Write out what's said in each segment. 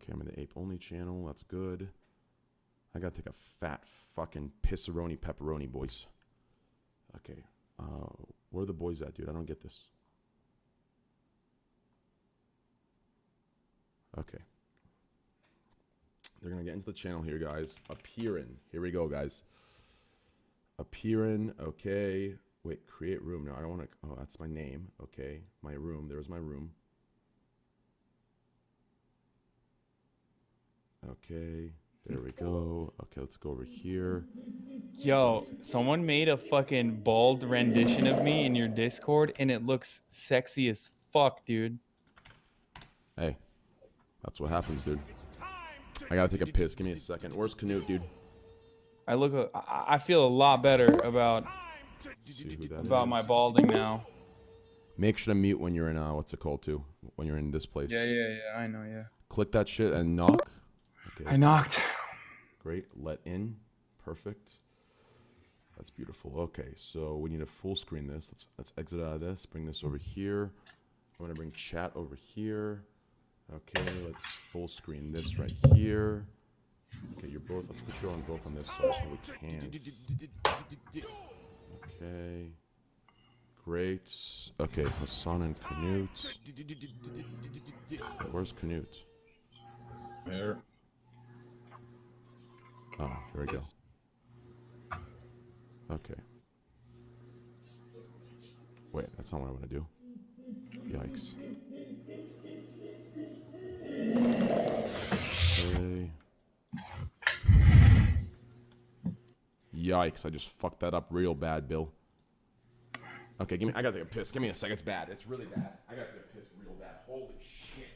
Okay, I'm in the ape only channel. That's good. I gotta take a fat fucking pissaroni pepperoni, boys. Okay. Where are the boys at, dude? I don't get this. Okay. They're gonna get into the channel here, guys. Appearing. Here we go, guys. Appearing. Okay. Wait, create room. No, I don't want to. Oh, that's my name. Okay. My room. There's my room. Okay. There we go. Okay, let's go over here. Yo, someone made a fucking bald rendition of me in your Discord, and it looks sexy as fuck, dude. Hey, that's what happens, dude. I gotta take a piss. Give me a second. Where's Knut, dude? I feel a lot better about my balding now. Make sure to mute when you're in what's it called too? When you're in this place. Yeah. I know, yeah. Click that shit and knock. Okay. I knocked. Great. Let in. Perfect. That's beautiful. Okay, so we need to full screen this. Let's exit out of this. Bring this over here. I'm gonna bring chat over here. Okay, let's full screen this right here. Okay, you're both. Let's put you on both on this side so we can't. Okay. Great. Okay, Hassan and Knut. Where's Knut? Where? Oh, here we go. Okay. Wait, that's not what I want to do. Yikes. Okay. Yikes, I just fucked that up real bad, Bill. Okay, I gotta take a piss. Give me a second. It's bad. It's really bad. I gotta take a piss real bad. Holy shit.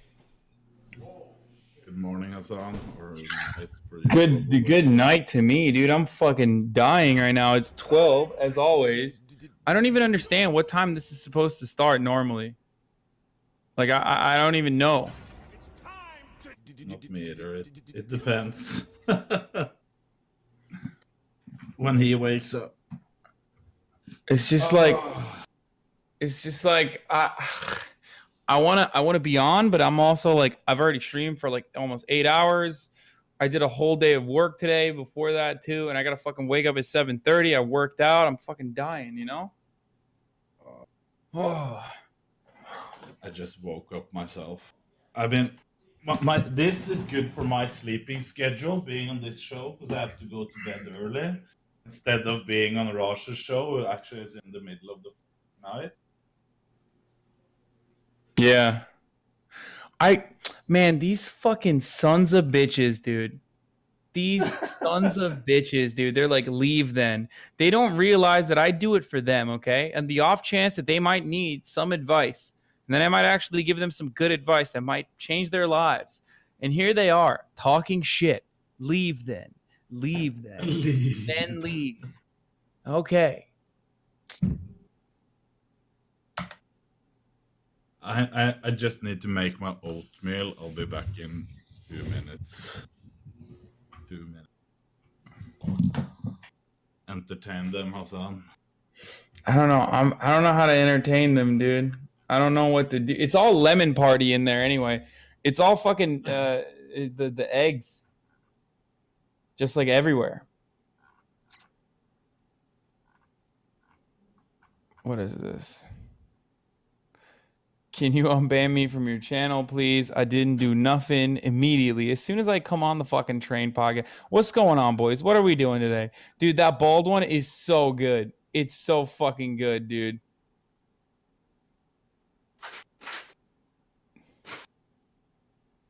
Good morning, Hassan. Or night for you. Good night to me, dude. I'm fucking dying right now. It's 12, as always. I don't even understand what time this is supposed to start normally. Like, I don't even know. Not me either. It depends. When he wakes up. It's just like I wanna be on, but I'm also like, I've already streamed for like almost 8 hours. I did a whole day of work today before that too, and I gotta fucking wake up at 7:30. I worked out. I'm fucking dying, you know? I just woke up myself. I've been this is good for my sleeping schedule, being on this show, because I have to go to bed early. Instead of being on Raj's show, it actually is in the middle of the night. Yeah. Man, these fucking sons of bitches, dude. These sons of bitches, dude. They're like, leave then. They don't realize that I do it for them, okay? And the off chance that they might need some advice, and then I might actually give them some good advice that might change their lives. And here they are, talking shit. Leave then. Leave then. Then leave. Okay. I just need to make my oatmeal. I'll be back in 2 minutes. 2 minutes. Entertain them, Hassan. I don't know. I don't know how to entertain them, dude. I don't know what to do. It's all lemon party in there anyway. It's all fucking the eggs. Just like everywhere. What is this? Can you unban me from your channel, please? I didn't do nothing immediately. As soon as I come on the fucking train podcast. What's going on, boys? What are we doing today? Dude, that bald one is so good. It's so fucking good, dude.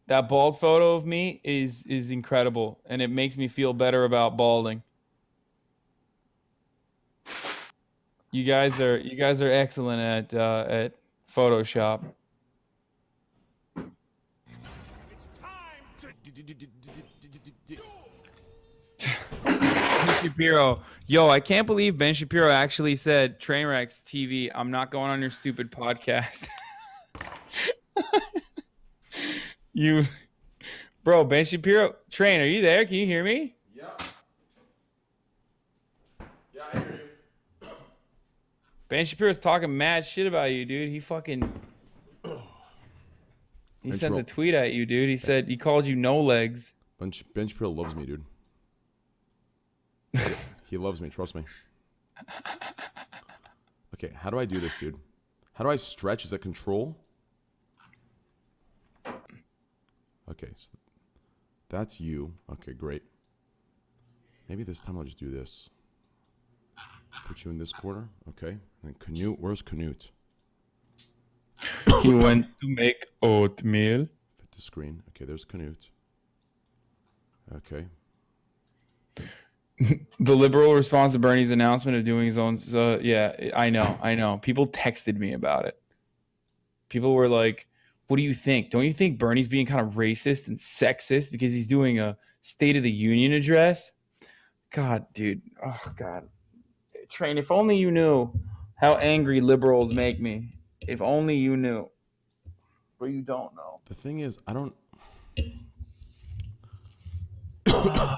That bald photo of me is incredible, and it makes me feel better about balding. You guys are excellent at Photoshop. Ben Shapiro. Yo, I can't believe Ben Shapiro actually said, TrainrecksTV, I'm not going on your stupid podcast. Bro, Ben Shapiro, Train, are you there? Can you hear me? Yeah. Yeah, I hear you. Ben Shapiro's talking mad shit about you, dude. He He Bench sent a roll. tweet at you, dude. He said he called you no legs. Bench Pro loves me, dude. He loves me. Trust me. Okay, how do I do this, dude? How do I stretch? Is that control? Okay, so that's you. Okay, great. Maybe this time I'll just do this. Put you in this corner. Okay. And Knut, where's Knut? He went to make oatmeal. Fit the screen. Okay, there's Knut. Okay. The liberal response to Bernie's announcement of doing his own. Yeah, I know. People texted me about it. People were like, "What do you think? Don't you think Bernie's being kind of racist and sexist because he's doing a State of the Union address?" God, dude. Oh, God. Train, if only you knew how angry liberals make me. If only you knew. But you don't know. The thing is, I don't. Let's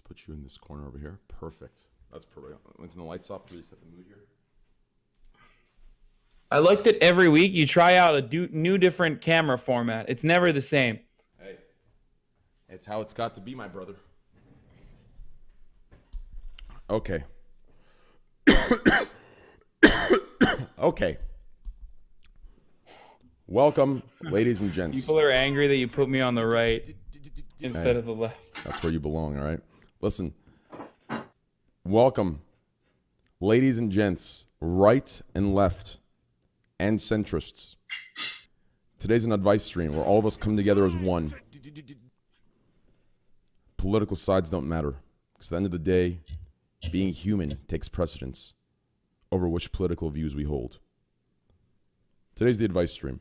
put you in this corner over here. Perfect. That's perfect. Let's turn the lights off to really set the mood here. I like that every week you try out a new different camera format. It's never the same. Hey, it's how it's got to be, my brother. Okay. Okay. Welcome, ladies and gents. People are angry that you put me on the right instead of the left. That's where you belong, all right? Listen. Welcome, ladies and gents, right and left, and centrists. Today's an advice stream where all of us come together as one. Political sides don't matter. Because at the end of the day, being human takes precedence over which political views we hold. Today's the advice stream,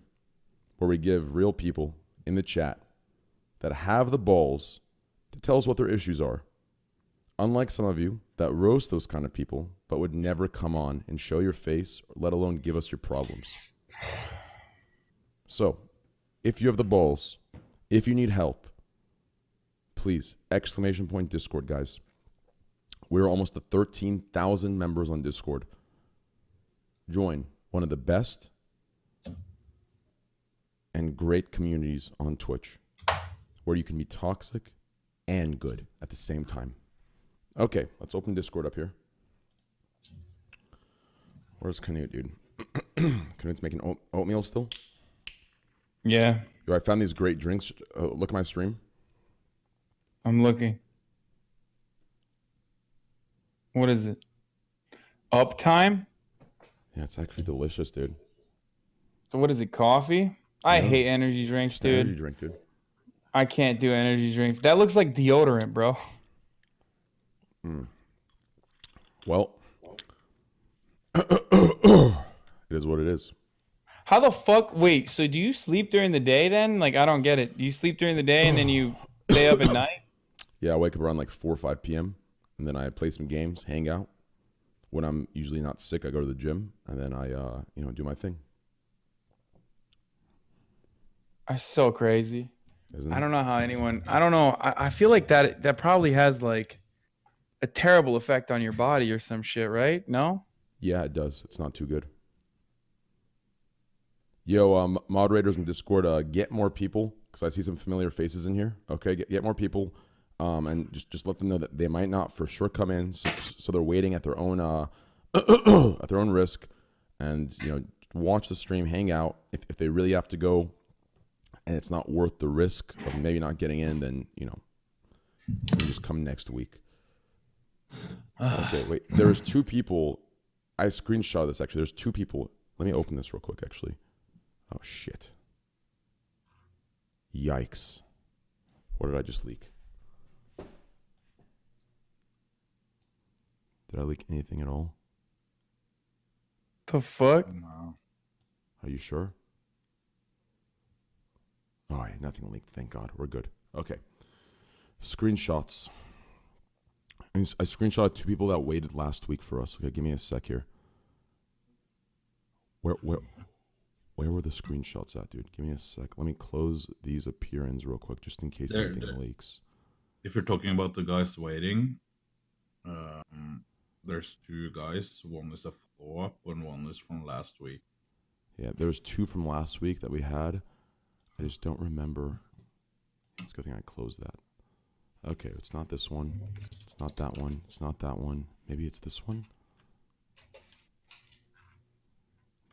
where we give real people in the chat that have the balls to tell us what their issues are. Unlike some of you that roast those kind of people, but would never come on and show your face, let alone give us your problems. So, if you have the balls, if you need help, please, !Discord, guys. We're almost at 13,000 members on Discord. Join one of the best and great communities on Twitch, where you can be toxic and good at the same time. Okay, let's open Discord up here. Where's Knut, dude? Knut's making oatmeal still? Yeah, Yo, I found these great drinks. Look at my stream. I'm looking. What is it? Uptime? Yeah, it's actually delicious, dude. So what is it, coffee? I Yeah. hate energy drinks, Just an dude. energy drink, dude. I can't do energy drinks. That looks like deodorant, bro. Well, it is what it is. How the fuck? Wait, so do you sleep during the day then? Like, I don't get it. Do you sleep during the day and then you stay up at night? Yeah, I wake up around like 4 or 5 p.m. and then I play some games, hang out. When I'm usually not sick, I go to the gym and then I, do my thing. That's so crazy. Isn't it? I don't know how anyone. I don't know. I feel like that probably has like a terrible effect on your body or some shit, right? No? Yeah, it does. It's not too good. Yo, moderators in Discord, get more people because I see some familiar faces in here. Okay, get more people, and just let them know that they might not for sure come in, so they're waiting at their own at their own risk, and watch the stream, hang out. If they really have to go, and it's not worth the risk of maybe not getting in, then you just come next week. Okay, wait. There's 2 people. I screenshot this actually. There's 2 people. Let me open this real quick actually. Oh shit. Yikes. What did I just leak? Did I leak anything at all? The fuck? No. Are you sure? All right, nothing leaked. Thank God. We're good. Okay. Screenshots. I screenshotted 2 people that waited last week for us. Okay, give me a sec here. Where were the screenshots at, dude? Give me a sec. Let me close these appearance real quick, just in case anything leaks. If you're talking about the guys waiting, there's 2 guys. One is a follow-up and one is from last week. Yeah, there was 2 from last week that we had. I just don't remember. It's a good thing I closed that. Okay, it's not this one. It's not that one. It's not that one. Maybe it's this one?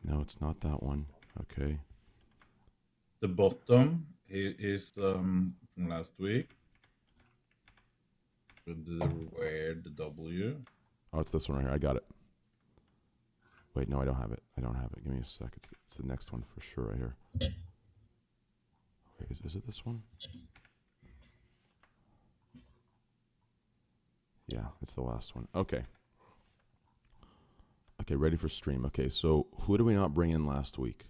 No, it's not that one. Okay. The bottom is from last week. With the weird W. Oh, it's this one right here. I got it. Wait, no, I don't have it. I don't have it. Give me a sec. It's the next one for sure right here. Wait, is it this one? Yeah, it's the last one. Okay. Okay, ready for stream. Okay, so who did we not bring in last week?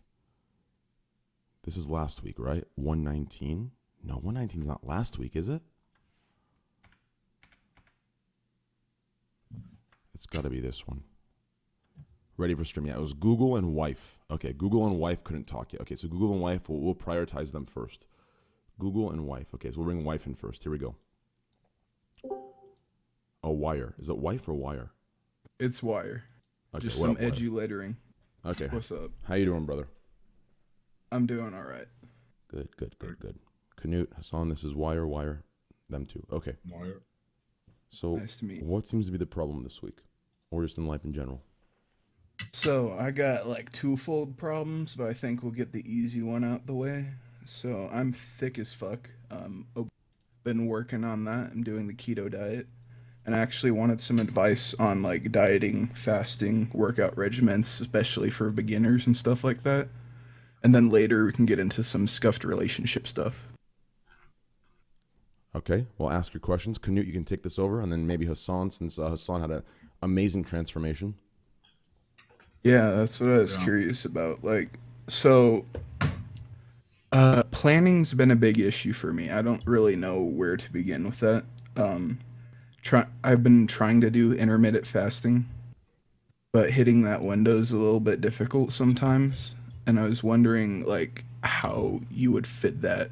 This is last week, right? 119? No, 119 is not last week, is it? It's got to be this one. Ready for stream. Yeah, it was Google and wife. Okay, Google and wife couldn't talk yet. Okay, so Google and wife, we'll prioritize them first. Google and wife. Okay, so we'll bring wife in first. Here we go. Oh, wire. Is it wife or wire? It's wire. Okay, Just what some up, wire? edgy lettering. Okay. What's up? How you doing, brother? I'm doing all right. Good. Knut, Hassan, this is wire. Them two. Okay. Wire. So Nice to meet you. what seems to be the problem this week? Or just in life in general? So I got like twofold problems, but I think we'll get the easy one out the way. So I'm thick as fuck. Been working on that. I'm doing the keto diet. And I actually wanted some advice on like dieting, fasting, workout regimens, especially for beginners and stuff like that. And then later we can get into some scuffed relationship stuff. Okay, well, ask your questions. Knut, you can take this over, and then maybe Hassan, since Hassan had an amazing transformation. Yeah, that's what I was curious about. Like, so planning's been a big issue for me. I don't really know where to begin with that. I've been trying to do intermittent fasting, but hitting that window is a little bit difficult sometimes. And I was wondering, like, how you would fit that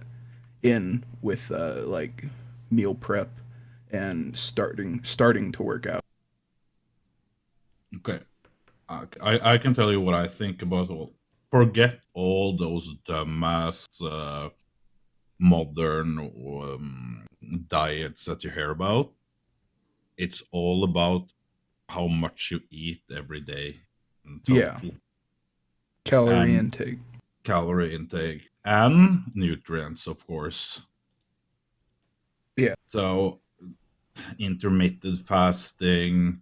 in with like meal prep and starting to work out. Okay. I can tell you what I think about all. Forget all those dumbass modern diets that you hear about. It's all about how much you eat every day. In total. Yeah. Calorie And intake. calorie intake and nutrients, of course. Yeah. So intermittent fasting,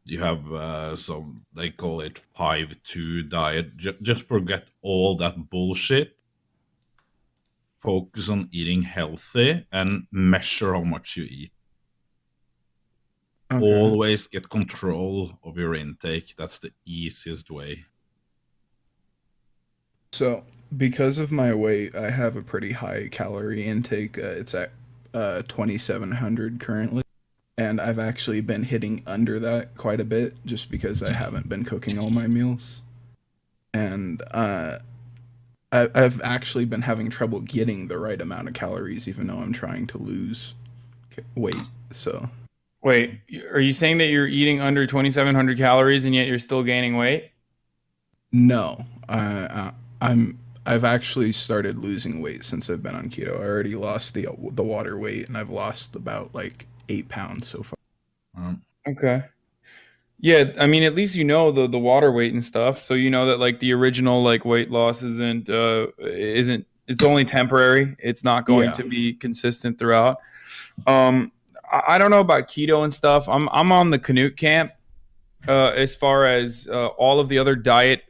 you have some, they call it 5-2 diet. Just forget all that bullshit. Focus on eating healthy and measure how much you eat. Okay. Always get control of your intake. That's the easiest way. So, because of my weight, I have a pretty high calorie intake. It's at 2,700 currently. And I've actually been hitting under that quite a bit just because I haven't been cooking all my meals. And I've actually been having trouble getting the right amount of calories, even though I'm trying to lose weight. So, Wait, are you saying that you're eating under 2,700 calories and yet you're still gaining weight? no, I've actually started losing weight since I've been on keto. I already lost the water weight, and I've lost about like 8 pounds so far. Okay. Yeah, I mean, at least you know the water weight and stuff, so you know that like the original like weight loss isn't it's only temporary. It's not going to be consistent throughout. I don't know about keto and stuff. I'm on the Knut camp as far as all of the other diet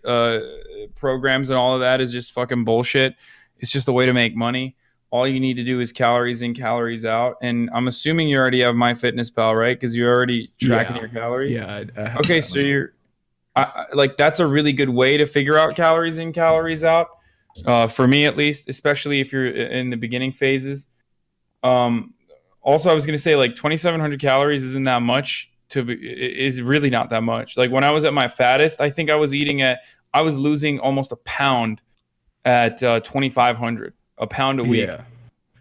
programs and all of that is just fucking bullshit. It's just a way to make money. All you need to do is calories in, calories out. And I'm assuming you already have MyFitnessPal, right? Because you're already tracking your calories. Yeah. I have Okay, that so one. you're like that's a really good way to figure out calories in, calories out. For me, at least, especially if you're in the beginning phases. Also, I was gonna say like 2,700 calories isn't that much. Is really not that much. Like when I was at my fattest, I think I was losing almost a pound at 2,500. A pound a week,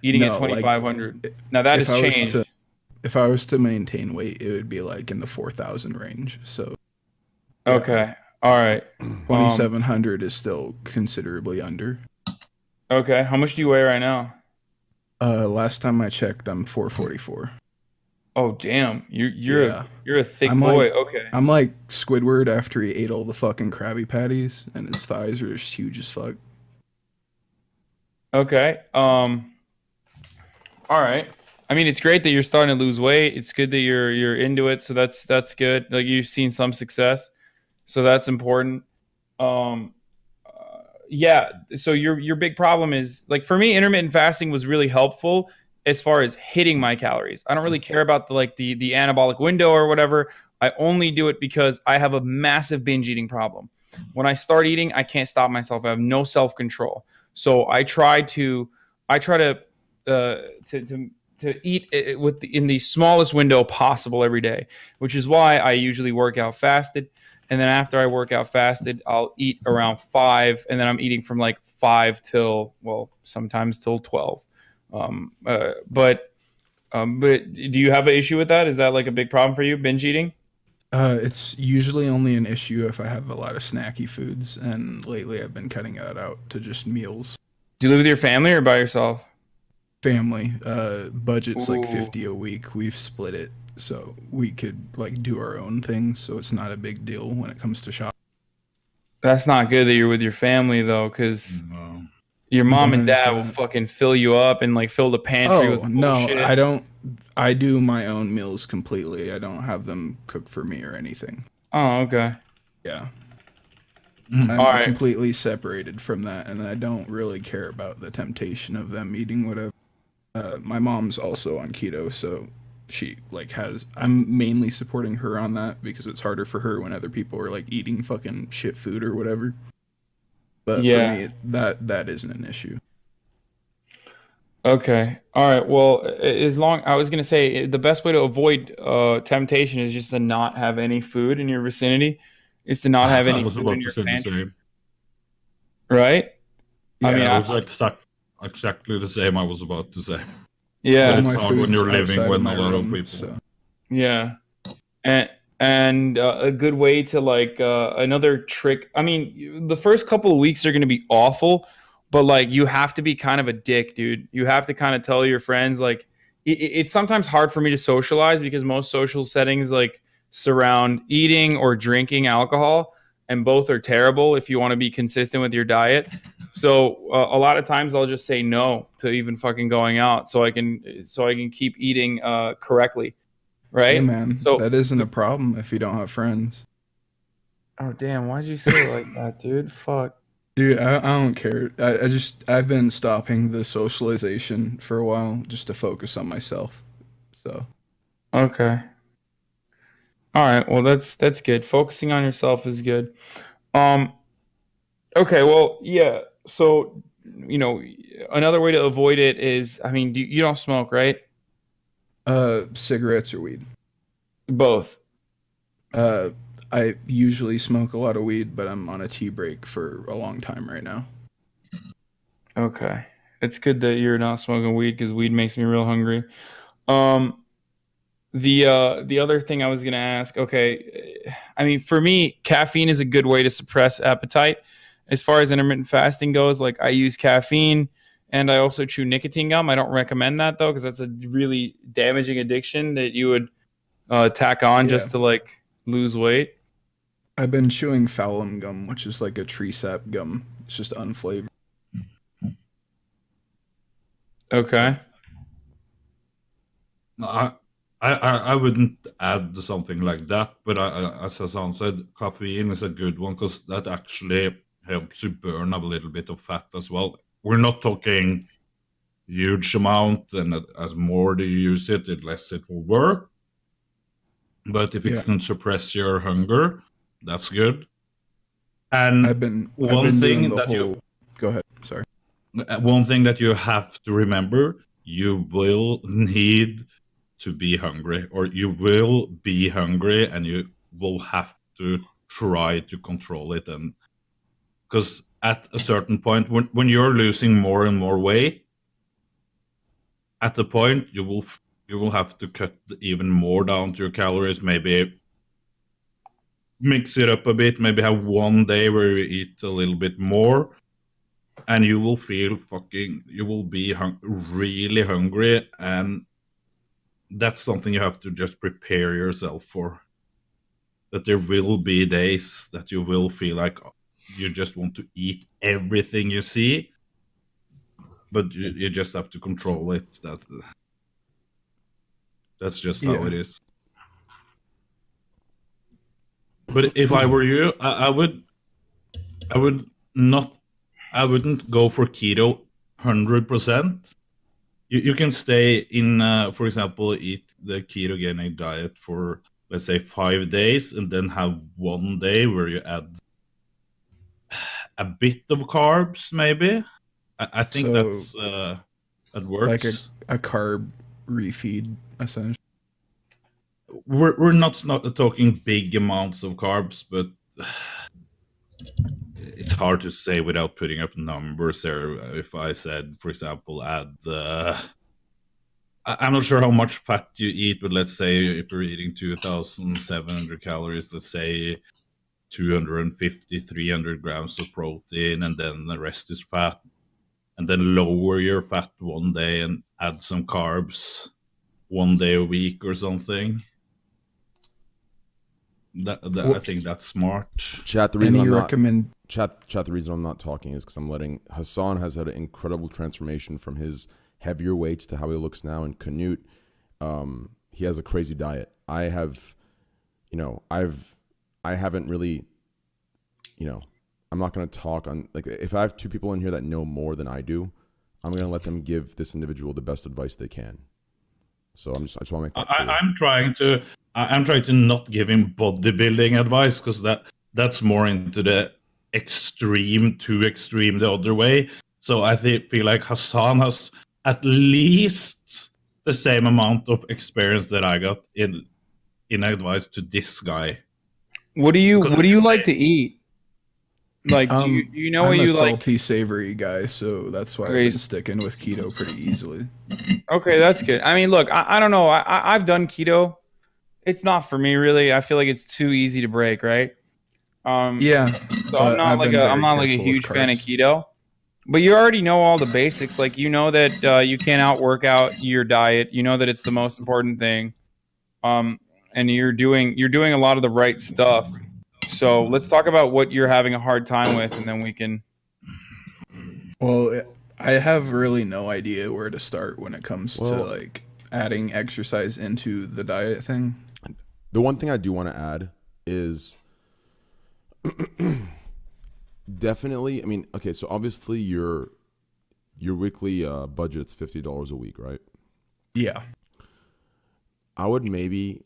eating at 2,500. Like, now that has changed. If I was to maintain weight, it would be like in the 4,000 range. So, okay, All right. 2,700 is still considerably under. Okay. How much do you weigh right now? Last time I checked, I'm 444. Oh damn. Yeah. You're a thick I'm boy. like- Okay. I'm like Squidward after he ate all the fucking Krabby Patties, and his thighs are just huge as fuck. Okay. All right. I mean, it's great that you're starting to lose weight. It's good that you're into it. So that's good. Like you've seen some success. So that's important. Um, yeah. So your big problem is like for me, intermittent fasting was really helpful as far as hitting my calories. I don't really care about the anabolic window or whatever. I only do it because I have a massive binge eating problem. When I start eating, I can't stop myself. I have no self control. So I try to to eat in the smallest window possible every day, which is why I usually work out fasted. And then after I work out fasted, I'll eat around 5, and then I'm eating from like 5 till, well, sometimes till 12. Um, uh, but but do you have an issue with that? Is that like a big problem for you, binge eating? It's usually only an issue if I have a lot of snacky foods, and lately I've been cutting that out to just meals. Do you live with your family or by yourself? Family, budget's like Ooh. 50 a week. We've split it so we could like do our own things, so it's not a big deal when it comes to shopping. That's not good that you're with your family though, because No. your mom and dad will 100%. fucking fill you up and like fill the pantry with Oh no, bullshit. I don't. I do my own meals completely. I don't have them cook for me or anything. Oh, okay. Yeah, Mm. I'm All right. completely separated from that, and I don't really care about the temptation of them eating whatever. My mom's also on keto, so she like has. I'm mainly supporting her on that because it's harder for her when other people are like eating fucking shit food or whatever. But Yeah. for me, that isn't an issue. Okay. All right. Well, as long I was gonna say the best way to avoid temptation is just to not have any food in your vicinity. Is to not have I any was food about in to your say the pantry, same. right? I Yeah, mean, Yeah, I, it was exactly the same I was about to say. yeah. But all it's my hard when food's you're living outside of with my a lot of room, people. so Yeah, and a good way to like another trick. I mean, the first couple of weeks are going to be awful, but like you have to be kind of a dick, dude. You have to kind of tell your friends like it's sometimes hard for me to socialize because most social settings like surround eating or drinking alcohol, and both are terrible if you want to be consistent with your diet. So a lot of times I'll just say no to even fucking going out so I can keep eating correctly, hey right? man, So, that isn't a problem if you don't have friends. oh damn, why'd you say it like that, dude? Fuck. Dude, I don't care. I've been stopping the socialization for a while just to focus on myself. So Okay. All right. Well, that's good. Focusing on yourself is good. Um. Okay. Well, yeah. So, you know, another way to avoid it is, I mean, you don't smoke, right? cigarettes or weed. Both. Uh, I usually smoke a lot of weed, but I'm on a tea break for a long time right now. Okay. It's good that you're not smoking weed because weed makes me real hungry. Um. The other thing I was gonna ask, okay, I mean, for me, caffeine is a good way to suppress appetite. As far as intermittent fasting goes, like I use caffeine and I also chew nicotine gum. I don't recommend that though, because that's a really damaging addiction that you would tack on Yeah. just to like lose weight. I've been chewing phallum gum, which is like a tree sap gum. It's just unflavored. Okay. No, I wouldn't add something like that, but as Hassan said, caffeine is a good one because that actually helps you burn a little bit of fat as well. We're not talking huge amount, and as more do you use it, the less it will work. But if it Yeah. can suppress your hunger, that's good. And I've been one doing thing the that whole. Go ahead. Sorry. one thing that you have to remember, you will need to be hungry, or you will be hungry, and you will have to try to control it. And because at a certain point, when you're losing more and more weight, at the point you will have to cut even more down to your calories, maybe mix it up a bit. Maybe have one day where you eat a little bit more, and you will feel you will be really hungry, and that's something you have to just prepare yourself for. That there will be days that you will feel like you just want to eat everything you see, but you just have to control it. That's just how it is. But if I were you, I wouldn't go for keto 100%. You can stay in, for example, eat the ketogenic diet for, let's say, 5 days, and then have one day where you add a bit of carbs, maybe. I think that works. Like a carb refeed, essentially. We're not talking big amounts of carbs, but it's hard to say without putting up numbers there. If I said, for example, add I'm not sure how much fat you eat, but let's say if you're eating 2,700 calories, let's say 250, 300 grams of protein, and then the rest is fat. And then lower your fat one day and add some carbs one day a week or something. I think that's smart. Chat, the reason the reason I'm not talking is because I'm letting Hassan has had an incredible transformation from his heavier weights to how he looks now, and Knut, he has a crazy diet. I haven't really, I'm not going to talk on, like, if I have two people in here that know more than I do, I'm going to let them give this individual the best advice they can. So I just want to make that clear. I'm trying to not give him bodybuilding advice, because that's more into the too extreme the other way. So I feel like Hassan has at least the same amount of experience that I got in advice to this guy. What do you like to eat? Like, do you know I'm what you like? I'm a salty, savory guy, so that's why I've been sticking with keto pretty easily. Okay, that's good. I mean, look, I don't know. I've done keto. It's not for me, really. I feel like it's too easy to break, right? Yeah. So I'm not like a huge fan of keto. But you already know all the basics. Like, you know that you can't out-workout your diet. You know that it's the most important thing. And you're doing a lot of the right stuff. So let's talk about what you're having a hard time with, and then we can. Well, I have really no idea where to start when it comes to like adding exercise into the diet thing. The one thing I do want to add is definitely, I mean, okay, so obviously your weekly budget's $50 a week, right? Yeah. I would maybe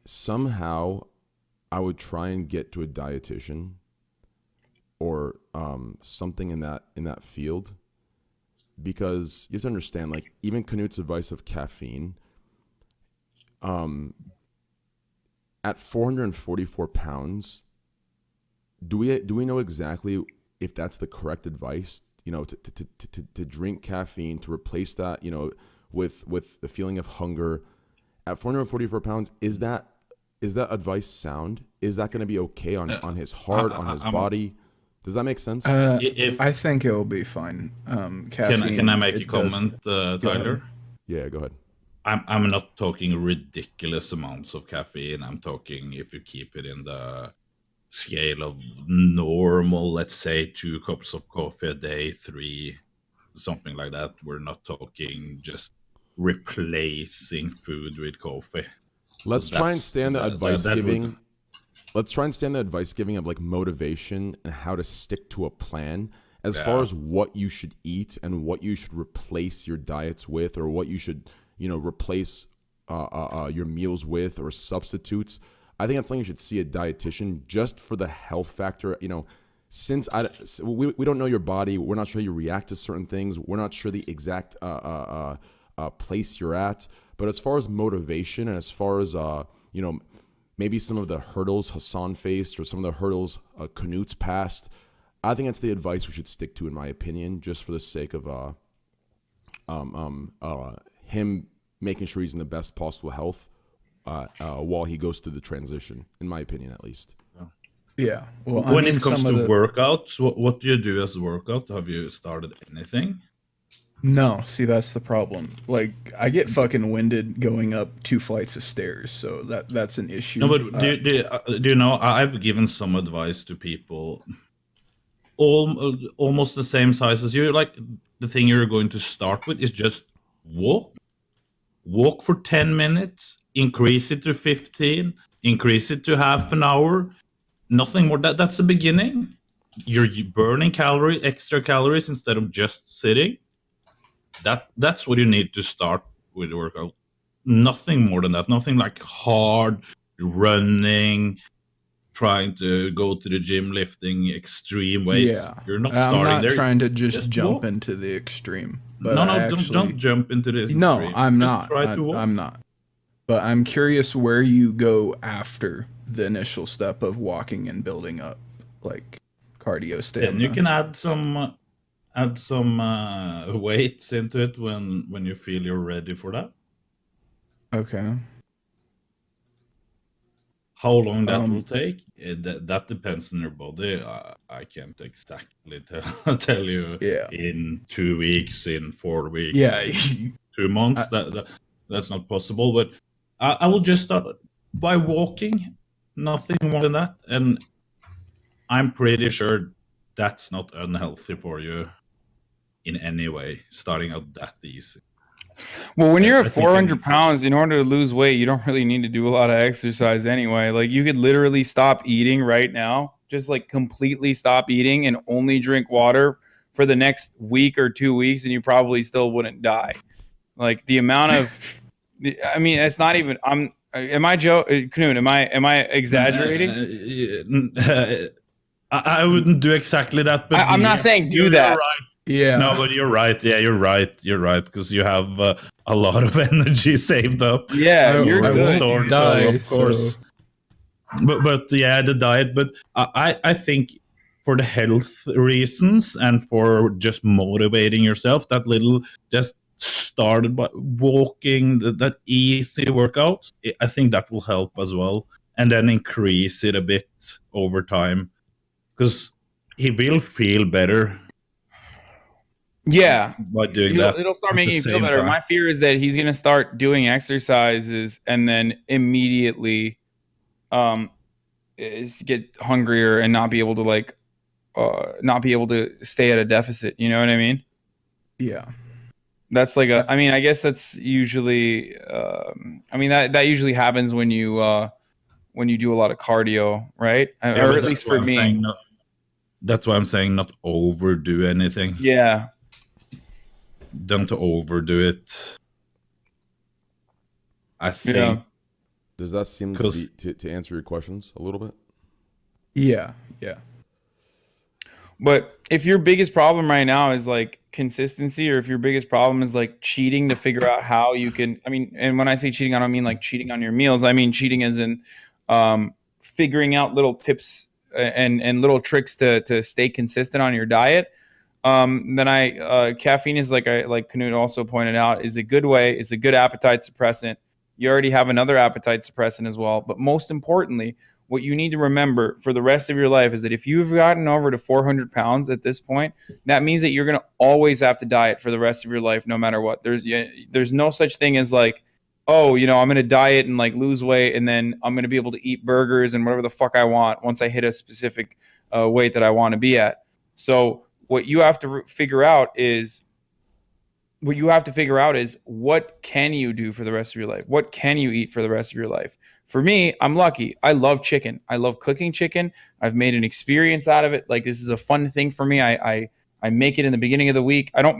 somehow I would try and get to a dietitian or something in that field, because you have to understand, like, even Knut's advice of caffeine, at 444 pounds, do we know exactly if that's the correct advice? To drink caffeine to replace that, with the feeling of hunger at 444 pounds. Is that advice sound? Is that going to be okay on his heart, on his body? Does that make sense? I think it will be fine. Can I make a comment, Tyler? Yeah, go ahead. I'm not talking ridiculous amounts of caffeine. I'm talking if you keep it in the scale of normal, let's say 2 cups of coffee a day, 3, something like that. We're not talking just replacing food with coffee. Let's try and stand the advice giving. Let's try and stand the advice giving of like motivation and how to stick to a plan as far as what you should eat and what you should replace your diets with, or what you should, replace your meals with, or substitutes. I think that's something you should see a dietitian just for the health factor. Since we don't know your body, we're not sure you react to certain things. We're not sure the exact place you're at. But as far as motivation and as far as maybe some of the hurdles Hassan faced or some of the hurdles Knut's passed, I think that's the advice we should stick to, in my opinion, just for the sake of him making sure he's in the best possible health while he goes through the transition, in my opinion, at least. Yeah. Well, When I mean, it comes some to of the... workouts, what do you do as a workout? Have you started anything? No, see, that's the problem. Like, I get fucking winded going up 2 flights of stairs, so that's an issue. No, but do you know, I've given some advice to people almost the same size as you. Like, the thing you're going to start with is just walk for 10 minutes, increase it to 15, increase it to half an hour, nothing more. That's the beginning. You're burning extra calories instead of just sitting. That's what you need to start with the workout. Nothing more than that. Nothing like hard running, trying to go to the gym, lifting extreme weights. Yeah. You're not I'm starting not there. trying to just jump walk. into the extreme. But No, I don't jump into the extreme. No, I'm Just not. Try to walk. I'm not. But I'm curious where you go after the initial step of walking and building up, like, cardio stamina. And you can add some weights into it when you feel you're ready for that. Okay. How long that will take, that depends on your body. I can't exactly tell you Yeah. in 2 weeks, in 4 weeks, Yeah. in 2 months. That's not possible. But I will just start by walking, nothing more than that. And I'm pretty sure that's not unhealthy for you in any way, starting out that easy. Well, when you're I at think I 400 need to- pounds, in order to lose weight, you don't really need to do a lot of exercise anyway. Like, you could literally stop eating right now, just like completely stop eating and only drink water for the next week or 2 weeks, and you probably still wouldn't die. Like, the amount of, I mean, it's not even. Am I Knut? Am I exaggerating? I wouldn't do exactly that, but I'm not saying do you're that. right. Yeah. No, but you're right. Yeah, you're right. You're right, because you have a lot of energy saved up. Yeah, you're or good. stored, Die, so of course. But yeah, the diet. But I think for the health reasons and for just motivating yourself, that little just started by walking, that easy workout, I think that will help as well, and then increase it a bit over time, because he will feel better. Yeah, By doing that, it'll start at making the you feel same better. time. My fear is that he's gonna start doing exercises and then immediately is get hungrier and not be able to stay at a deficit. You know what I mean? Yeah. That's like I mean, I guess that's usually I mean that usually happens when you do a lot of cardio, right? Yeah, or but at least that's why for I'm me. saying that's why I'm saying not overdo anything. Yeah. Don't overdo it. I think. Yeah. Does that seem to, to answer your questions a little bit? Yeah. Yeah. But if your biggest problem right now is like consistency, or if your biggest problem is like cheating to figure out how you can, I mean, and when I say cheating, I don't mean like cheating on your meals. I mean cheating as in figuring out little tips and little tricks to stay consistent on your diet. Then caffeine is like Knut also pointed out, is a good way. It's a good appetite suppressant. You already have another appetite suppressant as well. But most importantly, what you need to remember for the rest of your life is that if you've gotten over to 400 pounds at this point, that means that you're going to always have to diet for the rest of your life, no matter what. There's no such thing as like, oh, I'm going to diet and like lose weight, and then I'm going to be able to eat burgers and whatever the fuck I want once I hit a specific weight that I want to be at. So what you have to figure out is what can you do for the rest of your life? What can you eat for the rest of your life? For me, I'm lucky. I love chicken. I love cooking chicken. I've made an experience out of it. Like, this is a fun thing for me. I make it in the beginning of the week. I don't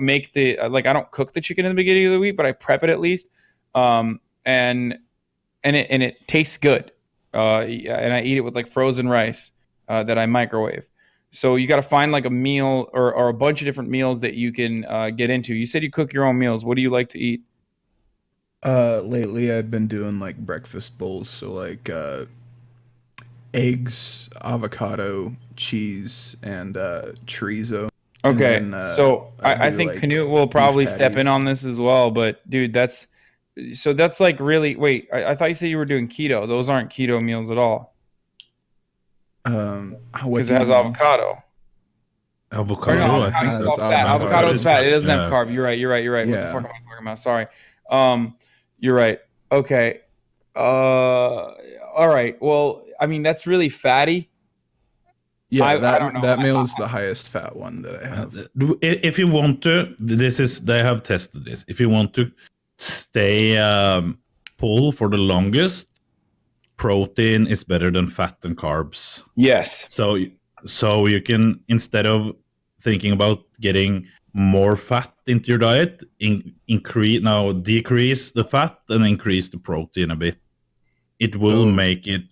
cook the chicken in the beginning of the week, but I prep it at least. And it tastes good. And I eat it with like frozen rice that I microwave. So you got to find like a meal or a bunch of different meals that you can get into. You said you cook your own meals. What do you like to eat? Lately I've been doing like breakfast bowls, so like eggs, avocado, cheese, and chorizo. Okay, And then, so I do, think like, Knut will probably beef step in patties. on this as well. But dude, that's So that's like really. Wait, I thought you said you were doing keto. Those aren't keto meals at all What because do it you has mean? avocado. Or Avocado, no, I think it's that's all fat. avocado. Avocado is fat. It doesn't have Yeah. carb. You're right. What the Yeah. fuck am I talking about? Sorry. You're right. Okay. All right. Well, I mean that's really fatty. Yeah, I don't know. that meal is the highest fat one that I have. If you want to, they have tested this. If you want to stay full for the longest, protein is better than fat and carbs. Yes. So you can, instead of thinking about getting more fat into your diet, decrease the fat and increase the protein a bit. It will So make it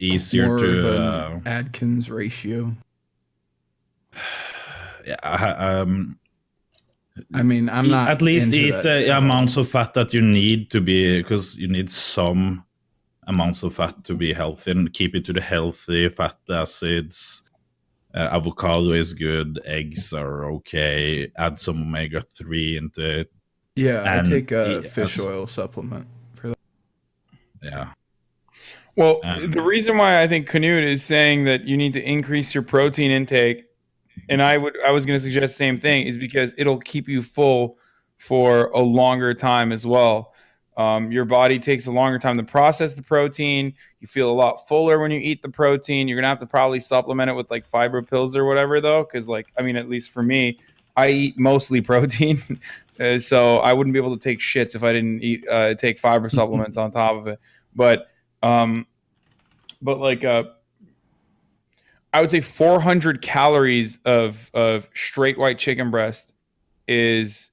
easier More to. of an Atkins ratio. I mean, I'm not at least into eat that the at all. amounts of fat that you need to be, because you need some amounts of fat to be healthy, and keep it to the healthy fat acids. Avocado is good. Eggs are okay. Add some omega-3 into it. Yeah, I And take a eat fish as- oil supplement for that. Yeah. Well, And- the reason why I think Knut is saying that you need to increase your protein intake, and I was going to suggest the same thing, is because it'll keep you full for a longer time as well. Your body takes a longer time to process the protein. You feel a lot fuller when you eat the protein. You're gonna have to probably supplement it with like fiber pills or whatever, though, because like I mean, at least for me, I eat mostly protein, so I wouldn't be able to take shits if I didn't take fiber supplements on top of it. But like I would say 400 calories of straight white chicken breast is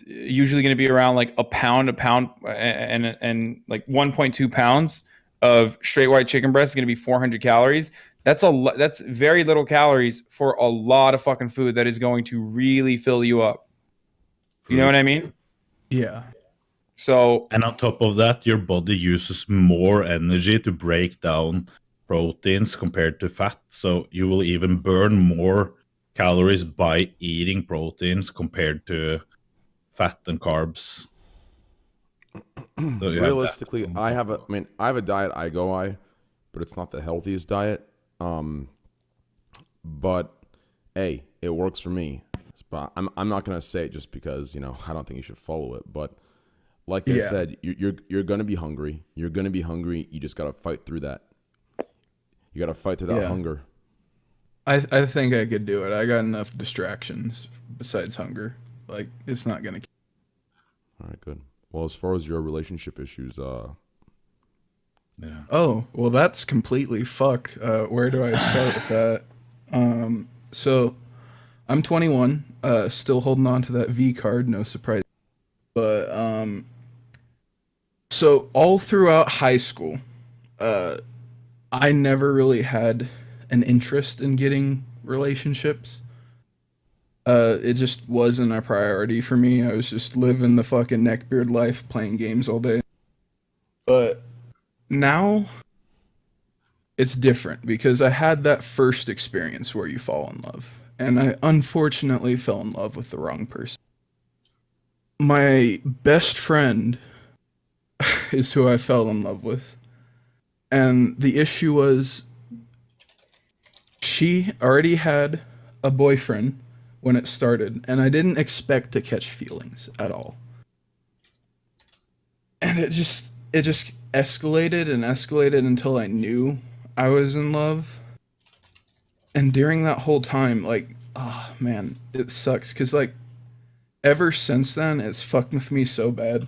usually going to be around like a pound, and like 1.2 pounds of straight white chicken breast is going to be 400 calories. That's very little calories for a lot of fucking food that is going to really fill you up. You know what I mean? Yeah. So, And on top of that, your body uses more energy to break down proteins compared to fat. So you will even burn more calories by eating proteins compared to fat and carbs. So you have Realistically, that. I have a diet I go by, but it's not the healthiest diet. But hey, it works for me. But I'm not gonna say it just because I don't think you should follow it. But like I said, you're gonna be hungry. You're gonna be hungry. You just gotta fight through that. You gotta fight through that hunger. I think I could do it. I got enough distractions besides hunger. Like, it's not gonna. All right, good. Well, as far as your relationship issues, Yeah. Oh, well, that's completely fucked. Where do I start with that? So I'm 21, still holding on to that V card, no surprise. But so all throughout high school, I never really had an interest in getting relationships. It just wasn't a priority for me. I was just living the fucking neckbeard life, playing games all day. But now it's different because I had that first experience where you fall in love, and I unfortunately fell in love with the wrong person. My best friend is who I fell in love with, and the issue was she already had a boyfriend when it started, and I didn't expect to catch feelings at all. And it just escalated and escalated until I knew I was in love. And during that whole time, like, oh man, it sucks because like ever since then it's fucked with me so bad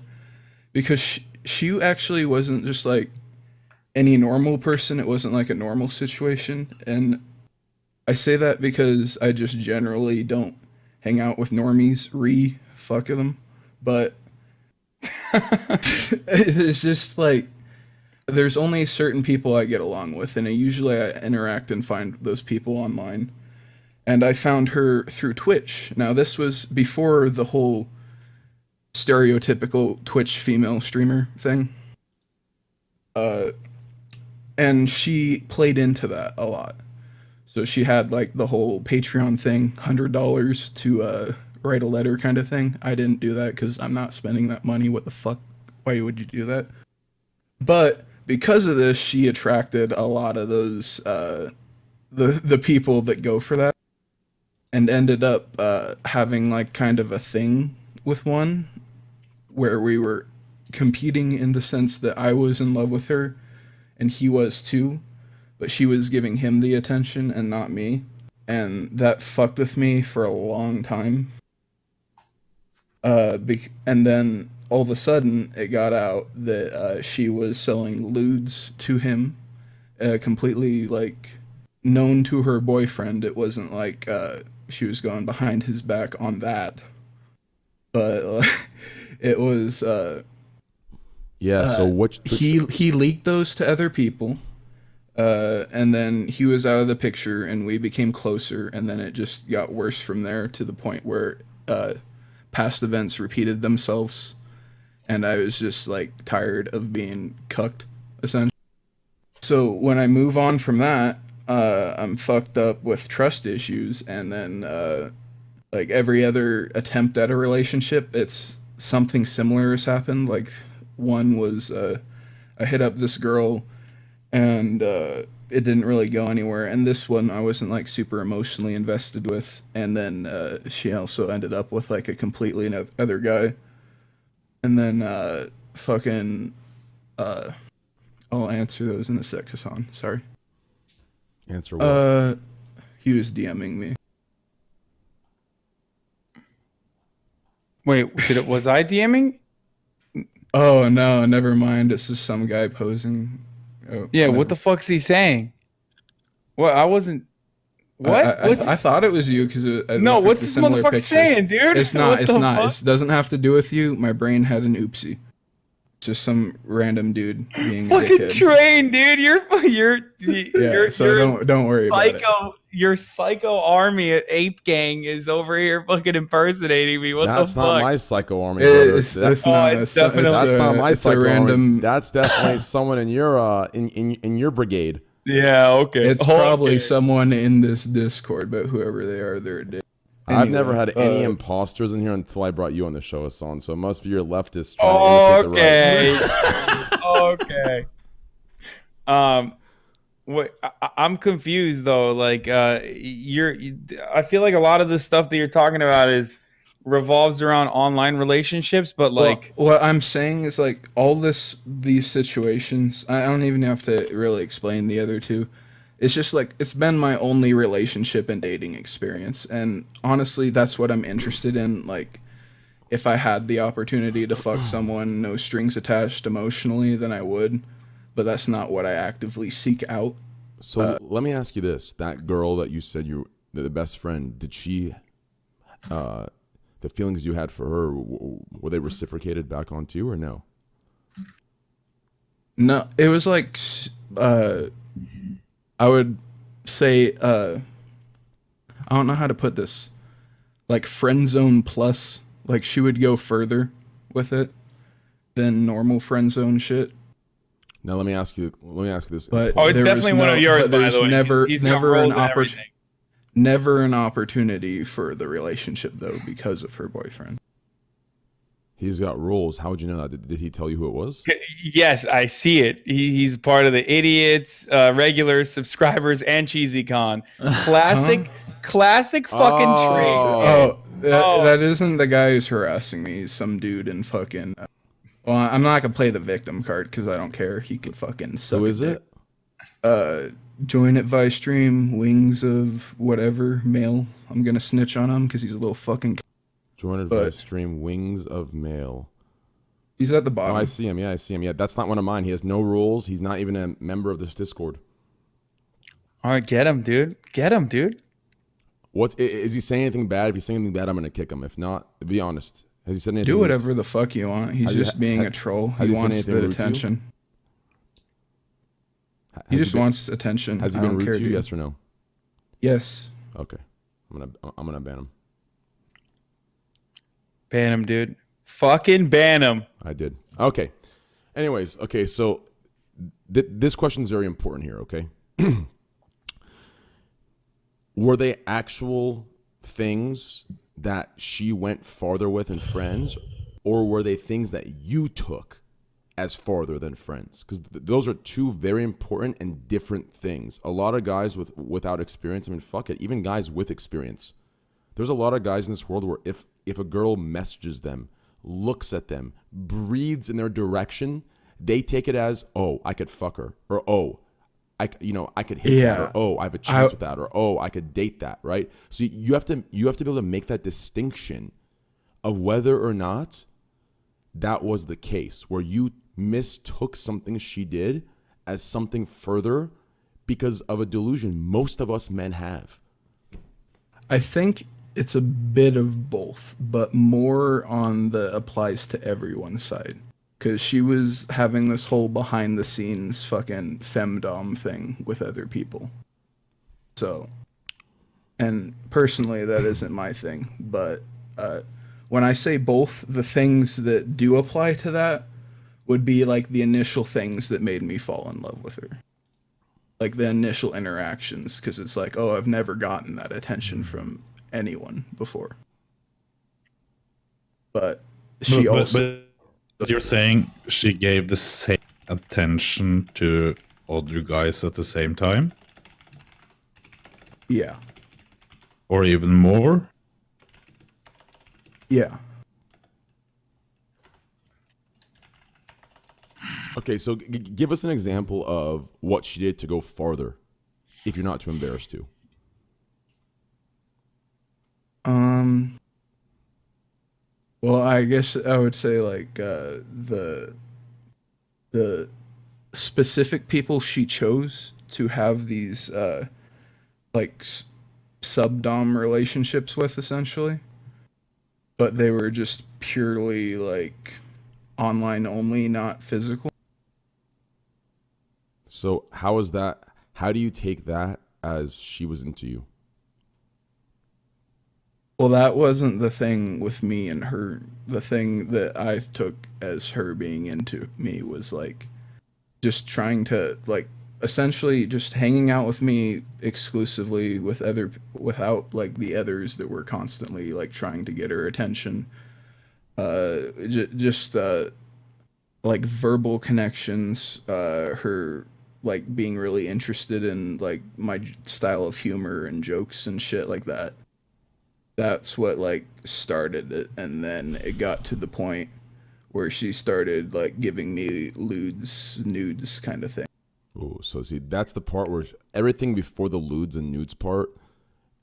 because she actually wasn't just like any normal person. It wasn't like a normal situation, and I say that because I just generally don't hang out with normies. Fuck them. But it's just like there's only certain people I get along with, and usually I interact and find those people online. And I found her through Twitch. Now, this was before the whole stereotypical Twitch female streamer thing. And she played into that a lot. So she had like the whole Patreon thing, $100 to write a letter kind of thing. I didn't do that because I'm not spending that money. What the fuck? Why would you do that? But because of this, she attracted a lot of those the people that go for that, and ended up having like kind of a thing with one where we were competing in the sense that I was in love with her and he was too, but she was giving him the attention and not me. And that fucked with me for a long time. And then all of a sudden it got out that she was selling lewds to him, completely like known to her boyfriend. It wasn't like she was going behind his back on that, but it was. Yeah. So what? He leaked those to other people, and then he was out of the picture, and we became closer, and then it just got worse from there to the point where past events repeated themselves, and I was just like tired of being cucked, essentially. So when I move on from that, I'm fucked up with trust issues, and then like every other attempt at a relationship, it's something similar has happened. Like one was I hit up this girl, and it didn't really go anywhere, and this one I wasn't like super emotionally invested with, and then she also ended up with like a completely other guy, and then fucking I'll answer those in a sec, Hassan. Sorry. Answer what? He was DMing me. Wait, was I DMing? Oh no, never mind. It's just some guy posing. Oh, Yeah, never. what the fuck's he saying? What? I wasn't. What? I thought it was you because No, what's this motherfucker saying, dude? It's not. What It's the not. fuck? It doesn't have to do with you. My brain had an oopsie. Just some random dude being a Fucking dickhead. train, dude. You're Yeah. So don't worry about it. psycho. Your psycho army ape gang is over here fucking impersonating me. What That's the fuck? not my psycho army, brother. It's not. it's definitely- That's not my it's a psycho random. army. That's definitely someone in your in your brigade. Yeah. Okay. It's Okay. probably someone in this Discord, but whoever they are, they're a dick. I've never Anyway, had any imposters in here until I brought you on the show, Hassan. So it must be your leftist trying to imitate the right. Okay. Okay. What I'm confused though. Like, I feel like a lot of the stuff that you're talking about revolves around online relationships, but like, well, what I'm saying is like these situations. I don't even have to really explain the other two. It's just like it's been my only relationship and dating experience, and honestly, that's what I'm interested in. Like, if I had the opportunity to fuck someone, no strings attached emotionally, then I would. But that's not what I actively seek out. So let me ask you this: that girl that you said the best friend, did she, the feelings you had for her, were they reciprocated back onto you or no? No, it was like, I would say, I don't know how to put this, like friend zone plus. Like she would go further with it than normal friend zone shit. Now let me ask you this. But oh, it's there was definitely one of yours, but by there's the way. never He's got never an roles and everything. never an opportunity for the relationship though because of her boyfriend. He's got rules. How would you know that? Did he tell you who it was? Yes, I see it. He's part of the idiots, regulars, subscribers, and CheesyCon. Classic fucking Oh. trade. That isn't the guy who's harassing me. He's some dude in fucking. Well, I'm not gonna play the victim card because I don't care. He could fucking suck. Who is it? Join advice stream, wings of whatever male. I'm gonna snitch on him because he's a little fucking. Join advice stream Wings of Mail. He's at the Oh, bottom. I see him. Yeah, I see him. Yeah, that's not one of mine. He has no rules. He's not even a member of this Discord. All right, get him, dude. Get him, dude. Is he saying anything bad? If he's saying anything bad, I'm gonna kick him. If not, be honest. Has he said anything? Do whatever the fuck you want. He's Has he- just being a troll. has He he said wants anything the rude to you? attention. Has He just been- wants attention. Has he I been don't rude care, to you? dude. Yes or no? Yes. Okay. I'm gonna ban him. Ban him, dude. Fucking ban him. I did. Okay. Anyways, okay. So this question is very important here. Okay. Were they actual things that she went farther with in friends, or were they things that you took as farther than friends, because those are two very important and different things. A lot of guys without experience, I mean, fuck it, even guys with experience, there's a lot of guys in this world where if a girl messages them, looks at them, breathes in their direction, they take it as, oh, I could fuck her, or oh, I could hit that, or oh, I have a chance with that, or oh, I could date that, right? So you have to be able to make that distinction of whether or not that was the case, where you mistook something she did as something further because of a delusion most of us men have. I think it's a bit of both, but more on the applies to everyone's side. Because she was having this whole behind the scenes fucking femdom thing with other people. So, and personally, that isn't my thing. But when I say both, the things that do apply to that would be like the initial things that made me fall in love with her. Like the initial interactions, because it's like, oh, I've never gotten that attention from anyone before. But she but you're saying she gave the same attention to other guys at the same time? Yeah. Or even more? Yeah. Okay, so give us an example of what she did to go farther, if you're not too embarrassed to. Well, I guess I would say like the specific people she chose to have these like sub-dom relationships with, essentially, but they were just purely like online only, not physical. So how is that? How do you take that as she was into you? Well, that wasn't the thing with me and her. The thing that I took as her being into me was like just trying to like essentially just hanging out with me exclusively with without like the others that were constantly like trying to get her attention. Just like verbal connections, her like being really interested in like my style of humor and jokes and shit like that. That's what like started it, and then it got to the point where she started like giving me nudes kind of thing. Oh, so see, that's the part where everything before the lewds and nudes part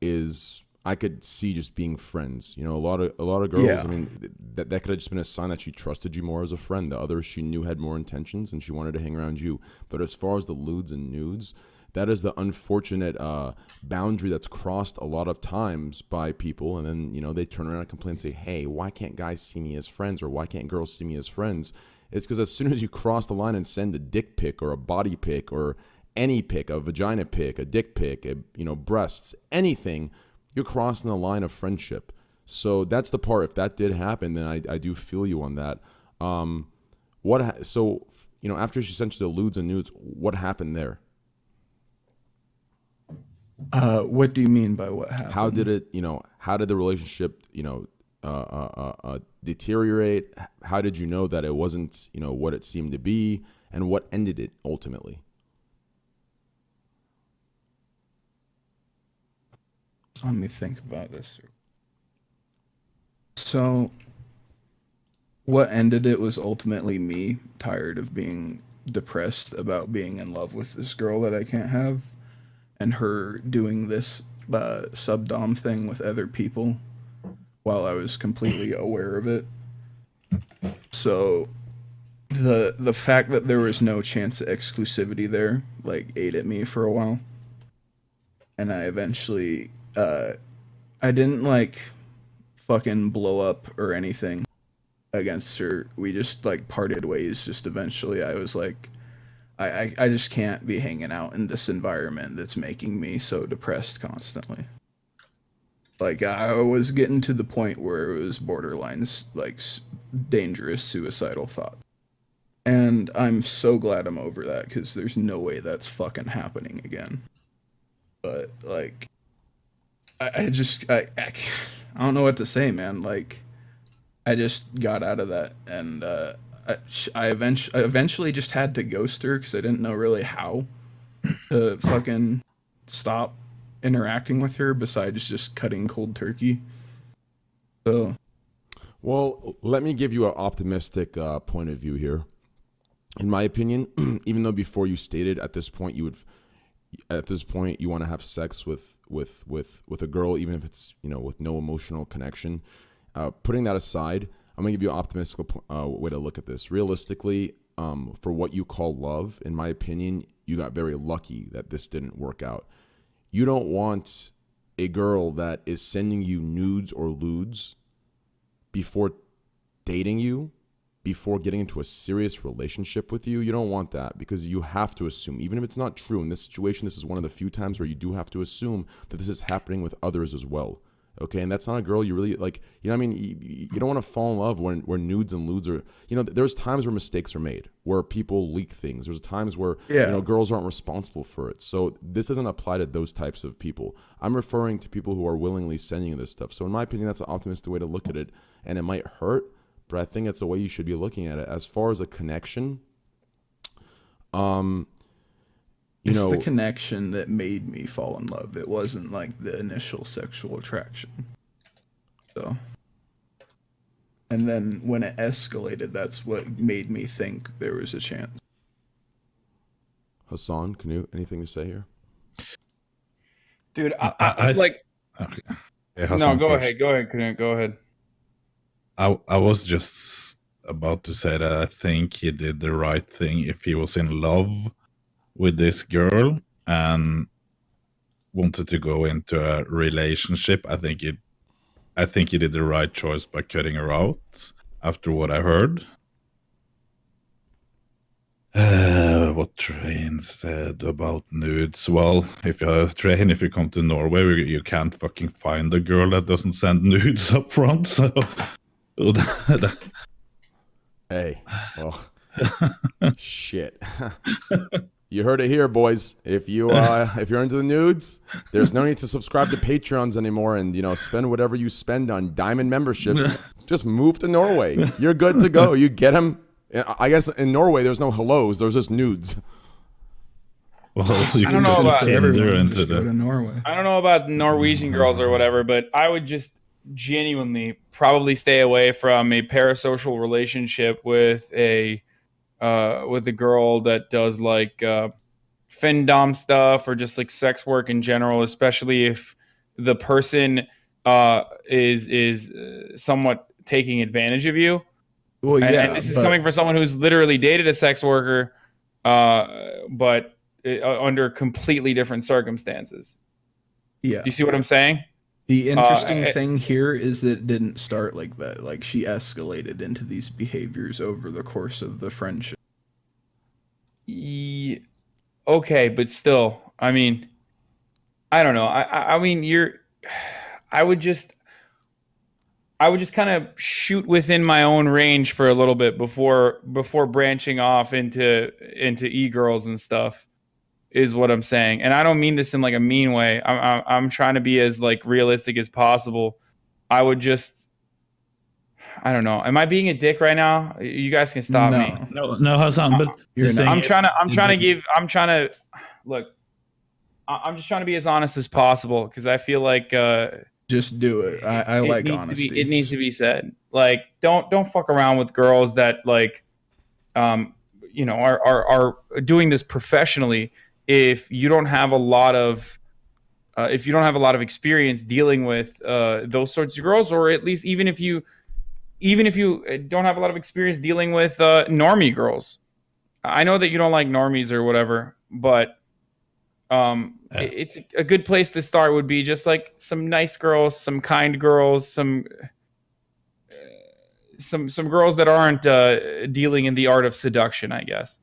is, I could see just being friends. You know, a lot of girls. Yeah. I mean, that could have just been a sign that she trusted you more as a friend. The others she knew had more intentions, and she wanted to hang around you. But as far as the lewds and nudes, that is the unfortunate boundary that's crossed a lot of times by people, and then they turn around and complain and say, "Hey, why can't guys see me as friends, or why can't girls see me as friends?" It's because as soon as you cross the line and send a dick pic or a body pic or any pic, a vagina pic, a dick pic, breasts, anything, you're crossing the line of friendship. So that's the part. If that did happen, then I do feel you on that. So after she sent you the lewds and nudes, what happened there? What do you mean by what happened? How did it, how did the relationship, deteriorate? How did you know that it wasn't, what it seemed to be, and what ended it ultimately? Let me think about this. So, what ended it was ultimately me tired of being depressed about being in love with this girl that I can't have, and her doing this sub-dom thing with other people while I was completely aware of it. So the fact that there was no chance of exclusivity there like ate at me for a while, and I eventually I didn't like fucking blow up or anything against her. We just like parted ways. Just eventually I was like, I just can't be hanging out in this environment that's making me so depressed constantly. Like, I was getting to the point where it was borderline, like, dangerous suicidal thought. And I'm so glad I'm over that, because there's no way that's fucking happening again. But, like, I don't know what to say, man. Like, I just got out of that, and I eventually just had to ghost her because I didn't know really how to fucking stop interacting with her besides just cutting cold turkey. So, Well, let me give you an optimistic point of view here. In my opinion, even though before you stated at this point you want to have sex with a girl, even if it's with no emotional connection. Putting that aside, I'm gonna give you an optimistic way to look at this. Realistically, for what you call love, in my opinion, you got very lucky that this didn't work out. You don't want a girl that is sending you nudes or lewds before dating you, before getting into a serious relationship with you. You don't want that, because you have to assume, even if it's not true, in this situation, this is one of the few times where you do have to assume that this is happening with others as well. Okay, and that's not a girl you really like. What I mean? You don't want to fall in love where nudes and lewds are. There's times where mistakes are made, where people leak things. There's times where girls aren't responsible for it. So this doesn't apply to those types of people. I'm referring to people who are willingly sending you this stuff. So in my opinion, that's an optimistic way to look at it, and it might hurt, but I think it's the way you should be looking at it. As far as a connection, it's the connection that made me fall in love. It wasn't like the initial sexual attraction. So, and then when it escalated, that's what made me think there was a chance. Hassan, Knut, anything to say here? Dude, I like. Okay. No, go ahead, Knut, go ahead. I was just about to say that I think he did the right thing if he was in love with this girl and wanted to go into a relationship. I think he did the right choice by cutting her out after what I heard. What Train said about nudes. Well, if you come to Norway, you can't fucking find a girl that doesn't send nudes up front. So, hey, well, shit. You heard it here, boys. If you're into the nudes, there's no need to subscribe to Patreons anymore and spend whatever you spend on diamond memberships. Just move to Norway. You're good to go. You get them. I guess in Norway there's no hellos. There's just nudes. Well, you I don't know about Norway. I don't know about Norwegian girls or whatever, but I would just genuinely probably stay away from a parasocial relationship with a girl that does like femdom stuff or just like sex work in general, especially if the person is somewhat taking advantage of you. Well, yeah, and this is coming from someone who's literally dated a sex worker, but under completely different circumstances. Yeah. Do you see what I'm saying? The interesting thing here is that it didn't start like that. Like, she escalated into these behaviors over the course of the friendship. Okay, but still, I mean, I don't know. I mean, I would just kind of shoot within my own range for a little bit before branching off into e-girls and stuff, is what I'm saying. And I don't mean this in like a mean way. I'm trying to be as like realistic as possible. I would just, I don't know. Am I being a dick right now? You guys can stop me. No, Hassan. But I'm trying to look. I'm just trying to be as honest as possible because I feel like just do it. I like honesty. It needs to be said. Like, don't fuck around with girls that like, are doing this professionally. If you don't have a lot of experience dealing with those sorts of girls, or at least even if you don't have a lot of experience dealing with normie girls. I know that you don't like normies or whatever, but it's a good place to start would be just like some nice girls, some kind girls, some girls that aren't dealing in the art of seduction, I guess.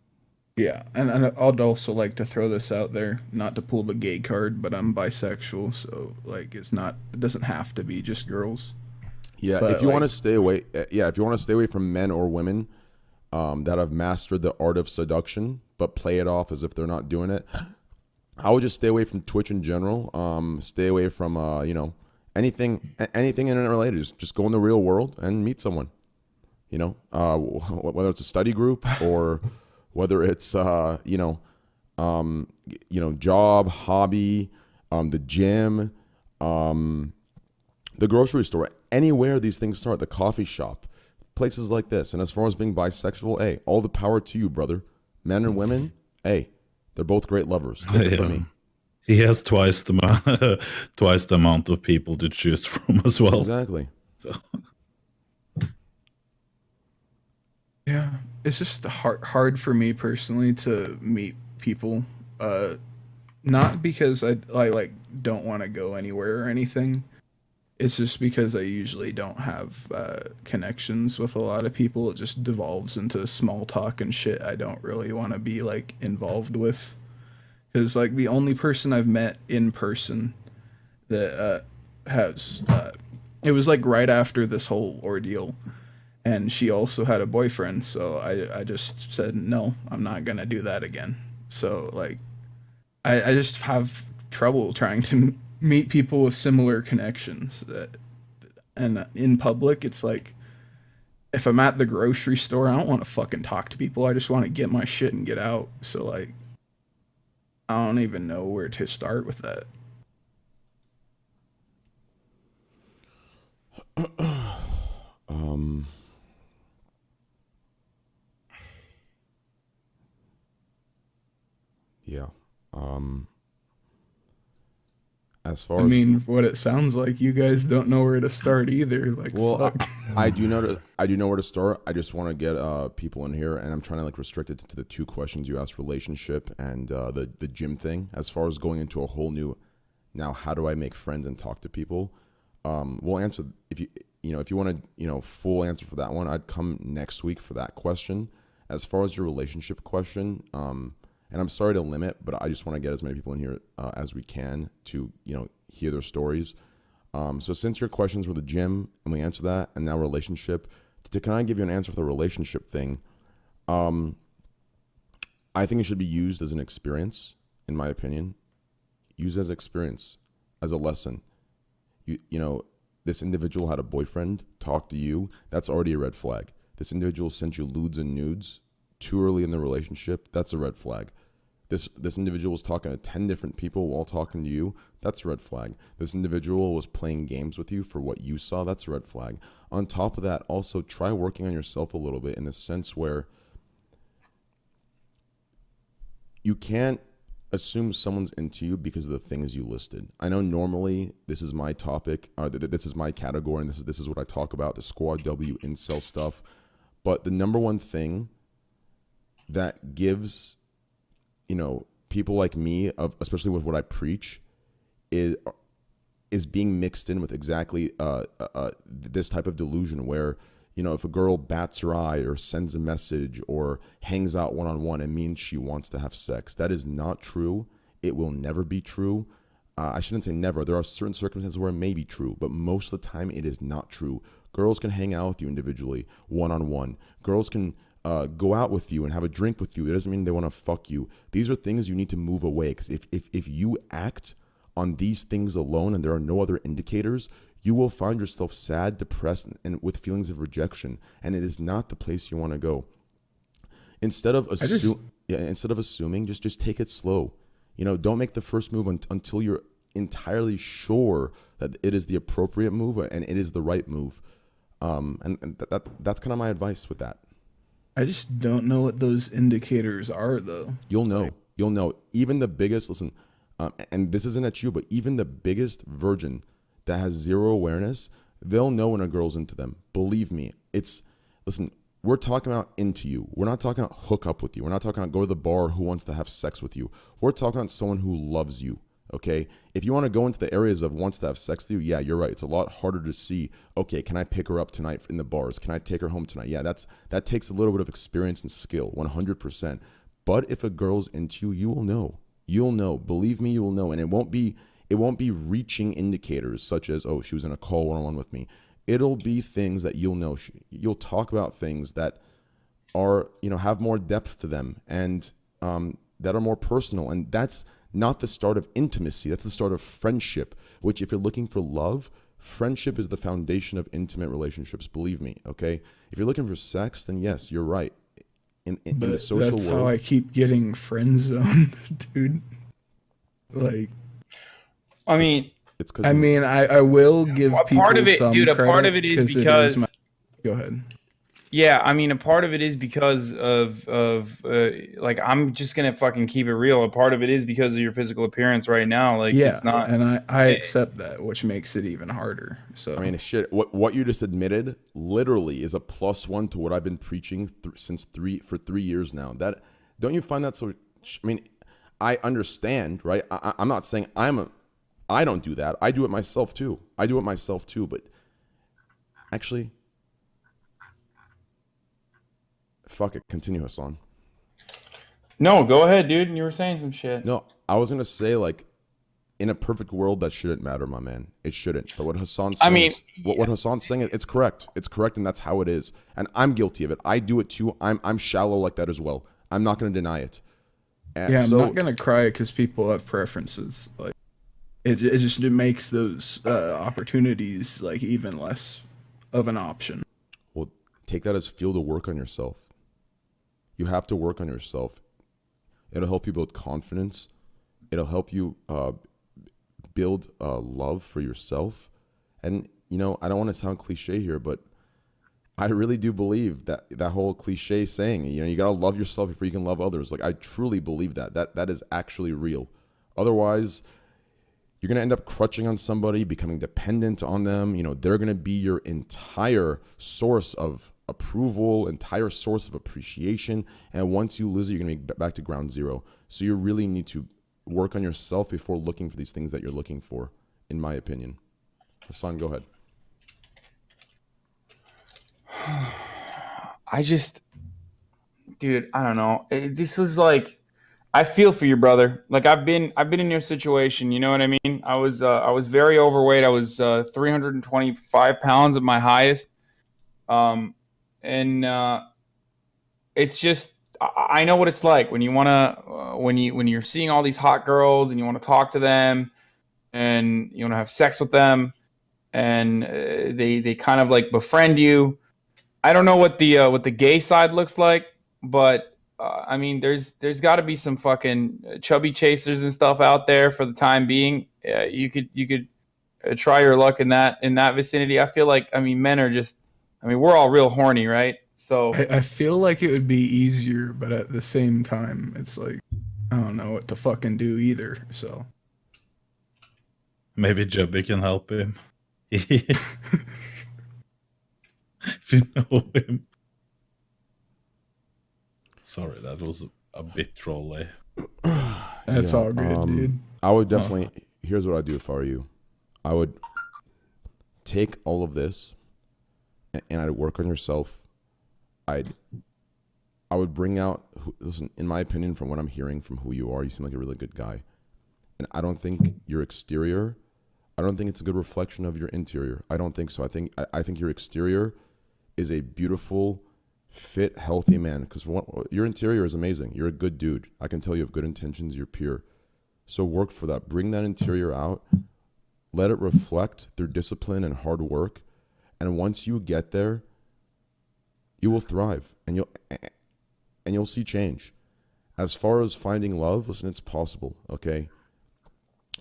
Yeah, and I'd also like to throw this out there, not to pull the gay card, but I'm bisexual, so like it doesn't have to be just girls. Yeah, but if you want to stay away, from men or women that have mastered the art of seduction, but play it off as if they're not doing it, I would just stay away from Twitch in general. Stay away from anything internet related. Just go in the real world and meet someone. whether it's a study group or whether it's job, hobby, the gym, the grocery store, anywhere these things start, the coffee shop, places like this. And as far as being bisexual, hey, all the power to you, brother. Men and women, hey, they're both great lovers. Good for me. He has twice the amount of people to choose from as well. Exactly. So. Yeah, it's just hard for me personally to meet people. Not because I like don't want to go anywhere or anything. It's just because I usually don't have connections with a lot of people. It just devolves into small talk and shit I don't really want to be like involved with. Because like the only person I've met in person that has it was like right after this whole ordeal, and she also had a boyfriend. So I just said no, I'm not gonna do that again. So like I just have trouble trying to meet people with similar connections. And in public, it's like, if I'm at the grocery store, I don't want to fucking talk to people. I just want to get my shit and get out. So like, I don't even know where to start with that. Yeah. As far I as mean, what it sounds like, you guys don't know where to start either. Like, well, fuck. I do know where to start. I just want to get people in here, and I'm trying to like restrict it to the two questions you asked: relationship and the gym thing. As far as going into a whole new, now how do I make friends and talk to people? We'll answer if you want to full answer for that one. I'd come next week for that question. As far as your relationship question, and I'm sorry to limit, but I just want to get as many people in here as we can to hear their stories. So since your questions were the gym and we answered that, and now relationship, can I give you an answer for the relationship thing? I think it should be used as an experience, in my opinion. Use as experience, as a lesson. This individual had a boyfriend, talked to you. That's already a red flag. This individual sent you lewds and nudes too early in the relationship. That's a red flag. This individual was talking to 10 different people while talking to you. That's a red flag. This individual was playing games with you for what you saw. That's a red flag. On top of that, also try working on yourself a little bit in the sense where you can't assume someone's into you because of the things you listed. I know normally this is my topic, or this is my category, and this is what I talk about, the Squad W incel stuff. But the number one thing that gives people like me, especially with what I preach, is being mixed in with exactly this type of delusion where if a girl bats her eye or sends a message or hangs out one-on-one, it means she wants to have sex. That is not true. It will never be true. I shouldn't say never. There are certain circumstances where it may be true, but most of the time it is not true. Girls can hang out with you individually, one-on-one. Girls can go out with you and have a drink with you. It doesn't mean they want to fuck you. These are things you need to move away, because if you act on these things alone and there are no other indicators, you will find yourself sad, depressed, and with feelings of rejection, and it is not the place you want to go. Instead of assuming, just take it slow. Don't make the first move until you're entirely sure that it is the appropriate move and it is the right move. And that's kind of my advice with that. I just don't know what those indicators are, though. You'll know. Even the biggest, listen, and this isn't at you, but even the biggest virgin that has zero awareness, they'll know when a girl's into them. Believe me. Listen, we're talking about into you. We're not talking about hook up with you. We're not talking about go to the bar, who wants to have sex with you. We're talking about someone who loves you. Okay, if you want to go into the areas of wants to have sex with you, yeah, you're right. It's a lot harder to see. Okay, can I pick her up tonight in the bars? Can I take her home tonight? Yeah, that takes a little bit of experience and skill, 100%. But if a girl's into you, you will know. You'll know. Believe me, you will know. And it won't be reaching indicators such as, oh, she was in a call one-on-one with me. It'll be things that you'll know. You'll talk about things that are have more depth to them and that are more personal, and that's not the start of intimacy. That's the start of friendship, which if you're looking for love, Friendship is the foundation of intimate relationships. Believe me. Okay. If you're looking for sex, then yes, you're right. In the social that's world, how I keep getting friend zoned, dude. Like, I mean, it's because I mean, I will give a part people of it, some dude. A credit part of it is because it because is my. Go ahead. yeah, I mean, a part of it is because of like I'm just gonna fucking keep it real. A part of it is because of your physical appearance right now. Like Yeah, it's not. and I accept that, which makes it even harder. So I mean, shit. What you just admitted literally is a +1 to what I've been preaching since 3 years now. That don't you find that so? I mean, I understand, right? I'm not saying I don't do that. I do it myself too. But actually, fuck it. Continue, Hassan. No, go ahead, dude. You were saying some shit. No, I was gonna say like, in a perfect world, that shouldn't matter, my man. It shouldn't. But what Hassan's saying is, what Hassan's saying, it's correct. It's correct, and that's how it is. And I'm guilty of it. I do it too. I'm shallow like that as well. I'm not gonna deny it. And yeah, I'm so, not gonna cry because people have preferences. Like it just it makes those opportunities like even less of an option. well, take that as fuel to work on yourself. You have to work on yourself. It'll help you build confidence. It'll help you build love for yourself. And, you know, I don't want to sound cliche here, but I really do believe that whole cliche saying, you know, you got to love yourself before you can love others. Like, I truly believe that is actually real. Otherwise, you're going to end up crutching on somebody, becoming dependent on them. You know, they're going to be your entire source of approval, entire source of appreciation. And once you lose it, you're going to be back to ground zero. So you really need to work on yourself before looking for these things that you're looking for, in my opinion. Hassan, go ahead. Dude, I don't know. This is like, I feel for you, brother. Like I've been in your situation. You know what I mean? I was very overweight. I was 325 pounds at my highest. And it's just, I know what it's like when you want to, when you're seeing all these hot girls and you want to talk to them and you want to have sex with them and they kind of like befriend you. I don't know what the gay side looks like, but I mean, there's got to be some fucking chubby chasers and stuff out there for the time being. You could try your luck in that vicinity. I feel like, I mean, men are just, I mean, we're all real horny, right? So I feel like it would be easier, but at the same time, it's like I don't know what to fucking do either. So Maybe Jubby can help him. If you know him. Sorry, that was a bit trolly. that's all good, dude. I would definitely, here's what I'd do if I were you. I would take all of this and I'd work on yourself. I would bring out, listen, in my opinion, from what I'm hearing from who you are, you seem like a really good guy. And I don't think your exterior, I don't think it's a good reflection of your interior. I don't think so. I think your exterior is a beautiful, fit, healthy man. Because your interior is amazing. You're a good dude. I can tell you have good intentions. You're pure. So work for that. Bring that interior out. Let it reflect through discipline and hard work. And once you get there, you will thrive and you'll see change. As far as finding love, listen, it's possible, okay?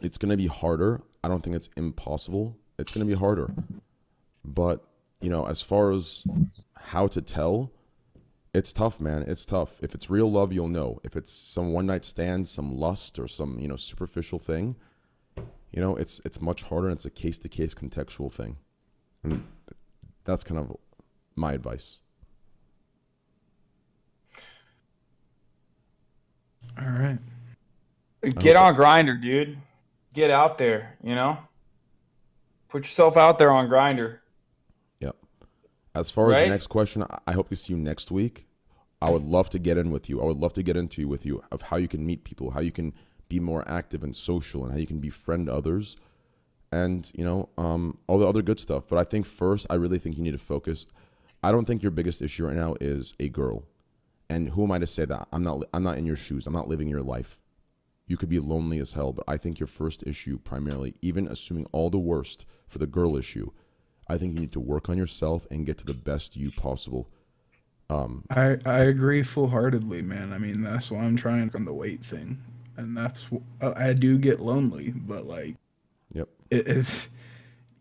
It's going to be harder. I don't think it's impossible. It's going to be harder. But, you know, as far as how to tell, it's tough, man. It's tough. If it's real love, you'll know. If it's some one night stand, some lust or some, you know, superficial thing, you know, it's much harder and it's a case to case contextual thing. And that's kind of my advice. All right. get on Grinder, dude. Get out there, you know? Put yourself out there on Grinder. Yep. As far as the next question, I hope to see you next week. I would love to get in with you. I would love to get into with you of how you can meet people, how you can be more active and social, and how you can befriend others, and, you know, all the other good stuff. But I think first, I really think you need to focus. I don't think your biggest issue right now is a girl. And who am I to say that? I'm not in your shoes. I'm not living your life. you could be lonely as hell, but I think your first issue primarily, even assuming all the worst for the girl issue, I think you need to work on yourself and get to the best you possible. I agree full-heartedly, man. I mean, that's why I'm trying on the weight thing. And that's, I do get lonely, but like, Yep. it's,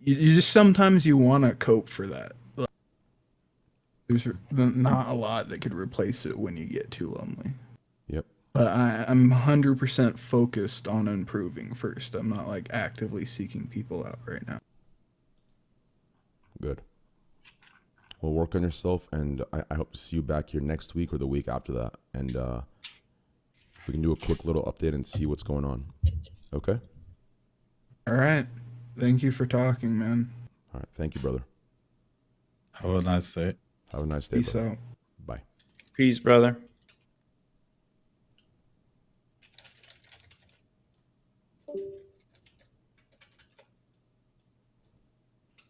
you just, sometimes you want to cope for that. Like, there's not a lot that could replace it when you get too lonely. Yep. But I'm 100% focused on improving first. I'm not like actively seeking people out right now. Good. Well, work on yourself, and I hope to see you back here next week or the week after that. And we can do a quick little update and see what's going on. Okay? All right. Thank you for talking, man. All right. Thank you, brother. Have a nice day. Have a nice day. Peace brother. out. Bye. Peace, brother.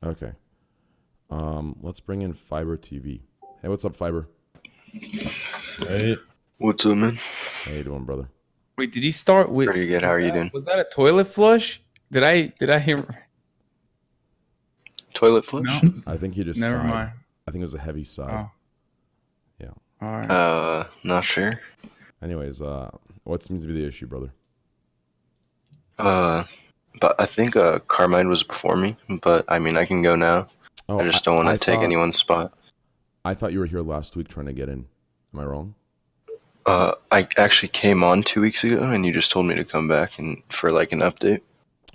Okay. Let's bring in Fiber TV. Hey, what's up, Fiber? Hey. What's up, man? How you doing, brother? Wait, did he start with? Pretty good. How are you doing? Was that a toilet flush? Did I hear? Toilet flush? No. I think he just Never sighed. mind. I think it was a heavy sigh. Oh. Yeah. All right. Not sure. Anyways, what seems to be the issue, brother? But I think Carmine was before me. But I mean, I can go now. Oh, I just don't want to take thought- anyone's spot. I thought you were here last week trying to get in. Am I wrong? I actually came on 2 weeks ago, and you just told me to come back and for like an update.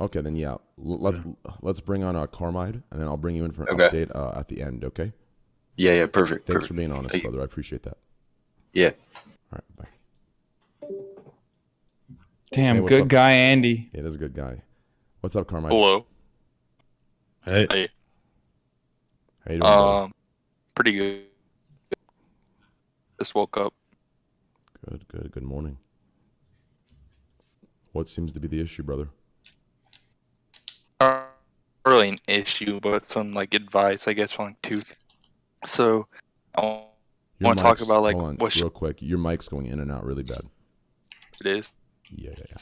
Okay, then yeah. Let's bring on Carmine, and then I'll bring you in for an Okay. update at the end. Okay. Yeah, perfect. Thanks Perfect. for being honest, Thank you. brother. I appreciate that. Yeah. All right. Bye. Damn, Hey, what's good up? guy, Andy. Yeah, that's a good guy. What's up, Carmine? Hello. Hey. Hey. How you doing, brother? Pretty good. Just woke up. Good morning. What seems to be the issue, brother? Not really an issue, but some like advice, I guess, on like tooth. So I Your want to talk mic's- about like hold on, what real quick. Your mic's going in and out really bad. it is. Yeah. Wait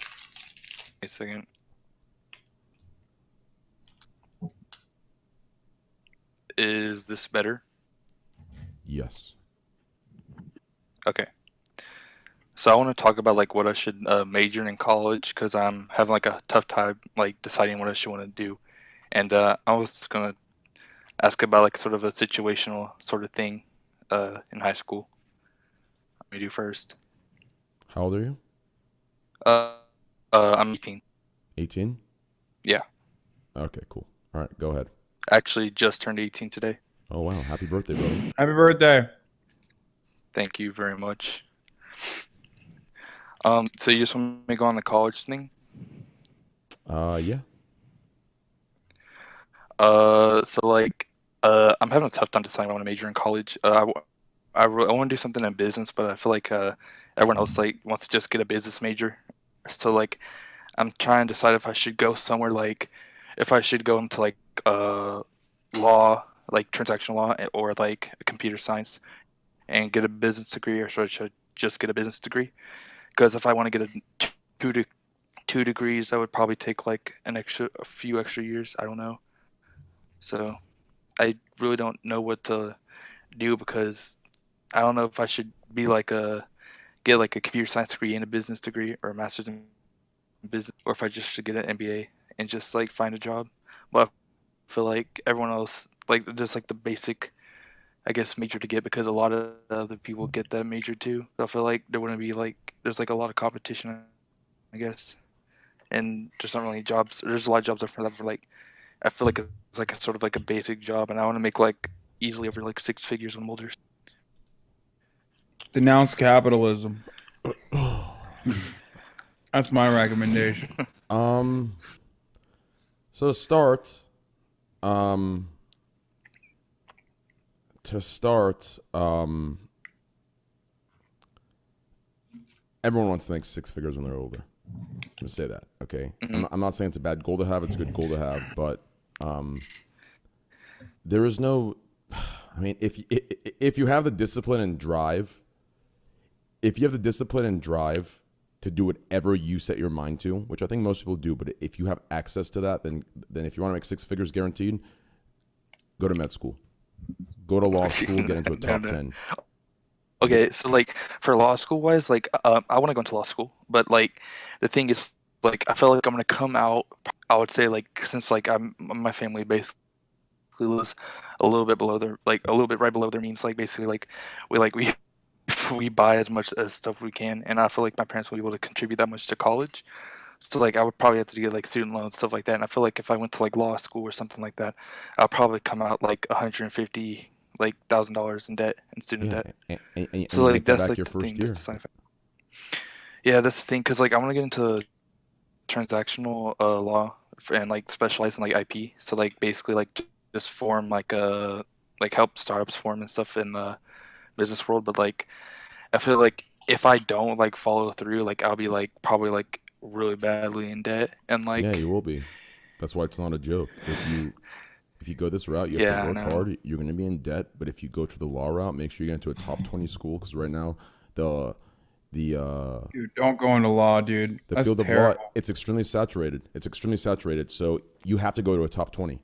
a second. Is this better? Yes. Okay. So I want to talk about like what I should major in college because I'm having like a tough time like deciding what I should want to do, and I was gonna ask about like sort of a situational sort of thing in high school. Let me do first. How old are you? I'm 18. 18? Yeah. Okay, cool. All right, go ahead. Actually, just turned 18 today. Oh, wow. Happy birthday, brother. Happy birthday. Thank you very much. So you just want me to go on the college thing? Yeah. So like, I'm having a tough time deciding what I want to major in college. I want to do something in business, but I feel like everyone else like wants to just get a business major. So like, I'm trying to decide if I should go somewhere like, if I should go into like law, like transactional law, or like computer science, and get a business degree, or should I just get a business degree? Because if I want to get a two degrees, that would probably take like a few extra years. I don't know. So I really don't know what to do because I don't know if I should be like get like a computer science degree and a business degree or a master's in business, or if I just should get an MBA and just like find a job. But I feel like everyone else like just like the basic, I guess, major to get because a lot of other people get that major too. So I feel like there wouldn't be like there's like a lot of competition, I guess, and there's not really jobs. There's a lot of jobs that for like I feel like it's like a sort of like a basic job, and I want to make like easily over like 6 figures when I'm older. Denounce capitalism. That's my recommendation. So to start, everyone wants to make 6 figures when they're older. I'm gonna say that, okay? I'm not saying it's a bad goal to have. It's a good goal to have, but there is no. I mean, if you have the discipline and drive, to do whatever you set your mind to, which I think most people do. But if you have access to that, then if you want to make 6 figures guaranteed, go to med school, go to law school, get into a top 10. Okay, so like for law school wise, like I want to go into law school, but like the thing is, like I feel like I'm gonna come out. I would say like since like my family basically lives a little bit below their a little bit right below their means. Like basically we we buy as much as stuff we can, and I feel like my parents will be able to contribute that much to college. So like I would probably have to get like student loans, stuff like that. And I feel like if I went to like law school or something like that, I'll probably come out like $150,000 in debt, in student debt. And So you like make that that's back like your the first thing. year. That's the side effect. Yeah, that's the thing, because like I want to get into transactional law and like specialize in like IP. So like basically like just form like help startups form and stuff in the business world. But like I feel like if I don't like follow through, like I'll be like probably like really badly in debt, and like Yeah, you will be. That's why it's not a joke. If you go this route, you have Yeah, I to work know. hard. You're going to be in debt. But if you go to the law route, make sure you get into a top 20 school, because right now the Dude, don't go into law, dude. the That's field terrible. of law, it's extremely saturated. It's extremely saturated. So you have to go to a top 20.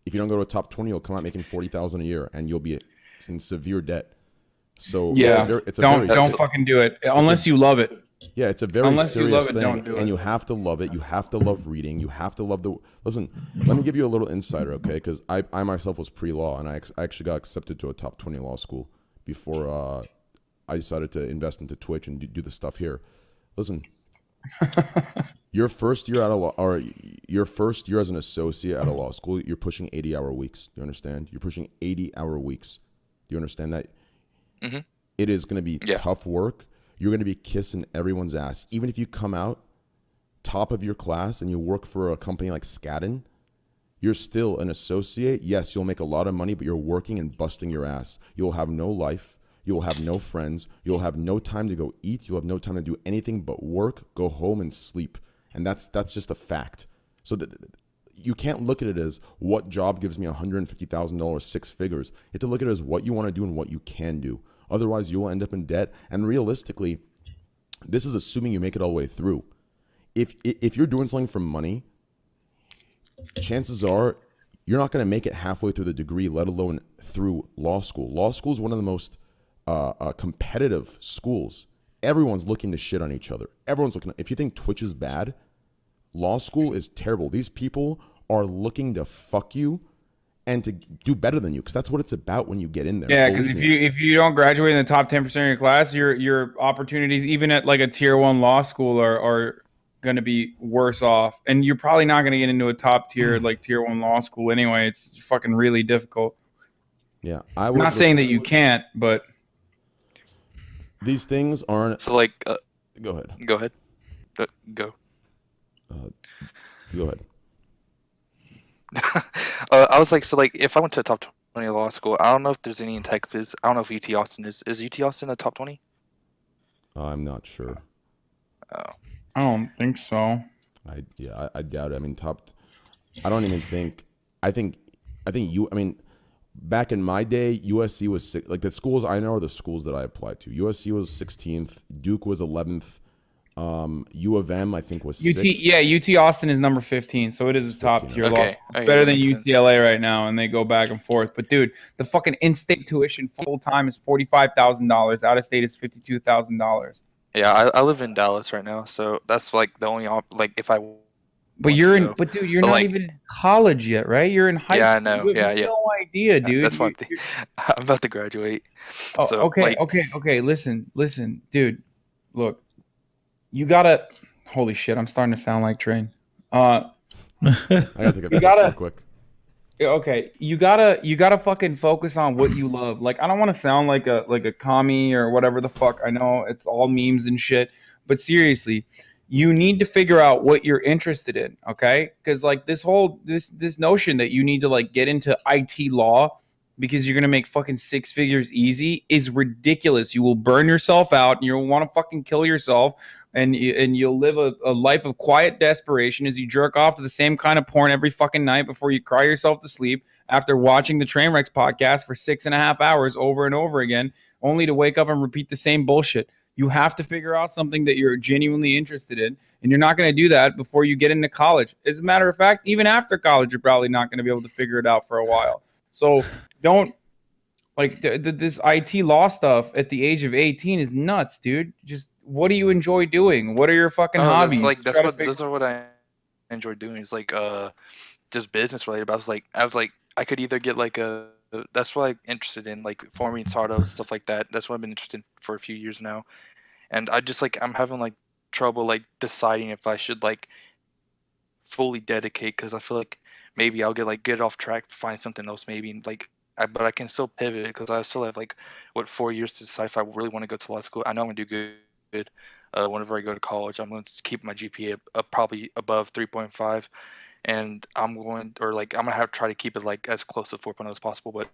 If you don't go to a top 20, you'll come out making $40,000 a year, and you'll be in severe debt. So Yeah, it's a don't very fucking do it unless you love it. Yeah, it's a very Unless you serious love it, thing, don't do and it. you have to love it. You have to love reading. You have to love the. Listen, let me give you a little insider, okay? Because I myself was pre-law, and I actually got accepted to a top 20 law school before I decided to invest into Twitch and do the stuff here. Listen, your first year out of law, or your first year as an associate at a law school, you're pushing 80-hour weeks. Do you understand? You're pushing 80-hour weeks. Do you understand that? Mm-hmm. It is going to be tough work. You're going to be kissing everyone's ass. Even if you come out top of your class and you work for a company like Skadden, you're still an associate. Yes, you'll make a lot of money, but you're working and busting your ass. You'll have no life. You'll have no friends. You'll have no time to go eat. You'll have no time to do anything but work, go home, and sleep. And that's just a fact. So you can't look at it as what job gives me $150,000, 6 figures. You have to look at it as what you want to do and what you can do. Otherwise, you will end up in debt. And realistically, this is assuming you make it all the way through. If you're doing something for money, chances are you're not going to make it halfway through the degree, let alone through law school. Law school is one of the most competitive schools. Everyone's looking to shit on each other. Everyone's looking. If you think Twitch is bad, law school is terrible. These people are looking to fuck you and to do better than you, because that's what it's about when you get in there. Yeah, because if you don't graduate in the top 10% of your class, your opportunities, even at like a tier 1 law school, are going to be worse off, and you're probably not going to get into a top tier like tier 1 law school anyway. It's fucking really difficult. Yeah, I'm not saying that you can't, but these things aren't. So like, Go ahead. Go ahead. Go. Go ahead. I was like, so like, if I went to a top 20 law school, I don't know if there's any in Texas. I don't know if UT Austin is. Is UT Austin a top 20? I'm not sure. Oh. I don't think so. I doubt it. I mean, I don't even think. I think you. I mean, back in my day, USC was like the schools I know are the schools that I applied to. USC was 16th. Duke was 11th. U of M, I think, was 6th. Yeah, UT Austin is number 15, so it is a top tier law school. It's better than UCLA right now, and they go back and forth. But dude, the fucking in-state tuition full time is $45,000. Out of state is $52,000. Yeah, I live in Dallas right now, so that's like the only like if I. But you're in, but dude, you're not like, even in college yet, right? You're in high school. Yeah, I know. You have no idea, dude. That's why I'm about to graduate. Oh, so, okay, like, okay. Listen, dude. Look, you gotta. Holy shit! I'm starting to sound like Train. I gotta take a piss real quick. Okay, you gotta fucking focus on what you love. Like, I don't want to sound like a commie or whatever the fuck. I know it's all memes and shit, but seriously, you need to figure out what you're interested in, okay? Because like this notion that you need to like get into IT law because you're gonna make fucking 6 figures easy is ridiculous. You will burn yourself out, and you'll want to fucking kill yourself. And you'll live a life of quiet desperation as you jerk off to the same kind of porn every fucking night before you cry yourself to sleep after watching the Trainwrecks podcast for 6.5 hours over and over again, only to wake up and repeat the same bullshit. You have to figure out something that you're genuinely interested in, and you're not going to do that before you get into college. As a matter of fact, even after college, you're probably not going to be able to figure it out for a while. So don't like this IT law stuff at the age of 18 is nuts, dude. Just what do you enjoy doing? What are your fucking hobbies? Those are what I enjoy doing. Is like just business related. But I was like I could either get like a that's what I'm interested in, like forming startups, stuff like that. That's what I've been interested in for a few years now. And I just like I'm having like trouble like deciding if I should like fully dedicate, because I feel like maybe I'll get off track, find something else maybe, and like but I can still pivot because I still have like 4 years to decide if I really want to go to law school. I know I'm gonna do good. Whenever I go to college, I'm going to keep my GPA up probably above 3.5, and I'm gonna have to try to keep it like as close to 4.0 as possible. But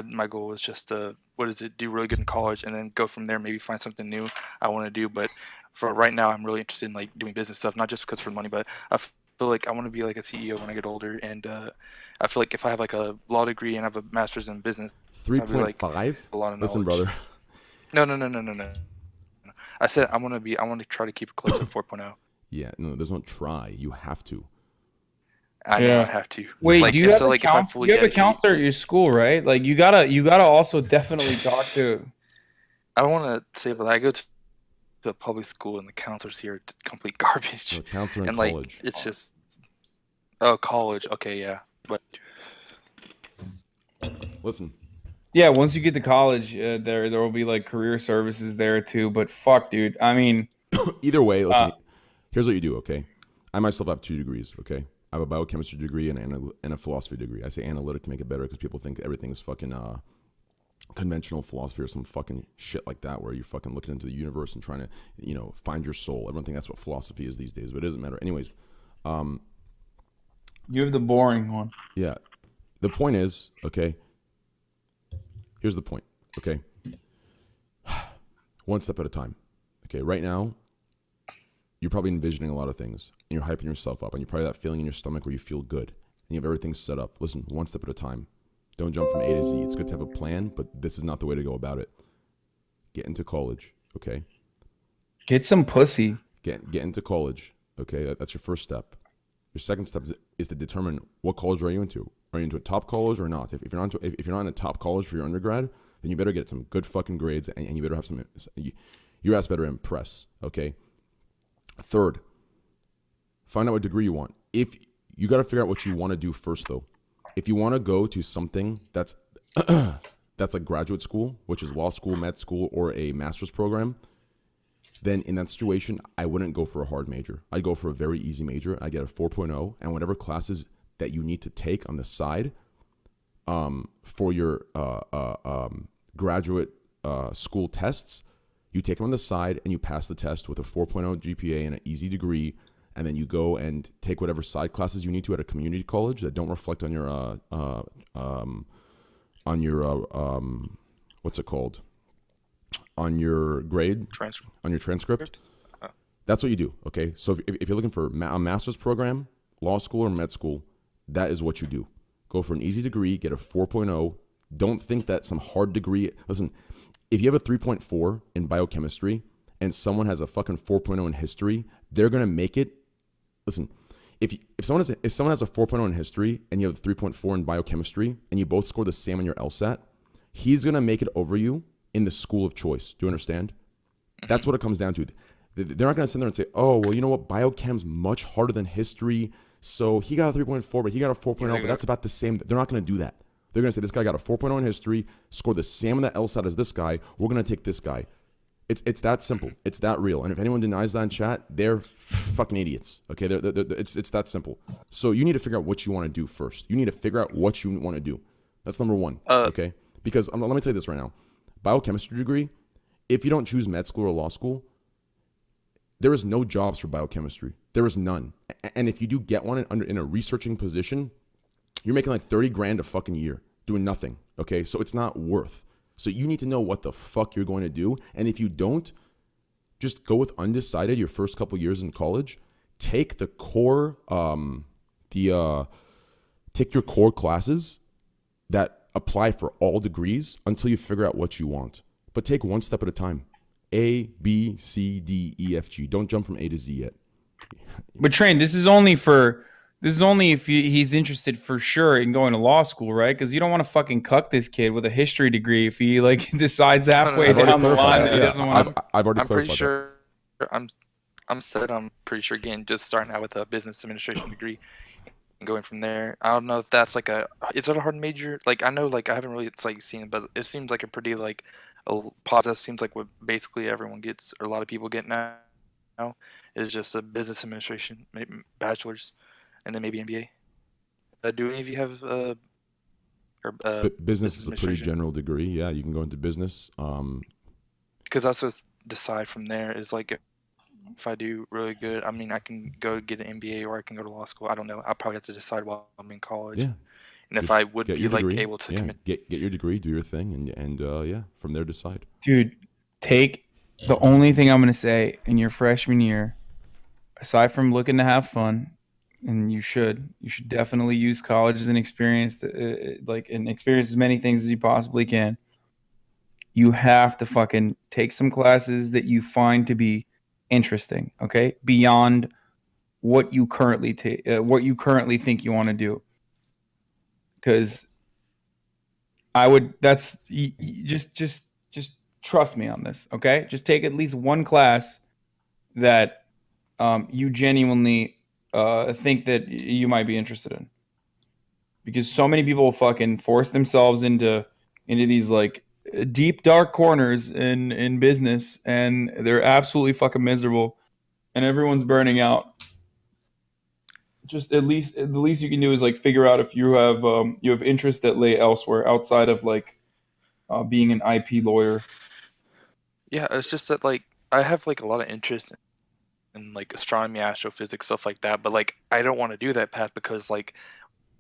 my goal is just to do really good in college and then go from there. Maybe find something new I want to do. But for right now, I'm really interested in like doing business stuff, not just because for money, but I feel like I want to be like a CEO when I get older. And I feel like if I have like a law degree and I have a master's in business, 3.5. a lot of Listen, knowledge. brother. No. I said I want to try to keep it close to 4.0. Yeah, no, there's no try. You have to. I know I have to. Wait, like, do you have so, a like, counselor? You have a counselor at your school, right? Like you gotta also definitely talk to. I don't want to say, but I go to a public school and the counselors here are complete garbage. No, counselor in and college. Like, it's just college. Okay, yeah, but listen. Yeah, once you get to college, there will be like career services there too. But fuck, dude. I mean, either way, listen. Here's what you do. Okay, I myself have 2 degrees. Okay. I have a biochemistry degree and a philosophy degree. I say analytic to make it better because people think everything is fucking conventional philosophy or some fucking shit like that, where you're fucking looking into the universe and trying to, find your soul. Everyone thinks that's what philosophy is these days, but it doesn't matter. Anyways, you have the boring one. Yeah, the point is, okay. Here's the point, okay. One step at a time. Okay, right now, you're probably envisioning a lot of things, and you're hyping yourself up, and you're probably that feeling in your stomach where you feel good, and you have everything set up. Listen, one step at a time. Don't jump from A to Z. It's good to have a plan, but this is not the way to go about it. Get into college, okay? Get some pussy. Get into college, okay? That's your first step. Your second step is to determine what college are you into. Are you into a top college or not? If you're not in a top college for your undergrad, then you better get some good fucking grades, and you better have some. Your ass better impress, okay? Third, find out what degree you want. If you got to figure out what you want to do first, though. If you want to go to something that's that's like graduate school, which is law school, med school, or a master's program, then in that situation, I wouldn't go for a hard major. I'd go for a very easy major. I get a 4.0, and whatever classes that you need to take on the side for your graduate school tests, you take them on the side and you pass the test with a 4.0 GPA and an easy degree, and then you go and take whatever side classes you need to at a community college that don't reflect on your what's it called? On your grade, on your transcript. That's what you do, okay? So if you're looking for a master's program, law school or med school, that is what you do. Go for an easy degree, get a 4.0. Don't think that some hard degree. Listen, if you have a 3.4 in biochemistry and someone has a fucking 4.0 in history, they're going to make it. Listen, if someone has a 4.0 in history and you have a 3.4 in biochemistry and you both score the same on your LSAT, he's going to make it over you in the school of choice. Do you understand? That's what it comes down to. They're not going to sit there and say, oh, well, you know what? Biochem's much harder than history. So he got a 3.4, but he got a 4.0, but that's about the same. They're not going to do that. They're going to say, this guy got a 4.0 in history, scored the same on the LSAT as this guy. We're going to take this guy. It's that simple. It's that real. And if anyone denies that in chat, they're fucking idiots. Okay, it's that simple. So you need to figure out what you want to do first. You need to figure out what you want to do. That's number one. Okay, because let me tell you this right now. Biochemistry degree, if you don't choose med school or law school, there is no jobs for biochemistry. There is none. And if you do get one in a researching position, you're making like 30 grand a fucking year doing nothing. Okay, so it's not worth. So you need to know what the fuck you're going to do. And if you don't, just go with undecided your first couple years in college. Take the core, take your core classes that apply for all degrees until you figure out what you want. But take one step at a time. A, B, C, D, E, F, G. Don't jump from A to Z yet. But Train, this is only if he's interested for sure in going to law school, right? Because you don't want to fucking cuck this kid with a history degree if he like decides halfway I've already down the line clarified that he that. doesn't want. I've already I'm pretty clarified sure I'm pretty sure again just starting out with a business administration degree and going from there. I don't know if that's like is it a hard major? Like I know like I haven't really seen it, but it seems like a pretty like a positive. Seems like what basically everyone gets or a lot of people get now is just a business administration bachelor's and then maybe MBA. Do any of you have business is a pretty administration? general degree. Yeah, you can go into business. Because that's what decide from there is like if I do really good, I mean I can go get an MBA or I can go to law school. I don't know. I'll probably have to decide while I'm in college. Yeah. And if Just I would get be your like degree. able to commit. Get your degree, do your thing, and yeah, from there decide. Dude, take the only thing I'm gonna say in your freshman year, aside from looking to have fun, and you should definitely use college as an experience, and experience as many things as you possibly can. You have to fucking take some classes that you find to be interesting, okay? Beyond what you currently think you want to do. Because I would. That's just trust me on this, okay? Just take at least one class that you genuinely think that you might be interested in. Because so many people fucking force themselves into these like deep dark corners in business, and they're absolutely fucking miserable, and everyone's burning out. Just the least you can do is like figure out if you have interest that lay elsewhere outside of like being an IP lawyer. Yeah, it's just that like I have like a lot of interest in like astronomy, astrophysics, stuff like that, but like I don't want to do that path because like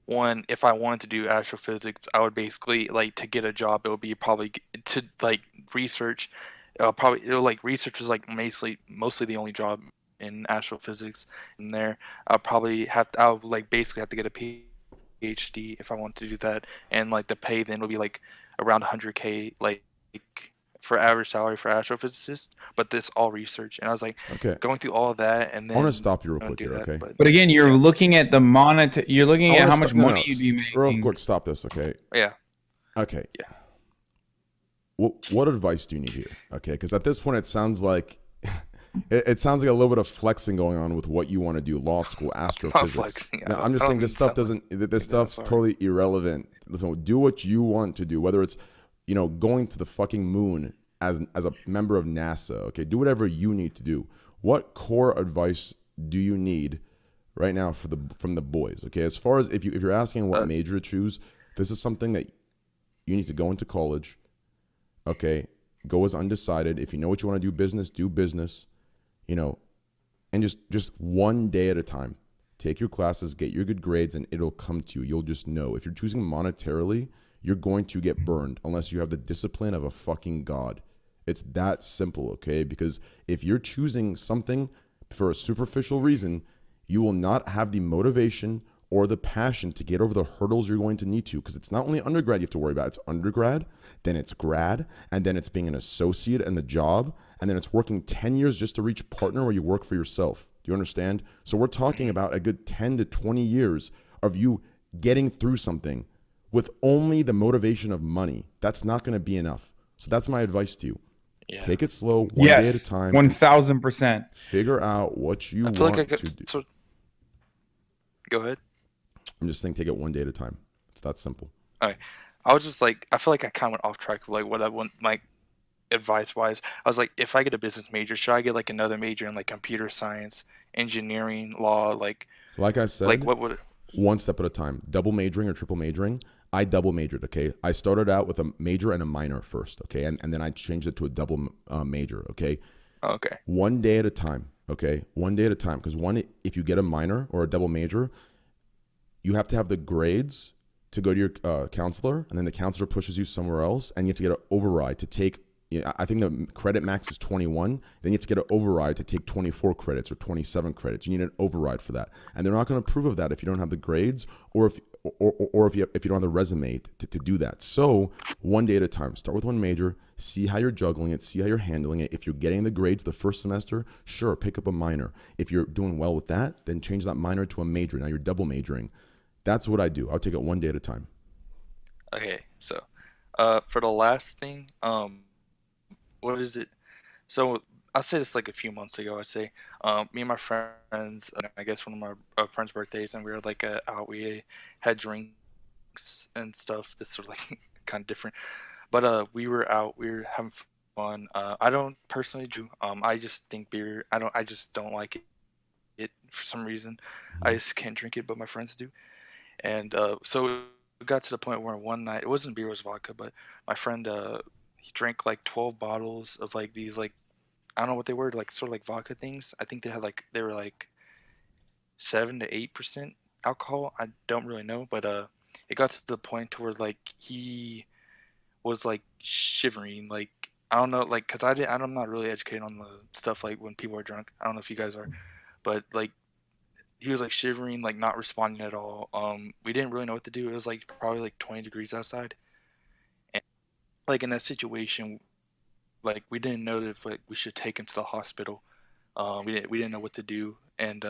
one, if I wanted to do astrophysics, I would basically like to get a job. It would be probably to like research. Research is like mostly the only job in astrophysics. In there, I'll like basically have to get a PhD if I want to do that, and like the pay then will be like around 100K like for average salary for astrophysicists. But this all research, and I was like Okay. going through all of that, and then I want to stop you real quick do here, that, okay? But again, you're looking at the monitor. You're looking I at wanna how much sto- no, money no, you'd be making. Real quick, stop this, okay? Yeah. Okay. Yeah. What advice do you need here? Okay, because at this point it sounds like it sounds like a little bit of flexing going on with what you want to do, law school, astrophysics. flexing. No, I'm just saying this stuff doesn't. This stuff's totally irrelevant. Listen, do what you want to do, whether it's going to the fucking moon as a member of NASA. Okay, do whatever you need to do. What core advice do you need right now from the boys? Okay, as far as if you're asking what major to choose, this is something that you need to go into college. Okay, go as undecided. If you know what you want to do business, and just one day at a time. Take your classes, get your good grades, and it'll come to you. You'll just know. If you're choosing monetarily, you're going to get burned unless you have the discipline of a fucking god. It's that simple, okay? Because if you're choosing something for a superficial reason, you will not have the motivation or the passion to get over the hurdles you're going to need to, because it's not only undergrad you have to worry about. It's undergrad, then it's grad, and then it's being an associate and the job, and then it's working 10 years just to reach partner where you work for yourself. Do you understand? So we're talking about a good 10 to 20 years of you getting through something with only the motivation of money. That's not going to be enough. So that's my advice to you. Yeah. Take it slow, one day at a time. 1,000%. Figure out what you want to do. So, go ahead. I'm just saying take it one day at a time. It's that simple. All right. I was just like, I feel like I kind of went off track of like what I want, like advice wise. I was like, if I get a business major, should I get like another major in like computer science, engineering, law? Like I said, like what would one step at a time. Double majoring or triple majoring. I double majored, okay? I started out with a major and a minor first, okay? And then I changed it to a double major, okay? Okay. One day at a time, okay? One day at a time. Because if you get a minor or a double major, you have to have the grades to go to your counselor, and then the counselor pushes you somewhere else, and you have to get an override to take, I think the credit max is 21, then you have to get an override to take 24 credits or 27 credits. You need an override for that. And they're not going to approve of that if you don't have the grades, or or if you don't have the resume to do that. So one day at a time, start with one major, see how you're juggling it, see how you're handling it. If you're getting the grades the first semester, sure, pick up a minor. If you're doing well with that, then change that minor to a major. Now you're double majoring. That's what I do. I'll take it one day at a time. Okay, so for the last thing, what is it? So I'll say this like a few months ago. I'd say me and my friends, I guess one of my friends' birthdays, and we were like out. We had drinks and stuff. This sort of like kind of different, but we were out. We were having fun. I don't personally do. I just think beer. I just don't like it for some reason. I just can't drink it, but my friends do. And so it got to the point where one night, it wasn't beer, it was vodka, but my friend he drank like 12 bottles of like these like, I don't know what they were, like sort of like vodka things. I think they were like 7 to 8% alcohol. I don't really know, but it got to the point to where like he was like shivering, like I don't know, like because I'm not really educated on the stuff like when people are drunk. I don't know if you guys are, but like he was like shivering, like not responding at all. We didn't really know what to do. It was like probably like 20 degrees outside, and like in that situation, like we didn't know if like we should take him to the hospital. We didn't know what to do, and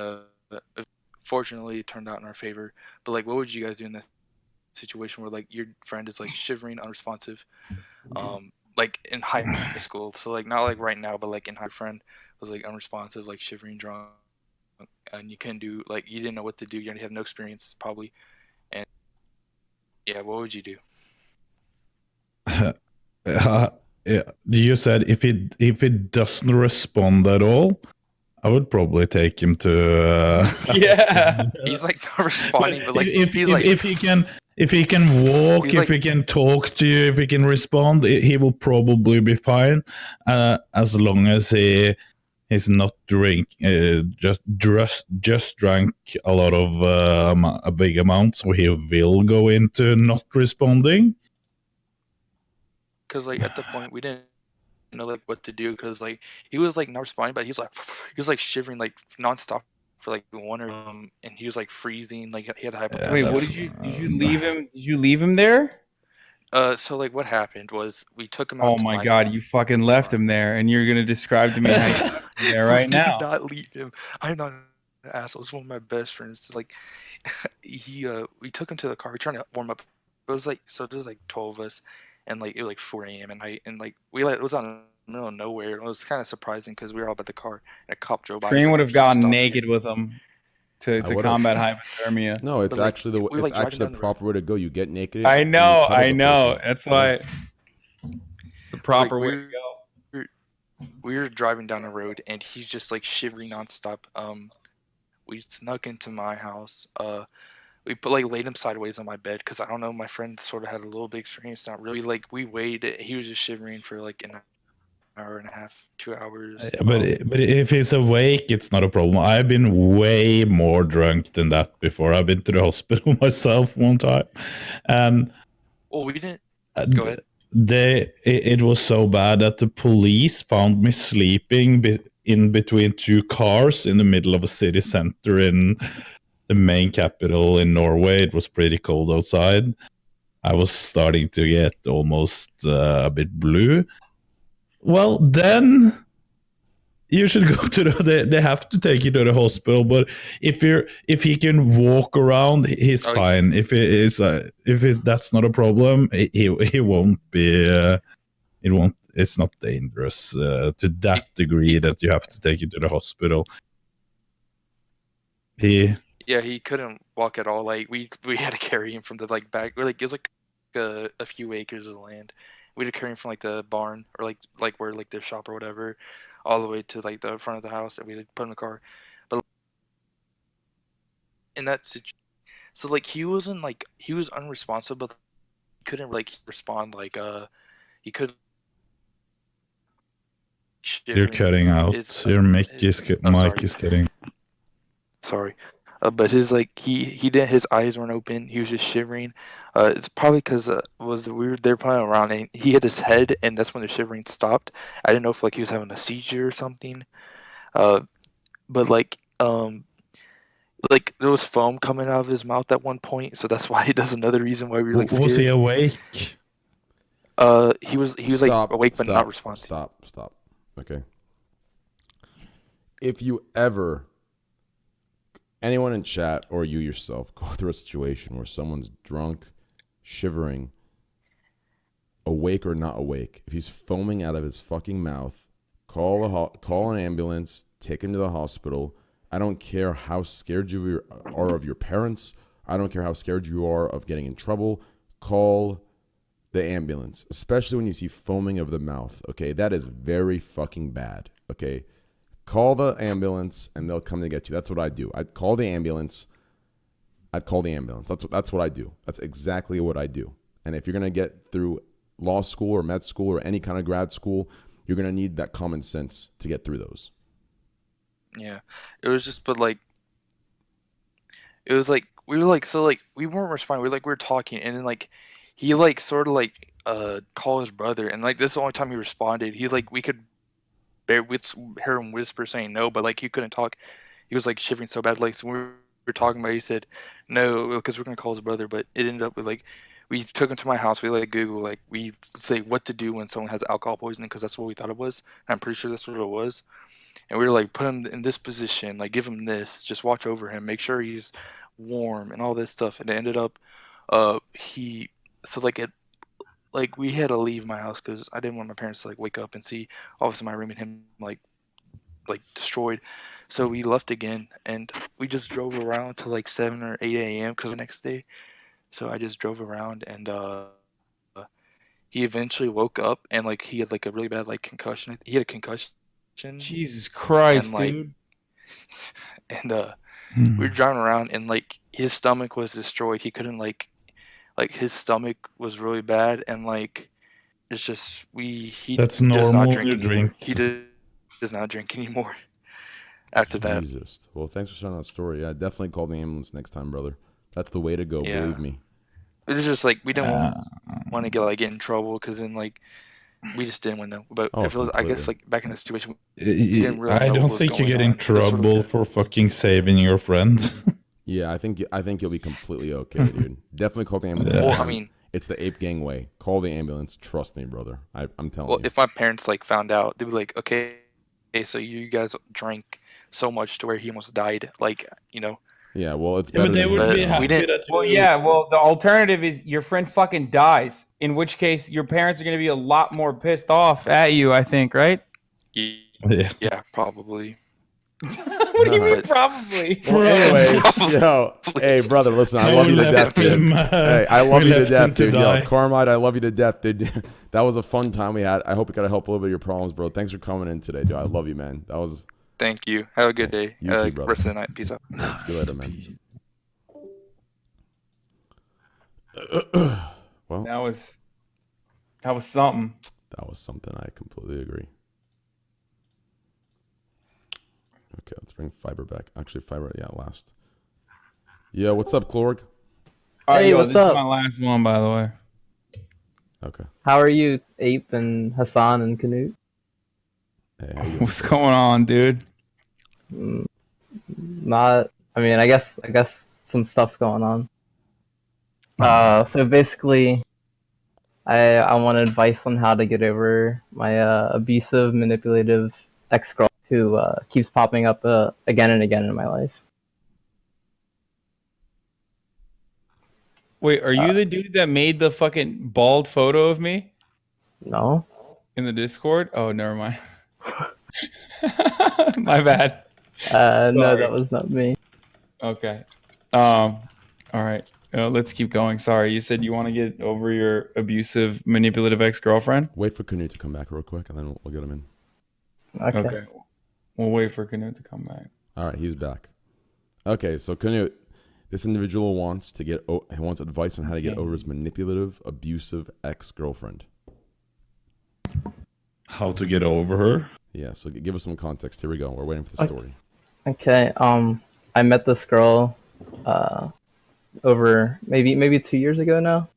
fortunately it turned out in our favor. But like, what would you guys do in that situation where like your friend is like shivering, unresponsive, like in high school? So like not like right now, but like in high friend was like unresponsive, like shivering, drunk, and you couldn't do like you didn't know what to do. You have no experience probably, and yeah, what would you do? Yeah, you said if it doesn't respond at all, I would probably take him to. Yeah. He's like not responding, but like if he can walk, He's if like- he can talk to you, if he can respond, he will probably be fine. As long as he's not just drank a lot of a big amount, so he will go into not responding. Because like at the point we didn't know like what to do, because like he was like not responding, but he was like shivering like nonstop for like 1 or and he was like freezing, like he had hypothermia. Wait, what did you leave him? Did you leave him there? So like what happened was we took him out. Oh to my god, you fucking left him there, and you're gonna describe to me how you left him there right I now. did not leave him. I'm not an asshole. It's one of my best friends. Like we took him to the car. We tried to warm up. It was like there's like 12 of us, and like it was like 4 a.m. at night, and like it was out in the middle of nowhere. It was kind of surprising because we were all by the car, and a cop drove by. Train He's would like, have gotten "Stop naked here." with him to I would've. combat hypothermia. No, it's But, like, actually we were, like, driving down the proper way to go. You get naked. I and you know, cuddle I the know. person. That's why the proper Like, way to go. We were driving down the road, and he's just like shivering nonstop. We snuck into my house. We laid him sideways on my bed because I don't know. My friend sort of had a little bit experience. Not really. Like we waited. He was just shivering for like an hour and a half, 2 hours. But if he's awake, it's not a problem. I've been way more drunk than that before. I've been to the hospital myself one time, and Well, we didn't. Go ahead. It was so bad that the police found me sleeping in between two cars in the middle of a city center in the main capital in Norway. It was pretty cold outside. I was starting to get almost a bit blue. Well, then you should go to they have to take you to the hospital. But if he can walk around, he's fine. If that's not a problem, he won't be. It's not dangerous to that degree that you have to take you to the hospital. Yeah, he couldn't walk at all. Like we had to carry him from the back. It was like a few acres of land. We had to carry him from like the barn or like where like their shop or whatever, all the way to like the front of the house, and we had to put him in the car. But in that situation, so like he was unresponsive, but he couldn't respond. He could. You're cutting out. Your mic is cutting. Sorry. But his he didn't. His eyes weren't open. He was just shivering. It's probably because they're playing around and he hit his head, and that's when the shivering stopped. I didn't know if he was having a seizure or something. But like there was foam coming out of his mouth at one point, so that's why that's another reason why we were like scared. Was he awake? He was like awake but not responding. Stop. Okay. If you ever, anyone in chat or you yourself go through a situation where someone's drunk, shivering, awake or not awake, if he's foaming out of his fucking mouth, call an ambulance, take him to the hospital. I don't care how scared you are of your parents. I don't care how scared you are of getting in trouble. Call the ambulance, especially when you see foaming of the mouth. Okay, that is very fucking bad. Okay, call the ambulance and they'll come to get you. That's what I do. I'd call the ambulance. That's what I do. That's exactly what I do. And if you're gonna get through law school or med school or any kind of grad school, you're gonna need that common sense to get through those. Yeah, it was just, but like, it was like we were like, so like we weren't responding. We were talking, and then like he like sort of like call his brother, and like this is the only time he responded. He like we could hear him whisper saying no, but like he couldn't talk. He was like shivering so bad. Like so when we were talking about it, he said no because we're gonna call his brother, but it ended up with like we took him to my house. We like Google like we say what to do when someone has alcohol poisoning because that's what we thought it was. I'm pretty sure that's what it was. And we were like, put him in this position, like give him this, just watch over him, make sure he's warm and all this stuff. And it ended up, we had to leave my house because I didn't want my parents to like wake up and see all of a sudden my room and him like destroyed. So we left again, and we just drove around till like 7 or 8 a.m. because the next day. So I just drove around, and he eventually woke up, and like he had like a really bad like concussion. He had a concussion. Jesus Christ, and, like, dude. And we were driving around, and like his stomach was destroyed. He couldn't like his stomach was really bad, and like it's just he That's does not normal. drink You anymore. drink. He does not drink anymore after that. Jesus. Well, thanks for sharing that story. Yeah, definitely call the ambulance next time, brother. That's the way to go. Yeah. Believe me. It was just like we didn't want to get in trouble because then like we just didn't want to know. But if it was, I guess like back in the situation, we didn't really I know don't what was think you going get in on. It was sort of trouble good. for fucking saving your friend. Yeah, I think you'll be completely okay, dude. Definitely call the ambulance. Yeah. Well, I mean, It's the ape gang way. Call the ambulance. Trust me, brother. I'm telling well, you. if my parents like found out, they'd be like, okay, so you guys drank so much to where he almost died, like Yeah, well, it's Yeah, better but they than would But be we happy didn't- that you. Well, yeah. Well, the alternative is your friend fucking dies. In which case, your parents are gonna be a lot more pissed off at you. I think, right? Yeah. Probably. What do you mean, But- probably? Well, anyways, yo, hey, brother, listen, I No, love you we to left death, dude. him, Hey, I love we you to left him death, to dude. die. Yo, Carmine, I love you to death, dude. That was a fun time we had. I hope we got to help a little bit of your problems, bro. Thanks for coming in today, dude. I love you, man. That was. Thank you. Have a good day. You too, brother. Rest of the night. Peace out. See you later, man. Well, That was something. that was something. I completely agree. Okay, let's bring Fiber back. Actually, Fiber, yeah, last. Yeah, what's up, Klorg? All right, Hey, yo, what's this up? is my last one, by the way. Okay. How are you, Ape and Hassan and Knut? Hey, how you doing? What's going on, dude? Not. I mean, I guess some stuff's going on. So basically, I want advice on how to get over my abusive, manipulative ex-girl who keeps popping up again and again in my life. Wait, are you the dude that made the fucking bald photo of me No. in the Discord? Oh, never mind. My bad. No, Sorry. that was not me. Okay. All right. Let's keep going. Sorry, you said you want to get over your abusive, manipulative ex-girlfriend? Wait for Knut to come back real quick, and then we'll get him in. Okay. Okay. We'll wait for Knut to come back. All right, he's back. Okay, so Knut, this individual wants advice on how to get over his manipulative, abusive ex-girlfriend. How to get over her? Yeah, so give us some context. Here we go. We're waiting for the story. Okay. I met this girl over maybe 2 years ago now.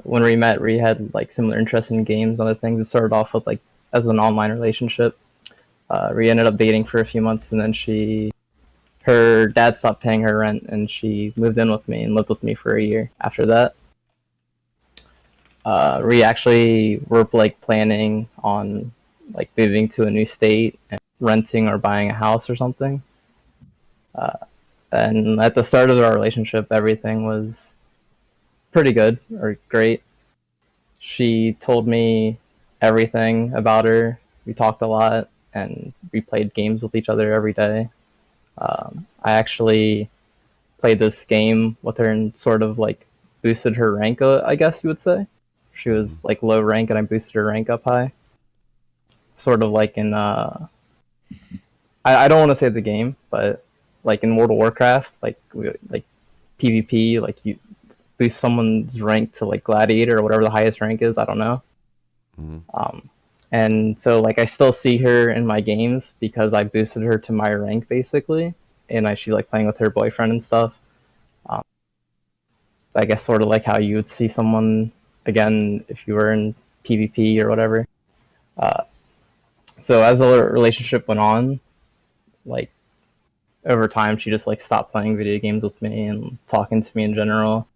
When we met, we had like similar interests in games and other things. It started off with like as an online relationship. We ended up dating for a few months, and then her dad stopped paying her rent, and she moved in with me and lived with me for a year after that. We actually were like planning on like moving to a new state and renting or buying a house or something. And at the start of our relationship, everything was pretty good or great. She told me everything about her. We talked a lot, and we played games with each other every day. I actually played this game with her and sort of like boosted her rank, I guess you would say. She was like low rank, and I boosted her rank up high. Sort of like in I don't want to say the game, but like in World of Warcraft, like PvP, like you boost someone's rank to like gladiator or whatever the highest rank is. I don't know. And so like I still see her in my games because I boosted her to my rank basically, and she's like playing with her boyfriend and stuff. I guess sort of like how you would see someone again if you were in PvP or whatever. So as the relationship went on, like over time, she just like stopped playing video games with me and talking to me in general,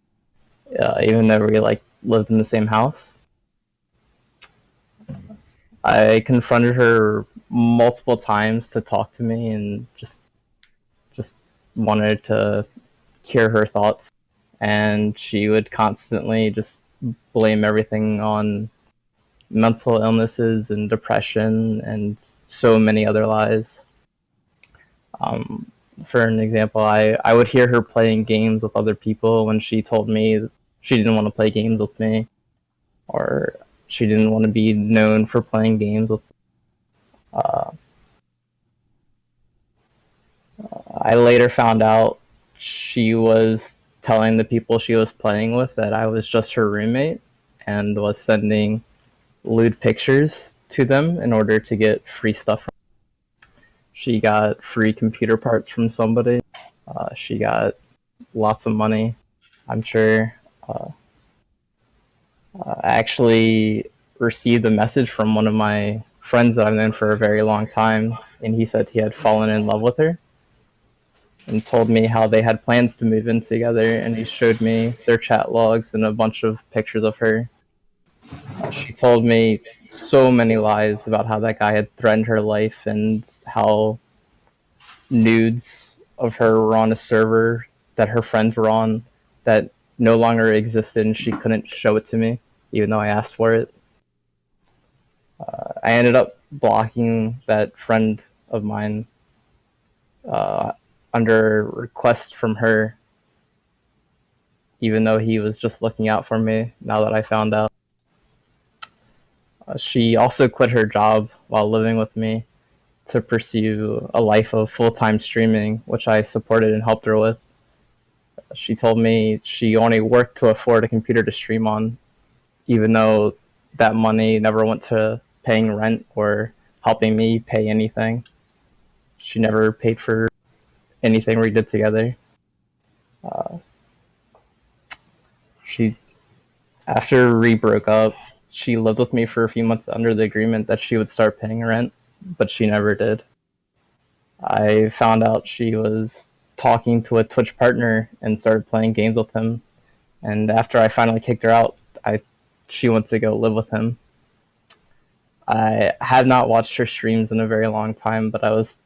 even though we like lived in the same house. I confronted her multiple times to talk to me and just wanted to hear her thoughts, and she would constantly just blame everything on mental illnesses and depression and so many other lies. For an example, I would hear her playing games with other people when she told me she didn't want to play games with me, or she didn't want to be known for playing games with me. I later found out she was telling the people she was playing with that I was just her roommate and was sending lewd pictures to them in order to get free stuff from them. She got free computer parts from somebody. She got lots of money, I'm sure. I actually received a message from one of my friends that I've known for a very long time, and he said he had fallen in love with her and told me how they had plans to move in together, and he showed me their chat logs and a bunch of pictures of her. She told me so many lies about how that guy had threatened her life and how nudes of her were on a server that her friends were on that no longer existed, and she couldn't show it to me even though I asked for it. I ended up blocking that friend of mine under request from her, even though he was just looking out for me now that I found out. She also quit her job while living with me to pursue a life of full-time streaming, which I supported and helped her with. She told me she only worked to afford a computer to stream on, even though that money never went to paying rent or helping me pay anything. She never paid for anything we did together. After we broke up, she lived with me for a few months under the agreement that she would start paying rent, but she never did. I found out she was talking to a Twitch partner and started playing games with him. And after I finally kicked her out, she went to go live with him. I have not watched her streams in a very long time, but I was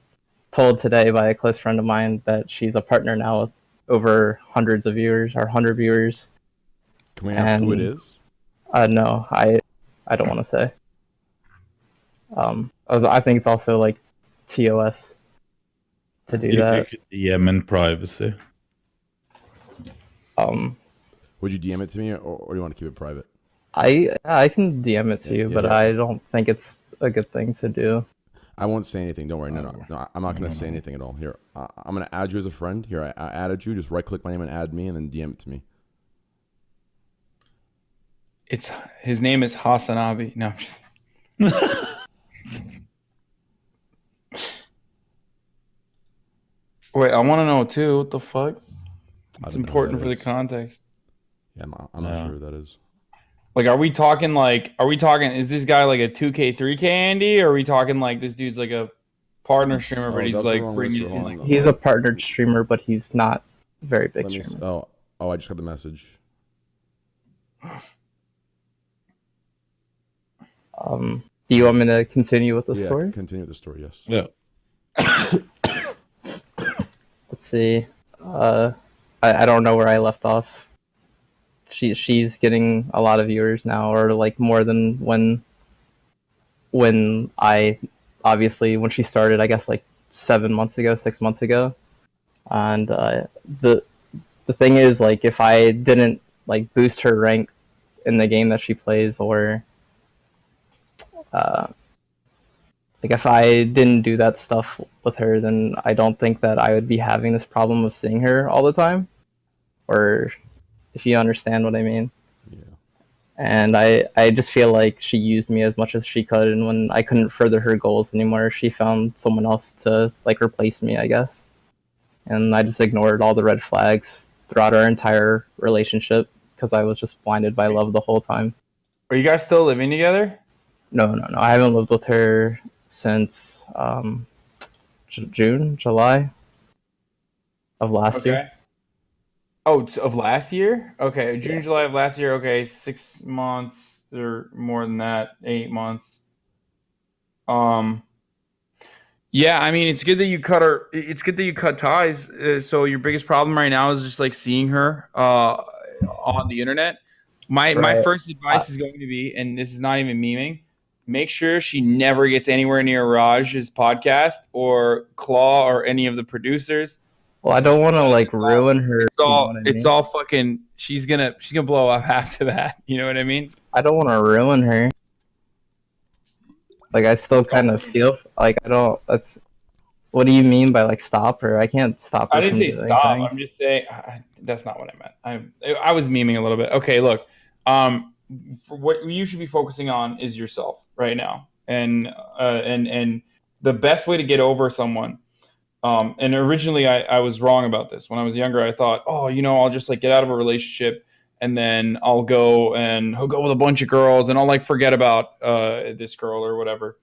told today by a close friend of mine that she's a partner now with over hundreds of viewers, or 100 viewers. Can we ask who it is? No, I don't want to say. I think it's also like TOS to do that. You could DM in privacy. Would you DM it to me, or do you want to keep it private? I can DM it to you, but yeah. I don't think it's a good thing to do. I won't say anything. Don't worry. No, I'm not going to say anything at all. Here, I'm going to add you as a friend. Here, I added you. Just right-click my name and add me, and then DM it to me. His name is Hasanabi. No, I'm just... Wait, I want to know too. What the fuck? It's important for the context. Yeah, I'm not sure who that is. Like, are we talking, is this guy like a 2K, 3K Andy? Or are we talking like this dude's like a partner streamer, but Oh, he's that was the like wrong bringing. whisper. Hold on. He's a partnered streamer, but he's not a very big Let me. streamer. Oh, I just got the message. Do you want me to continue with the Yeah, story? continue the story. Yes. Yeah. Let's see. I don't know where I left off. She's getting a lot of viewers now, or like more than when I obviously when she started. I guess like 6 months ago. And the thing is, like, if I didn't like boost her rank in the game that she plays, or like if I didn't do that stuff with her, then I don't think that I would be having this problem of seeing her all the time, or if you understand what I mean. Yeah. And I just feel like she used me as much as she could, and when I couldn't further her goals anymore, she found someone else to like replace me, I guess. And I just ignored all the red flags throughout our entire relationship because I was just blinded by love the whole time. Are you guys still living together? No. I haven't lived with her since July of last year. Oh, of last year? Okay, June, July of last year. Okay, 6 months or more than that, 8 months. Yeah, I mean, it's good that you cut her. It's good that you cut ties. So your biggest problem right now is just like seeing her on the internet. My Right. first advice is going to be, and this is not even memeing, make sure she never gets anywhere near Raj's podcast or Claw or any of the producers. Well, I don't want to like ruin her. It's you know all what I it's mean? all fucking. She's gonna blow up after that. You know what I mean? I don't want to ruin her. Like, I still kind of feel like I don't. That's what do you mean by like stop her? I can't stop her. I didn't from say doing stop. things. I'm just saying that's not what I meant. I was memeing a little bit. Okay, look. For what you should be focusing on is yourself right now, and the best way to get over someone. And originally, I was wrong about this. When I was younger, I thought, oh, I'll just like get out of a relationship, and then I'll go with a bunch of girls, and I'll like forget about this girl or whatever.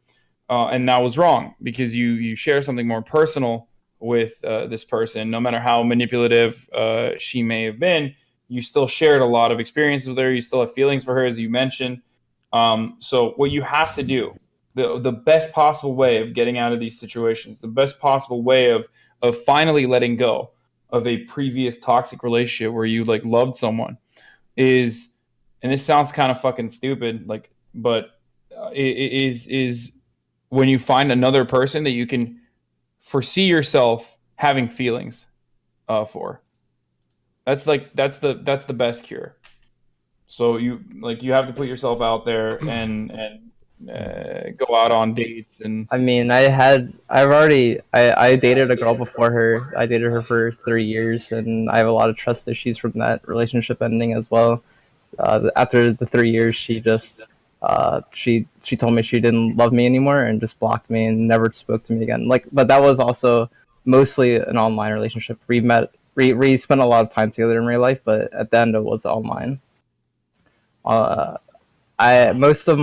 And that was wrong because you share something more personal with this person. No matter how manipulative she may have been, you still shared a lot of experiences with her. You still have feelings for her, as you mentioned. So what you have to do, the best possible way of getting out of these situations, the best possible way of finally letting go of a previous toxic relationship where you like loved someone is, and this sounds kind of fucking stupid, like, but is when you find another person that you can foresee yourself having feelings for. That's the best cure. So you have to put yourself out there and go out on dates and. I mean, I dated a girl before her. I dated her for 3 years, and I have a lot of trust issues from that relationship ending as well. After the 3 years, she just she told me she didn't love me anymore and just blocked me and never spoke to me again. Like, but that was also mostly an online relationship. We spent a lot of time together in real life, but at the end it was online. Most of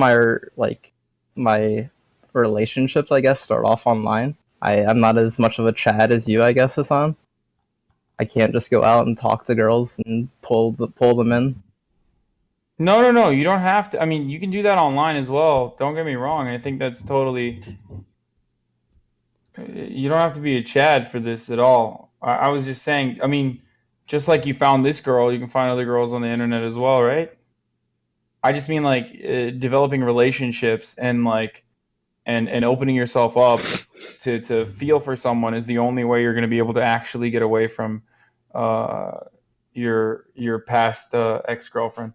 my relationships, I guess, start off online. I'm not as much of a Chad as you, I guess, Hassan. I can't just go out and talk to girls and pull them in. No. You don't have to. I mean, you can do that online as well. Don't get me wrong. I think that's totally. You don't have to be a Chad for this at all. I was just saying. I mean, just like you found this girl, you can find other girls on the internet as well, right? I just mean like developing relationships and like and opening yourself up to feel for someone is the only way you're going to be able to actually get away from your past ex-girlfriend.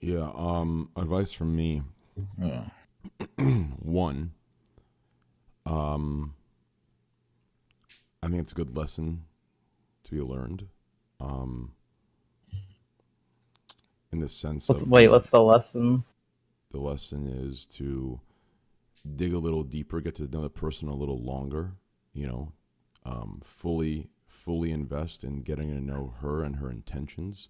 Yeah. Advice from me. Yeah. One. I think it's a good lesson to be learned. In the sense What's of the lesson? the lesson is to dig a little deeper, get to know the person a little longer. Fully invest in getting to know her and her intentions.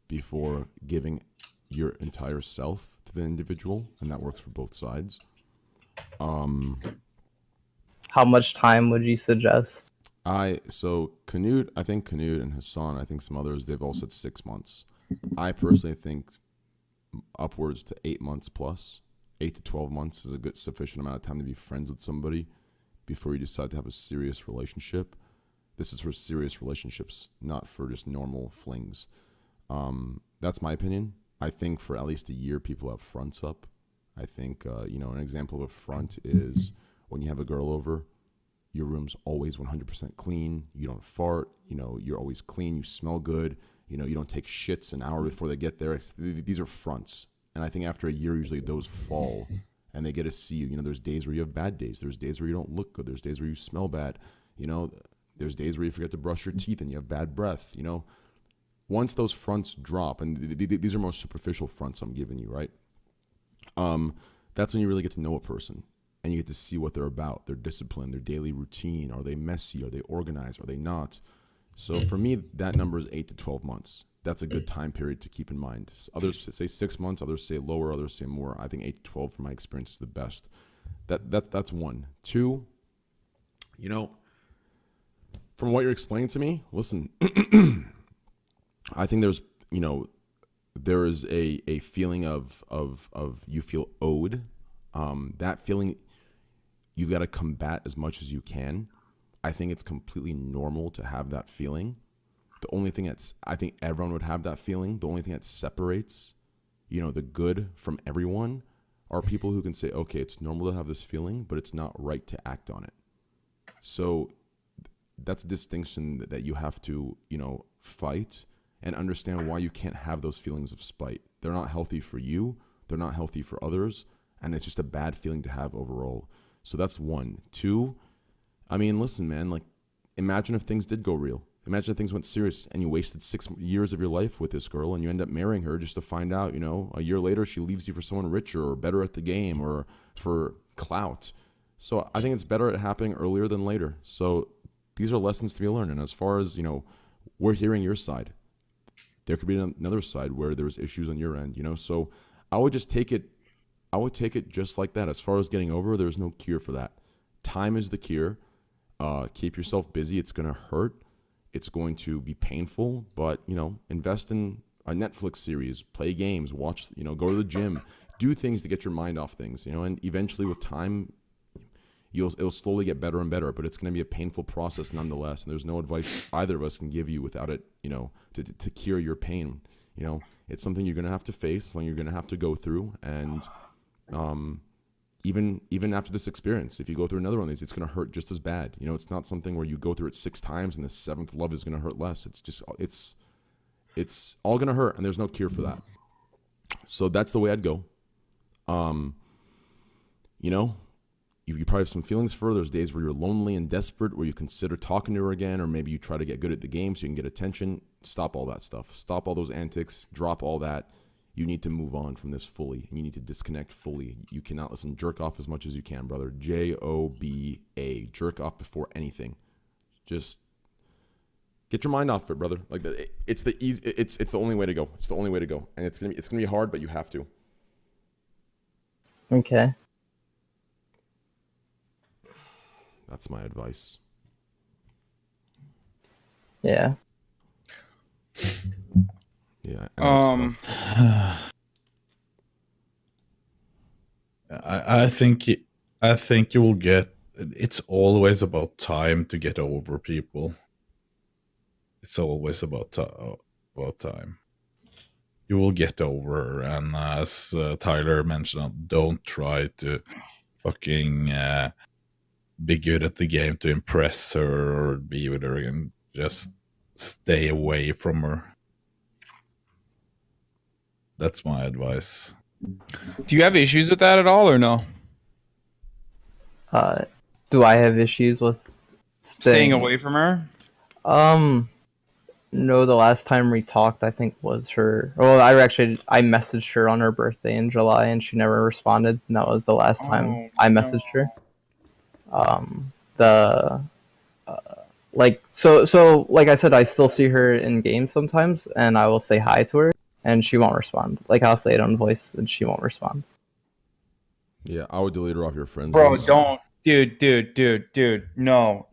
Before giving your entire self to the individual, and that works for both sides. How much time would you suggest? So Knut, I think Knut and Hassan, I think some others, they've all said 6 months. I personally think upwards to 8 months plus. 8 to 12 months is a good sufficient amount of time to be friends with somebody before you decide to have a serious relationship. This is for serious relationships, not for just normal flings. That's my opinion. I think for at least a year, people have fronts up. I think, an example of a front is when you have a girl over, your room's always 100% clean. You don't fart. You're always clean. You smell good. You don't take shits an hour before they get there. These are fronts. And I think after a year, usually those fall and they get to see you. There's days where you have bad days. There's days where you don't look good. There's days where you smell bad. There's days where you forget to brush your teeth and you have bad breath. Once those fronts drop, and these are more superficial fronts I'm giving you, right? That's when you really get to know a person and you get to see what they're about, their discipline, their daily routine. Are they messy? Are they organized? Are they not? So for me, that number is 8 to 12 months. That's a good time period to keep in mind. Others say 6 months, others say lower, others say more. I think 8 to 12 from my experience is the best. That's one. Two, from what you're explaining to me, listen, I think there is a feeling of you feel owed. That feeling you've got to combat as much as you can. I think it's completely normal to have that feeling. The only thing I think everyone would have that feeling. The only thing that separates, the good from everyone are people who can say, okay, it's normal to have this feeling, but it's not right to act on it. So that's a distinction that you have to, fight and understand why you can't have those feelings of spite. They're not healthy for you. They're not healthy for others. And it's just a bad feeling to have overall. So that's one. Two, listen, man, imagine if things did go real. Imagine if things went serious and you wasted 6 years of your life with this girl and you end up marrying her just to find out, a year later she leaves you for someone richer or better at the game or for clout. So I think it's better at happening earlier than later. So these are lessons to be learned. And as far as, we're hearing your side. There could be another side where there's issues on your end, So I would take it just like that. As far as getting over, there's no cure for that. Time is the cure. Keep yourself busy. It's going to hurt. It's going to be painful, but, invest in a Netflix series, play games, watch, go to the gym, do things to get your mind off things, and eventually with time, it'll slowly get better and better, but it's going to be a painful process nonetheless. And there's no advice either of us can give you without it, to cure your pain. It's something you're going to have to face, something you're going to have to go through. And, even after this experience, if you go through another one of these, it's going to hurt just as bad. It's not something where you go through it 6 times and the 7th love is going to hurt less. It's just, it's all going to hurt and there's no cure for that. So that's the way I'd go. You probably have some feelings for her. There's days where you're lonely and desperate, where you consider talking to her again, or maybe you try to get good at the game so you can get attention. Stop all that stuff. Stop all those antics. Drop all that. You need to move on from this fully, and you need to disconnect fully. You cannot jerk off as much as you can, brother. JOBA. Jerk off before anything. Just get your mind off it, brother. It's the only way to go. It's the only way to go, and it's gonna be hard, but you have to. Okay. That's my advice. Yeah. Yeah. I think you will get. It's always about time to get over people. It's always about time. You will get over, and as Tyler mentioned, don't try to fucking be good at the game to impress her or be with her, and just stay away from her. That's my advice. Do you have issues with that at all, or no? Do I have issues with Staying away from her? No, the last time we talked, I think was her. Well, I messaged her on her birthday in July, and she never responded. And that was the last time I messaged her. Like I said, I still see her in games sometimes, and I will say hi to her, and she won't respond. I'll say it on voice, and she won't respond. Yeah, I would delete her off your friends Bro, list. don't. Dude. No.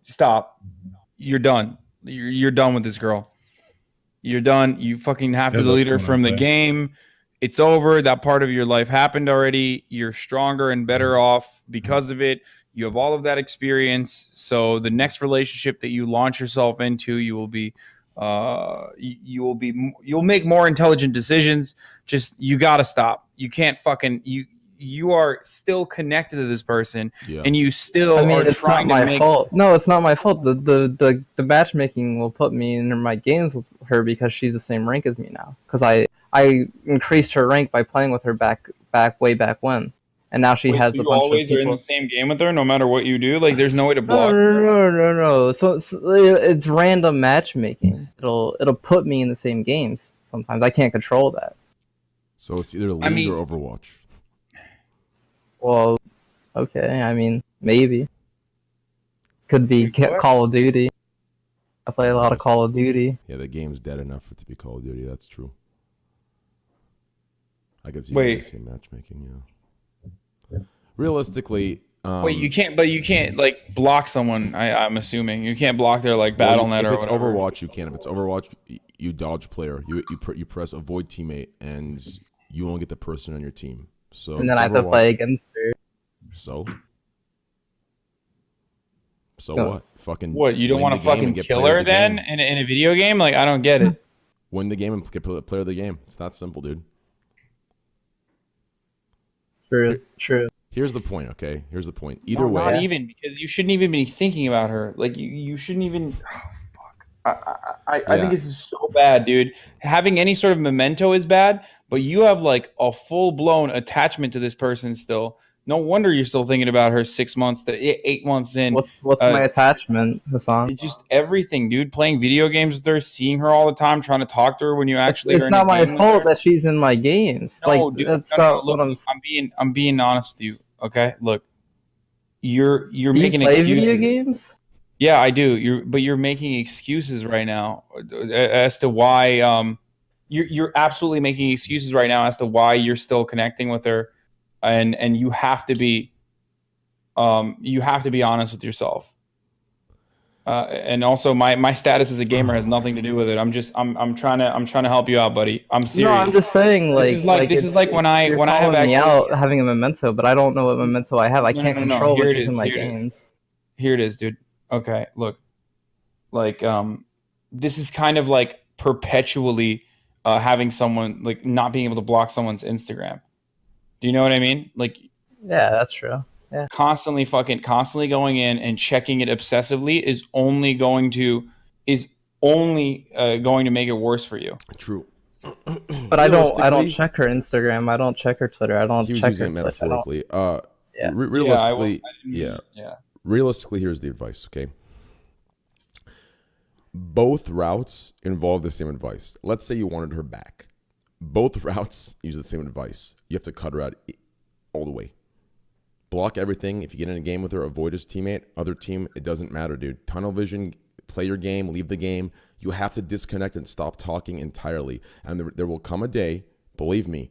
Stop. You're done. You're done with this girl. You're done. You fucking have to Yeah, delete that's her what I'm from the saying. game. It's over. That part of your life happened already. You're stronger and better off because of it. You have all of that experience. So the next relationship that you launch yourself into, you'll make more intelligent decisions. Just you gotta stop. You can't fucking you are still connected to this person, Yeah. and you still I mean, are it's not trying to my make. fault. No, it's not my fault. The matchmaking will put me in my games with her because she's the same rank as me now. Because I increased her rank by playing with her way back when, and now she Wait, has so a you bunch of always are in the people. same game with her, no matter what you do. Like, there's no way to No, block. no. So it's random matchmaking. It'll put me in the same games. Sometimes I can't control that. So it's either League mean- or Overwatch. Well, okay. I mean, maybe. Could be Wait, what? Call of Duty. I play a lot of Call of Duty. Yeah, the game's dead enough for it to be Call of Duty. That's true. I guess you Wait. guys say matchmaking. Yeah. Realistically, Wait, you can't like block someone. I'm assuming you can't block their like BattleNet if or it's whatever. Overwatch, you can. If it's Overwatch, you dodge player. You press avoid teammate, and you only get the person on your team. So if And then it's I have to play Overwatch- against her. So No. what? Fucking What, you don't win want the to game fucking and get kill player her of the then game. in a video game? Like, I don't get it. Win the game and get player of the game. It's that simple, dude. True. Here's the point, okay? Here's the point. Either No, way, not even, because you shouldn't even be thinking about her. Like, you shouldn't even. Oh, fuck. I Yeah. think this is so bad, dude. Having any sort of memento is bad, but you have like a full blown attachment to this person still. No wonder you're still thinking about her 6 months to 8 months in. What's my attachment, Hassan? It's just everything, dude. Playing video games with her, seeing her all the time, trying to talk to her when you actually. It's are not in a my game with fault her. that she's in my games. No, Like dude, that's no, not look, what I'm being honest with you. Okay, look, you're Do you making play excuses. video games? Yeah, I do. You're making excuses right now as to why you're absolutely making excuses right now as to why you're still connecting with her, and you have to be honest with yourself. And also my status as a gamer has nothing to do with it. I'm trying to help you out, buddy. I'm serious. No, I'm just saying like this is like when I you're have calling me access. out having a memento, but I don't know what memento I have. I can't No. control Here which it is in is, my here it is. games. Here it is, dude. Okay, look. Like this is kind of like perpetually having someone like not being able to block someone's Instagram. Do you know what I mean? Like Yeah, that's true. Yeah. constantly going in and checking it obsessively is only going to make it worse for you. true. But I don't Realistically- check her Instagram. I don't check her Twitter. I don't He was check using her it Twitch. I don't- metaphorically. Yeah. Realistically, Yeah. realistically, here's the advice, okay? Both routes involve the same advice. Let's say you wanted her back. Both routes use the same advice. You have to cut her out all the way. Block everything. If you get in a game with her, avoid his teammate, other team, it doesn't matter, dude. Tunnel vision, play your game, leave the game. You have to disconnect and stop talking entirely. And there will come a day, believe me,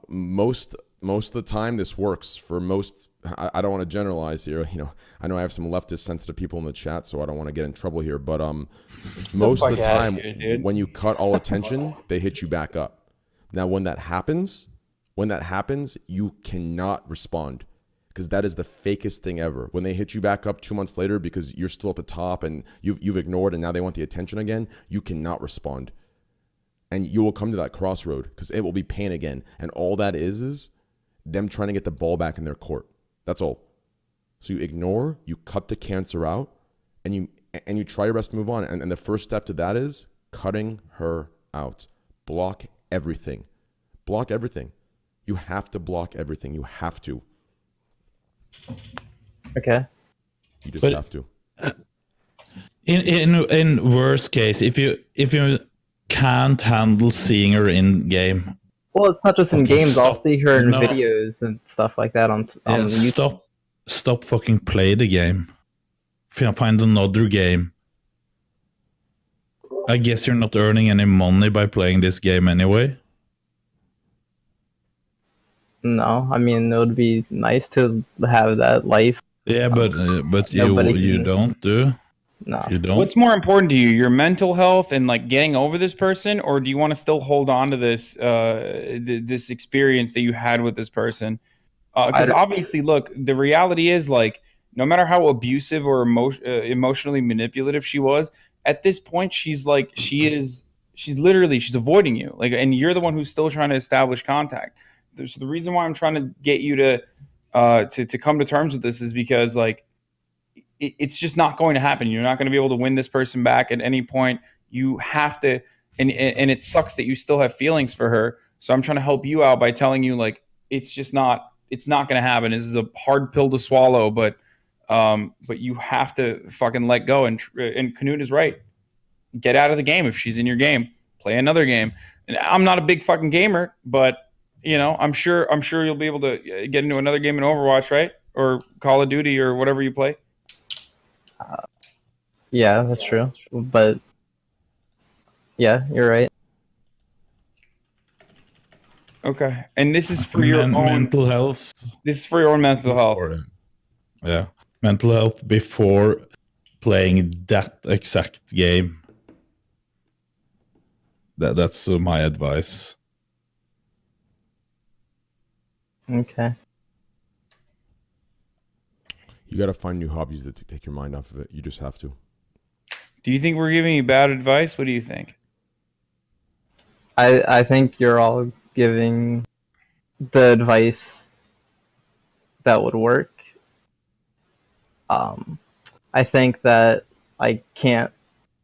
most of the time this works for most. I don't want to generalize here. You know, I know I have some leftist sensitive people in the chat, so I don't want to get in trouble here. But most of the time, when you cut all attention, they hit you back up. Now, when that happens, you cannot respond because that is the fakest thing ever. When they hit you back up 2 months later because you're still at the top and you've ignored and now they want the attention again, you cannot respond. And you will come to that crossroad because it will be pain again. And all that is them trying to get the ball back in their court. That's all. So you ignore, you cut the cancer out, and you try your best to move on. And the first step to that is cutting her out. Block everything. Block everything. You have to block everything. You have to. Okay. You just But- have to. In worst case, if you can't handle seeing her in game, Well, it's not just in Fucking games. I'll stop. see her in No. videos and stuff like that on YouTube. stop fucking play the game. Find another game. I guess you're not earning any money by playing this game anyway. No, I mean it would be nice to have that life. Yeah, but Nobody you can- don't do. No. You don't. What's more important to you, your mental health and like getting over this person, or do you want to still hold on to this this experience that you had with this person? Because obviously, look, the reality is like no matter how abusive or emotionally manipulative she was, at this point she's like she's literally she's avoiding you, like, and you're the one who's still trying to establish contact. So the reason why I'm trying to get you to come to terms with this is because like it's just not going to happen. You're not going to be able to win this person back at any point. You have to, and it sucks that you still have feelings for her. So I'm trying to help you out by telling you like it's not going to happen. This is a hard pill to swallow, but you have to fucking let go. And Knut is right. Get out of the game if she's in your game. Play another game. And I'm not a big fucking gamer, but you know, I'm sure you'll be able to get into another game in Overwatch, right? Or Call of Duty or whatever you play. Yeah, that's true. But yeah, you're right. Okay, and this is for your own mental health. This is for your own mental health. Yeah, mental health before playing that exact game. That's my advice. Okay. You got to find new hobbies to take your mind off of it. You just have to. Do you think we're giving you bad advice? What do you think? I think you're all giving the advice that would work. I think that I can't.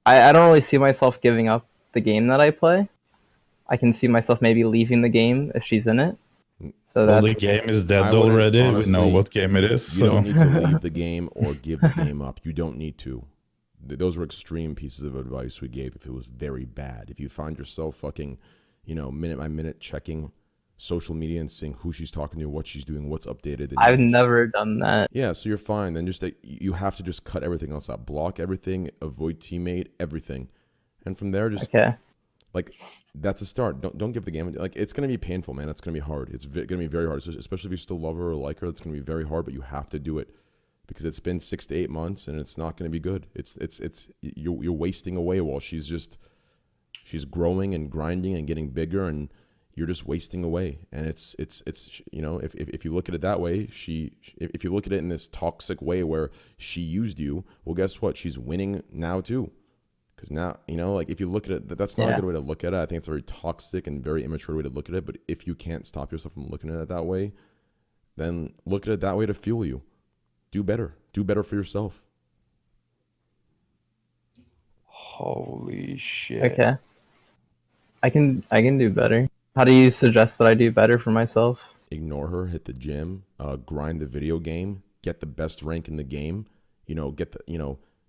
I don't really see myself giving up the game that I play. I can see myself maybe leaving the game if she's in it. So Well, that's the game is dead I wouldn't- already. honestly, We know what game it is. You So don't need to leave the game or give the game up. You don't need to. Those were extreme pieces of advice we gave if it was very bad. If you find yourself fucking, minute by minute checking social media and seeing who she's talking to, what she's doing, what's updated. I've never done that. Yeah, so you're fine. Then just you have to just cut everything else out. Block everything, avoid teammate, everything. And from there, just Okay. like that's a start. Don't give the game like it's gonna be painful, man. It's gonna be hard. It's gonna be very hard, especially if you still love her or like her. It's gonna be very hard, but you have to do it because it's been 6 to 8 months and it's not gonna be good. You're wasting away while she's growing and grinding and getting bigger, and you're just wasting away. And it's if you look at it that way, if you look at it in this toxic way where she used you, well, guess what? She's winning now too. Because now, like if you look at it, that's not a good way to look at it. I think it's a very toxic and very immature way to look at it. But if you can't stop yourself from looking at it that way, then look at it that way to fuel you. Do better. Do better for yourself. Holy shit. Okay. I can do better. How do you suggest that I do better for myself? Ignore her. Hit the gym. Grind the video game. Get the best rank in the game.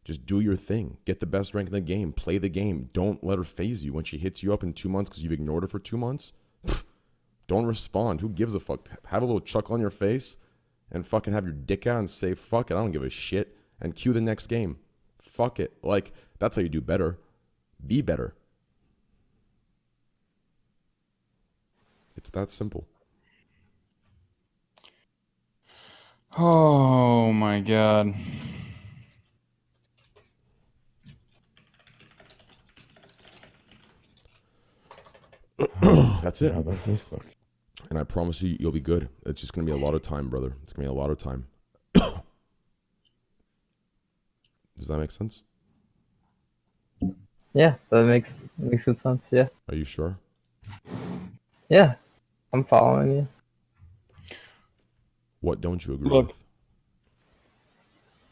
Just do your thing. Get the best rank in the game. Play the game. Don't let her phase you when she hits you up in 2 months because you've ignored her for 2 months. Don't respond. Who gives a fuck? Have a little chuckle on your face and fucking have your dick out and say, fuck it, I don't give a shit. And cue the next game. Fuck it. Like, that's how you do better. Be better. It's that simple. Oh my god. That's it. yeah, that's just fuck. And I promise you, you'll be good. It's just going to be a lot of time, brother. It's going to be a lot of time. Does that make sense? Yeah, that makes good sense. Yeah. Are you sure? Yeah. I'm following you. What don't you agree Look, with?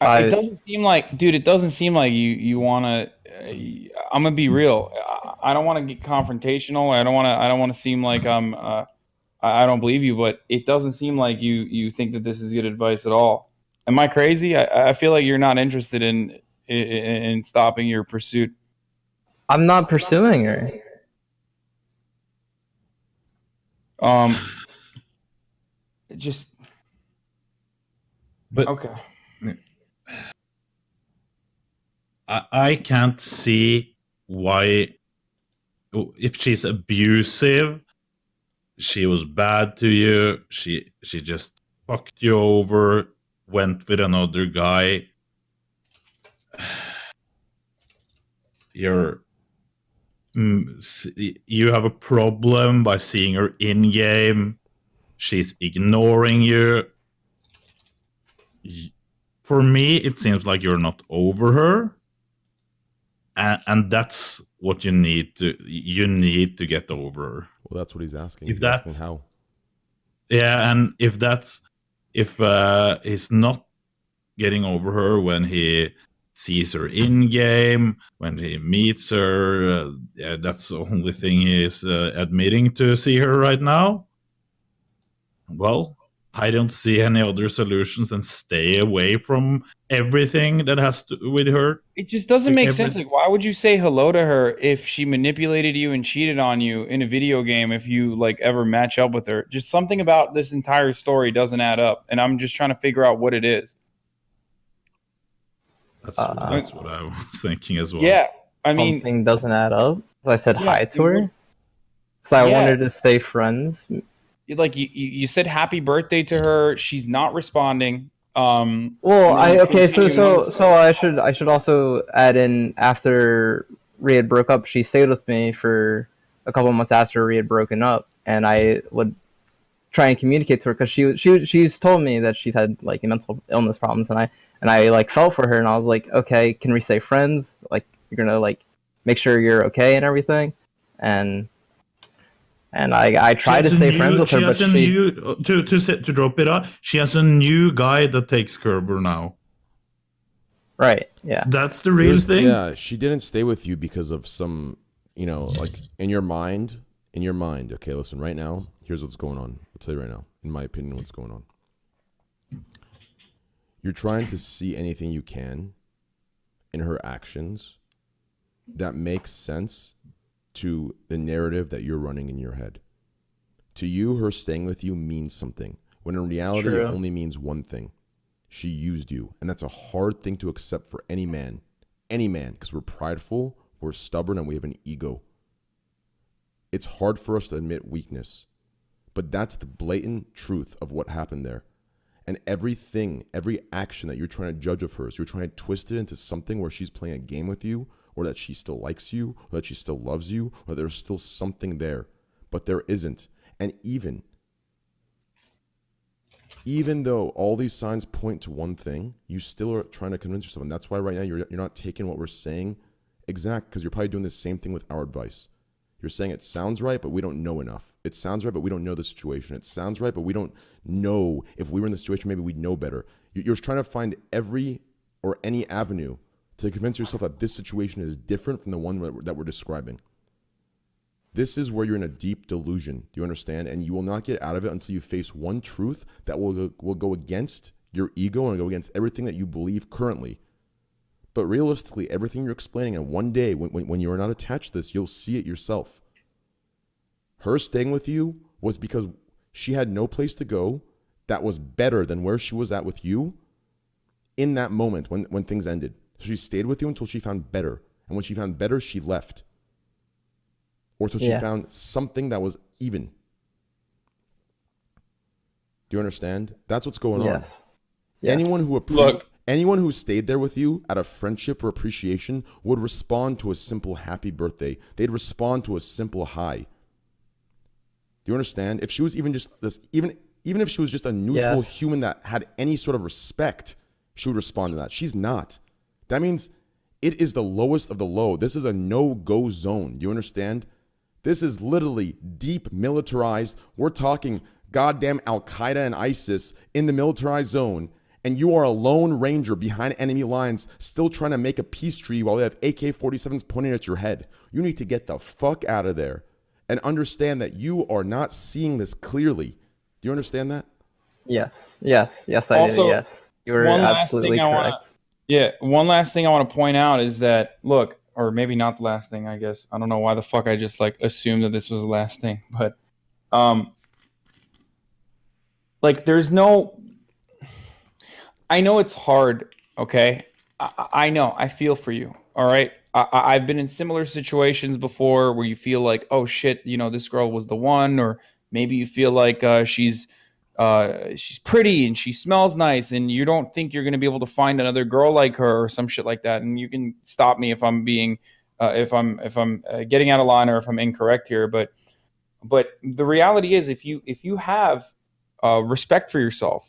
It doesn't seem like, dude, it doesn't seem like you want to, I'm going to be real. I don't want to get confrontational. I don't want to seem like I don't believe you, but it doesn't seem like you think that this is good advice at all. Am I crazy? I feel like you're not interested in stopping your pursuit. I'm not pursuing her. Just But okay. I can't see why, if she's abusive, she was bad to you. She just fucked you over, went with another guy. You have a problem by seeing her in game. She's ignoring you. For me, it seems like you're not over her, and that's what you need to. You need to get over her. Well, that's what he's asking. If He's asking that's how. Yeah, and if he's not getting over her when he sees her in game, when he meets her, yeah, that's the only thing he's admitting to see her right now. Well, I don't see any other solutions than stay away from everything that has to with her. It just doesn't make sense. Like, why would you say hello to her if she manipulated you and cheated on you in a video game if you like ever match up with her? Just something about this entire story doesn't add up, and I'm just trying to figure out what it is. That's what I was thinking as well. Yeah, I mean, Something doesn't add up. So I said Yeah, hi to her. Because I Yeah. wanted to stay friends. like you said happy birthday to her. She's not responding. Well, and then you okay, continue on. so I should also add in, after Rhea broke up, she stayed with me for a couple months after we had broken up, and I would try and communicate to her because she's told me that she's had like mental illness problems, and I like felt for her, and I was like, okay, can we stay friends? Like, you're gonna like make sure you're okay and everything, and I try to stay friends with her, but to drop it out, she has a new guy that takes care of her now. right, yeah, That's the real thing. Yeah, she didn't stay with you because of some, like in your mind. Okay, listen, right now, here's what's going on. I'll tell you right now, in my opinion, what's going on. You're trying to see anything you can in her actions that makes sense to the narrative that you're running in your head. To you, her staying with you means something, when in reality, True. it only means one thing. She used you, and that's a hard thing to accept for any man, because we're prideful, we're stubborn, and we have an ego. It's hard for us to admit weakness, but that's the blatant truth of what happened there. And every action that you're trying to judge of hers, you're trying to twist it into something where she's playing a game with you, or that she still likes you, or that she still loves you, or there's still something there, but there isn't. And even though all these signs point to one thing, you still are trying to convince yourself. And that's why right now you're not taking what we're saying exact, because you're probably doing the same thing with our advice. You're saying it sounds right, but we don't know enough. It sounds right, but we don't know the situation. It sounds right, but we don't know if we were in the situation, maybe we'd know better. You're trying to find every or any avenue to convince yourself that this situation is different from the one that we're describing. This is where you're in a deep delusion. Do you understand? And you will not get out of it until you face one truth that will go against your ego and go against everything that you believe currently. But realistically, everything you're explaining, and one day when you are not attached to this, you'll see it yourself. Her staying with you was because she had no place to go that was better than where she was at with you in that moment when things ended. So she stayed with you until she found better. And when she found better, she left. Or until she found something that was even. Do you understand? That's what's going on. yes. Anyone who stayed there with you out of friendship or appreciation would respond to a simple happy birthday. They'd respond to a simple hi. Do you understand? If she was even just this, even if she was just a neutral human that had any sort of respect, she would respond to that. She's not. That means it is the lowest of the low. This is a no-go zone. Do you understand? This is literally deep militarized. We're talking goddamn Al-Qaeda and ISIS in the militarized zone. And you are a lone ranger behind enemy lines still trying to make a peace treaty while they have AK-47s pointing at your head. You need to get the fuck out of there and understand that you are not seeing this clearly. Do you understand that? Yes, I do, yes. You were absolutely correct. One last thing I want to point out is that, look, or maybe not the last thing, I guess. I don't know why the fuck I just like assumed that this was the last thing, but like there's no, I know it's hard, okay? I know, I feel for you, all right? I've been in similar situations before where you feel like, oh shit, this girl was the one, or Maybe you feel like she's pretty and she smells nice, and you don't think you're going to be able to find another girl like her or some shit like that. And you can stop me if I'm being if I'm getting out of line or if I'm incorrect here. But the reality is, if you have respect for yourself,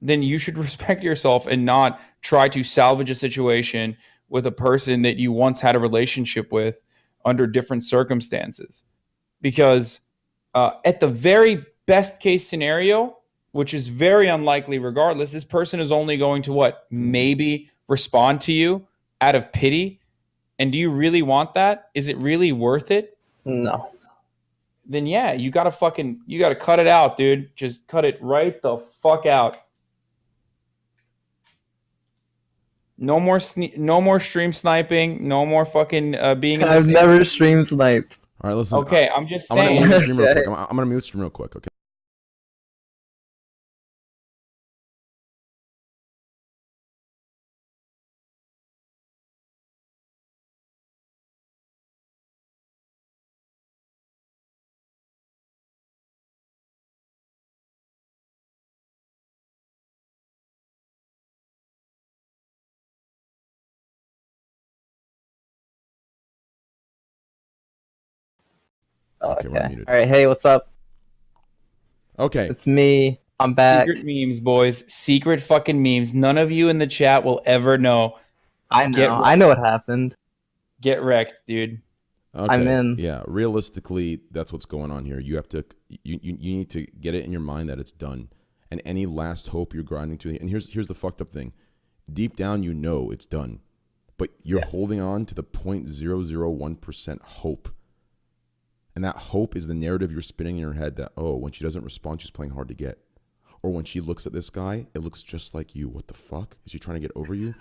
then you should respect yourself and not try to salvage a situation with a person that you once had a relationship with under different circumstances. Because at the very best case scenario, which is very unlikely regardless, this person is only going to what? Maybe respond to you out of pity. And do you really want that? Is it really worth it? No. Then yeah, you gotta cut it out, dude. Just cut it right the fuck out. No more stream sniping. No more fucking being in the I've same. never stream sniped. All right, listen. Okay, I'm just I'm gonna saying. mute stream real Okay. quick. I'm gonna mute stream real quick. Okay. Okay, we're Okay. muted. All right. Hey, what's up? Okay. It's me. I'm back. Secret memes, boys. Secret fucking memes. None of you in the chat will ever know. I know. I know what happened. Get wrecked, dude. Okay. I'm in. Yeah, realistically, that's what's going on here. You have to, you need to get it in your mind that it's done, and any last hope you're grinding to. And here's the fucked up thing: deep down, you know it's done, but you're holding on to the 0.001% hope, and that hope is the narrative you're spinning in your head that, oh, when she doesn't respond, she's playing hard to get, or when she looks at this guy, it looks just like you. What the fuck? Is she trying to get over you?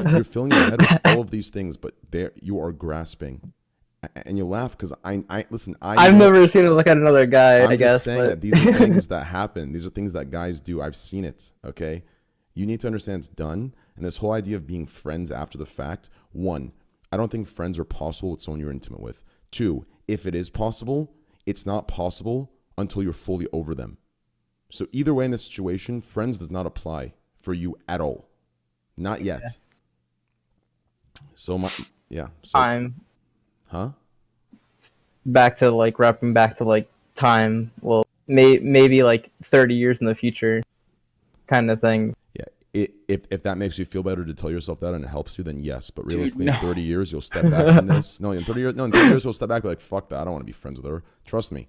You're filling your head with all of these things, but there you are grasping. And you laugh because I've never seen it look at another guy. I guess. Just saying that these are things that happen. These are things that guys do. I've seen it. Okay, you need to understand it's done. And this whole idea of being friends after the fact. One, I don't think friends are possible with someone you're intimate with. Two, if it is possible, it's not possible until you're fully over them. So either way in this situation, friends does not apply for you at all. Not yet. Yeah. So Time. Huh? Back to like wrapping back to like time. Well, maybe like 30 years in the future, kind of thing. Yeah. If that makes you feel better to tell yourself that and it helps you, then yes. But realistically, no. in 30 years, you'll step back from this. No, in 30 years, you'll step back and be like, fuck that. I don't want to be friends with her. Trust me.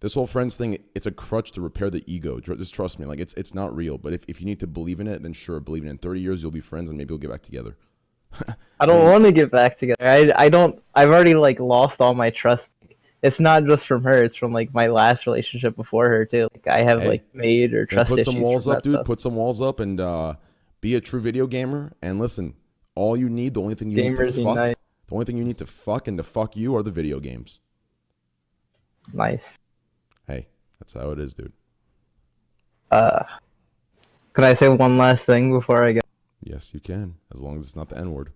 This whole friends thing, it's a crutch to repair the ego. Just trust me. Like it's not real. But if you need to believe in it, then sure, believe in it. In 30 years, you'll be friends and maybe you'll get back together. I don't want to get back together. I don't. I've already like lost all my trust. It's not just from her. It's from like my last relationship before her too. Like I have like made or trust put issues. some walls from up, that dude. stuff. Put some walls up and be a true video gamer. And listen, all you need, the only thing you need to fuck, unite. the only thing you need to fuck and to fuck you are the video games. Nice. Hey, that's how it is, dude. Can I say one last thing before I go? Yes, you can, as long as it's not the N word.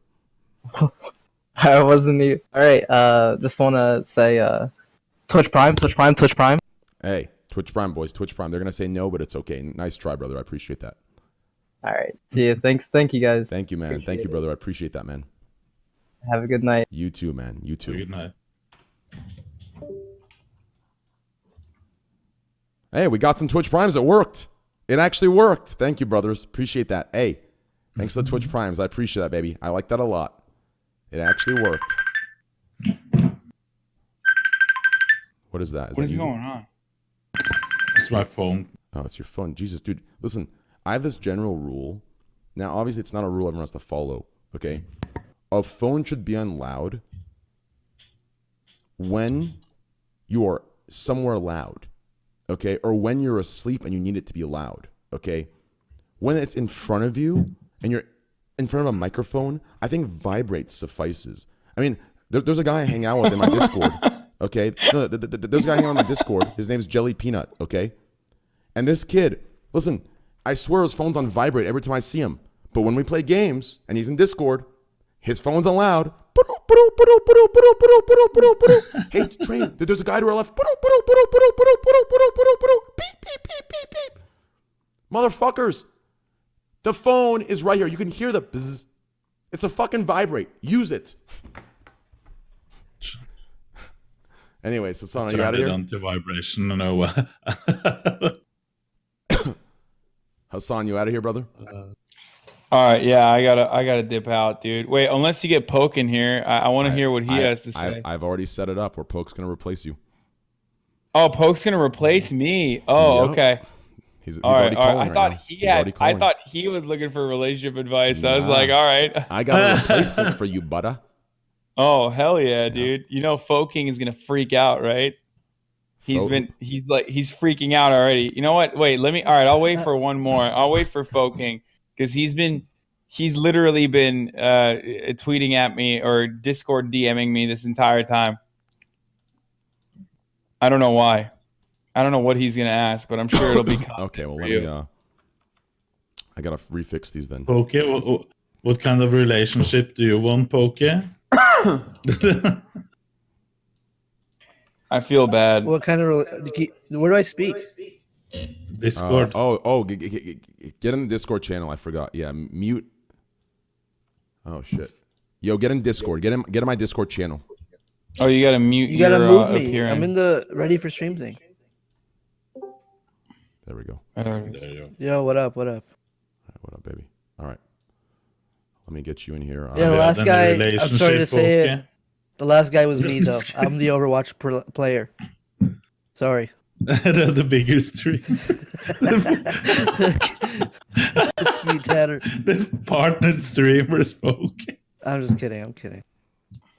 I wasn't even. All right. Just want to say, Twitch Prime. Hey, Twitch Prime, boys, Twitch Prime. They're gonna say no, but it's okay. Nice try, brother. I appreciate that. All right. See you. Thanks. Thank you guys. Thank you, man. Appreciate Thank you, it. brother. I appreciate that, man. Have a good night. You too, man. You too. Good night. Hey, we got some Twitch Primes. It worked. It actually worked. Thank you, brothers. Appreciate that. Hey, thanks to the Twitch Primes. I appreciate that, baby. I like that a lot. It actually worked. What is that? What is that you? going on? It's my phone. Oh, it's your phone. Jesus, dude. Listen, I have this general rule. Now, obviously, it's not a rule everyone has to follow, okay? A phone should be on loud when you are somewhere loud, okay? Or when you're asleep and you need it to be loud, okay? When it's in front of you and you're in front of a microphone, I think vibrate suffices. I mean, there's a guy I hang out with in my Discord, okay? No, there's a guy hanging out on my Discord. His name's Jelly Peanut, okay? And this kid, listen, I swear his phone's on vibrate every time I see him. But when we play games and he's in Discord, his phone's on loud, Hey, train, there's a guy to our left. Beep, beep, beep, beep, beep. Motherfuckers, the phone is right here. You can hear the buzz. It's a fucking vibrate. Use it. Anyway, so Hassan, are you out of here? On to vibration. No. Hassan, you out of here, brother? All right, yeah, I gotta dip out, dude. Wait, unless you get Poke in here, I want to hear what he has to say. I've already set it up where Poke's gonna replace you. Oh, Poke's gonna replace me. Oh, Yep. okay. He's All right, already all right. calling I thought now. he He's already had. I calling. thought he was looking for relationship advice. I was Nah. like, all right. I got a replacement for you, butter. Oh hell yeah, dude! You know, Foking is gonna freak out, right? He's freaking out already. You know what? Wait, all right, I'll wait for one more. I'll wait for Foking because he's literally been tweeting at me or Discord DMing me this entire time. I don't know why. I don't know what he's gonna ask, but I'm sure it'll be Okay, well, let you. me. I gotta refix these then. Poke, what kind of relationship do you want, Poke? I feel bad. What kind of? Where do I speak? Discord. Get in the Discord channel. I forgot. Yeah, mute. Oh shit. Yo, get in Discord. Get in my Discord channel. Oh, you gotta mute. You gotta your, move me. appearance. I'm in the ready for stream thing. There we go. There you go. Yo, what up? What up? All right, what up, baby? All right. Let me get you in here. Yeah, the last then guy. the I'm sorry to say relationship, it. The last guy was me though. I'm the Overwatch player. Sorry. the bigger stream. It's me, Tanner. The partnered streamer spoke. I'm just kidding. I'm kidding.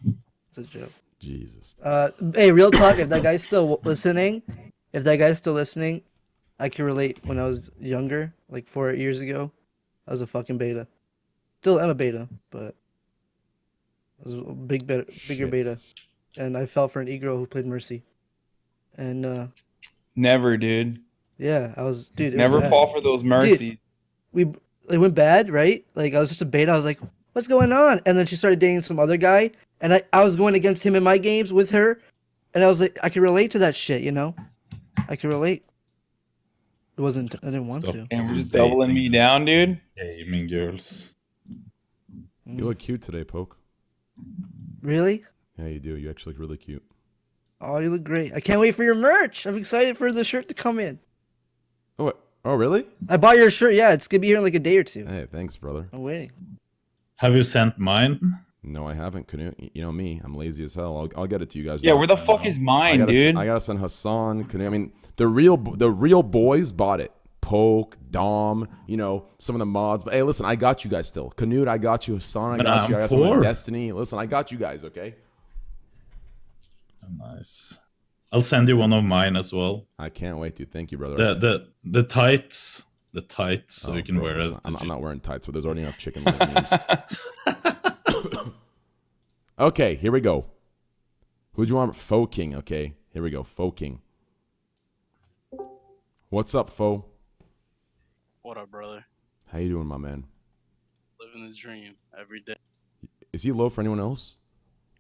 It's a joke. Jesus. Hey, real talk. If that guy's still listening, I can relate. When I was younger, like 4 years ago, I was a fucking beta. Still am a beta, but I was a bigger Shit. beta, and I fell for an e-girl who played Mercy, and Never, dude. yeah, I was dude. It was Never bad. fall for those mercies. It went bad, right? Like I was just a beta. I was like, what's going on? And then she started dating some other guy, and I was going against him in my games with her, and I was like, I can relate to that shit, you know? I can relate. I didn't want Stop. to. And we're just doubling me down, dude. Gaming girls. You look cute today, Poke. Really? Yeah, you do. You actually look really cute. Oh, you look great. I can't wait for your merch. I'm excited for the shirt to come in. Oh, what? Oh, really? I bought your shirt. Yeah, it's gonna be here in like a day or two. Hey, thanks, brother. I'm waiting. Have you sent mine? No, I haven't. Knut. You know me. I'm lazy as hell. I'll get it to you guys. Yeah, though. where the fuck is mine, dude? I gotta send Hassan. Knut. I mean, the real boys bought it. Poke, Dom, you know, some of the mods. But hey, listen, I got you guys still. Knut, I got you. Hassan, I But got you. I I'm got some of poor. Destiny. Listen, I got you guys. Okay. Nice. I'll send you one of mine as well. I can't wait, dude. Thank you, brother. The tights. The tights, so you can bro, wear it. listen, I'm not wearing tights, but there's already enough chicken names. Okay, here we go. Who do you want? Fo King. Okay, here we go. Fo King. What's up, Fo? What up, brother? How you doing, my man? Living the dream every day. Is he low for anyone else?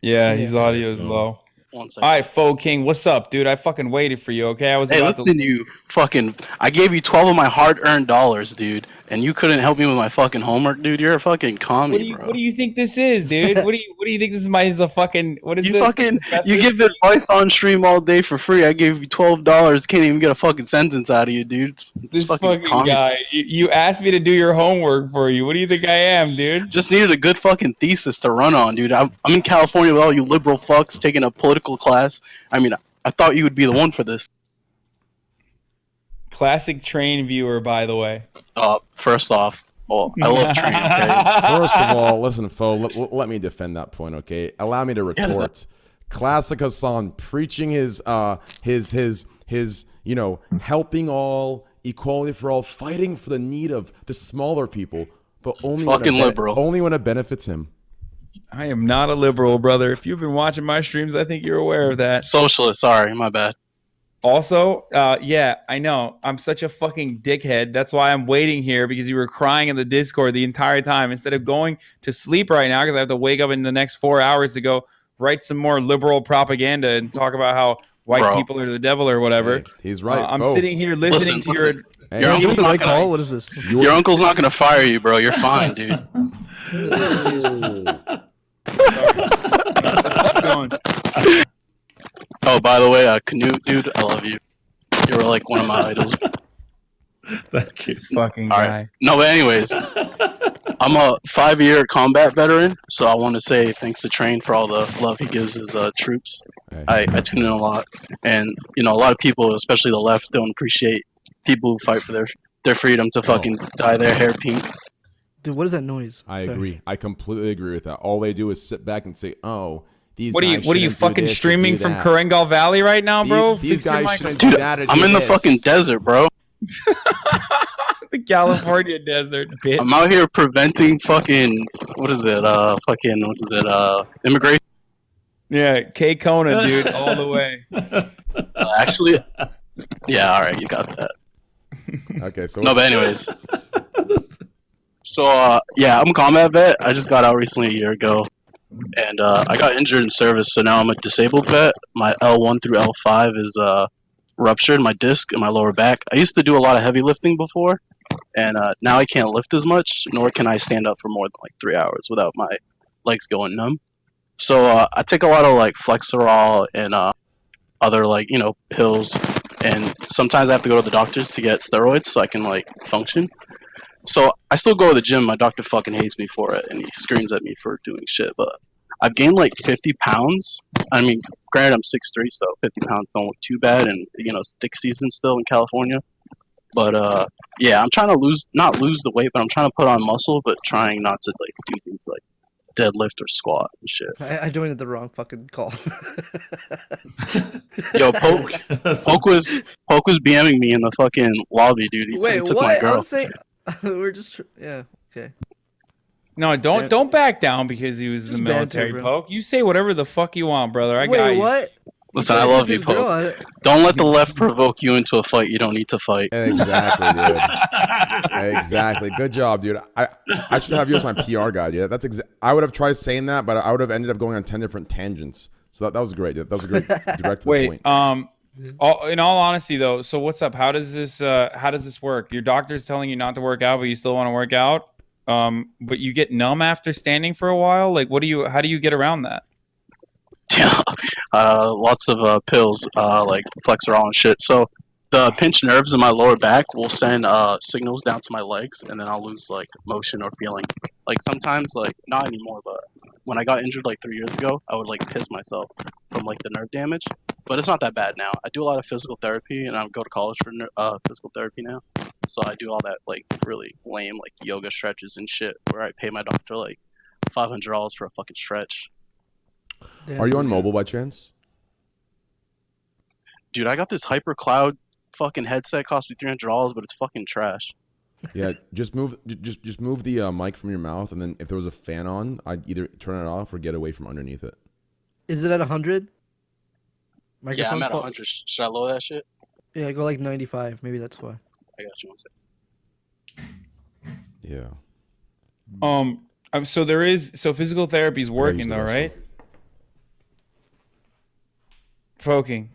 Yeah, his audio is so- low. 1 second. All right, Faux King, what's up, dude? I fucking waited for you, okay? I was Hey, about listen, you fucking. I gave you 12 of my hard-earned dollars, dude, and you couldn't help me with my fucking homework, dude. You're a fucking commie, bro. What do you think this is, dude? what do you think this is a fucking what is You this? fucking. Professor? You give advice on stream all day for free. I gave you $12. Can't even get a fucking sentence out of you, dude. This fucking fucking commie. guy. You asked me to do your homework for you. What do you think I am, dude? Just needed a good fucking thesis to run on, dude. I'm in California with all you liberal fucks taking a political class. I mean, I thought you would be the one for this. Classic train viewer, by the way. First off, well, I love train, okay? First of all, listen, Fo, let me defend that point, okay? Allow me to retort. Classic Hassan preaching his, you know, helping all, equality for all, fighting for the need of the smaller people, but only Fucking liberal. Only when it benefits him. I am not a liberal, brother. If you've been watching my streams, I think you're aware of that. Socialist, sorry, my bad. Also, yeah, I know. I'm such a fucking dickhead. That's why I'm waiting here because you were crying in the Discord the entire time instead of going to sleep right now because I have to wake up in the next 4 hours to go write some more liberal propaganda and talk about how white Bro. people are the devil or whatever. Hey, he's right. I'm Fo. sitting here listening Listen, to your. Hey, Your Am I doing uncle's the not right gonna. call? What is this? Your uncle's not gonna fire you, bro. You're fine, dude. Keep going. Oh, by the way, Knut, dude, I love you. You were like one of my idols. Thank you. This fucking All guy. right. No, but anyways, I'm a 5-year combat veteran, so I want to say thanks to Train for all the love he gives his troops. Hey, I tune in a lot, and a lot of people, especially the left, don't appreciate people who fight for their freedom to fucking dye their hair pink. Dude, what is that noise? I Sorry. agree. I completely agree with that. All they do is sit back and say, "Oh, these What are you? guys What are you shouldn't do fucking this or streaming do from that. Korengal Valley right now, bro? These Fix your guys microphone. shouldn't do Dude, that or I'm do in the this." fucking desert, bro. The California desert, bitch. I'm out here preventing fucking immigration. Yeah, K Kona, dude, all the way. Actually, yeah, all right, you got that. Okay, so No, but anyways. So yeah, I'm a combat vet. I just got out recently a year ago, and I got injured in service, so now I'm a disabled vet. My L1 through L5 is ruptured, my disc in my lower back. I used to do a lot of heavy lifting before, and now I can't lift as much, nor can I stand up for more than like 3 hours without my legs going numb. So I take a lot of like Flexerol and other like pills, and sometimes I have to go to the doctors to get steroids so I can like function. So I still go to the gym. My doctor fucking hates me for it, and he screams at me for doing shit. But I've gained like 50 pounds. I mean, granted, I'm 6'3", so 50 pounds don't look too bad, and it's thick season still in California. But yeah, I'm trying to not lose the weight, but I'm trying to put on muscle, but trying not to like do things like deadlift or squat and shit. I joined the wrong fucking call. Yo, Poke was BMing me in the fucking lobby, dude. He said he Wait, took my what? I girl. was saying we're just yeah. Okay. No, don't back down because he was in the Just banter, military, bro. Poke. You say whatever the fuck you want, brother. I got Wait, you. what? Listen, said I I love took you, his girl. Poke. Don't let the left provoke you into a fight you don't need to fight. Exactly, dude. Exactly. Good job, dude. I should have you as my PR guy. Yeah, that's I would have tried saying that, but I would have ended up going on 10 different tangents. So that was great. That was a great direct to the Wait, point. in all honesty though, so what's up? How does this work? Your doctor's telling you not to work out, but you still want to work out. But you get numb after standing for a while. Like, how do you get around that? Yeah, lots of pills, like Flexerol and shit. So the pinched nerves in my lower back will send signals down to my legs, and then I'll lose like motion or feeling. Like sometimes, like not anymore, but when I got injured like 3 years ago, I would like piss myself from like the nerve damage. But it's not that bad now. I do a lot of physical therapy, and I go to college for physical therapy now. So I do all that like really lame like yoga stretches and shit, where I pay my doctor like $500 for a fucking stretch. Are you on mobile by chance? Dude, I got this Hyper Cloud fucking headset. Cost me $300, but it's fucking trash. Yeah, just move the mic from your mouth, and then if there was a fan on, I'd either turn it off or get away from underneath it. Is it at 100? Yeah, I'm at 100. Should I lower that shit? Yeah, go like 95. Maybe that's why. I got you one second. Yeah. So physical therapy is working though, right? Foking.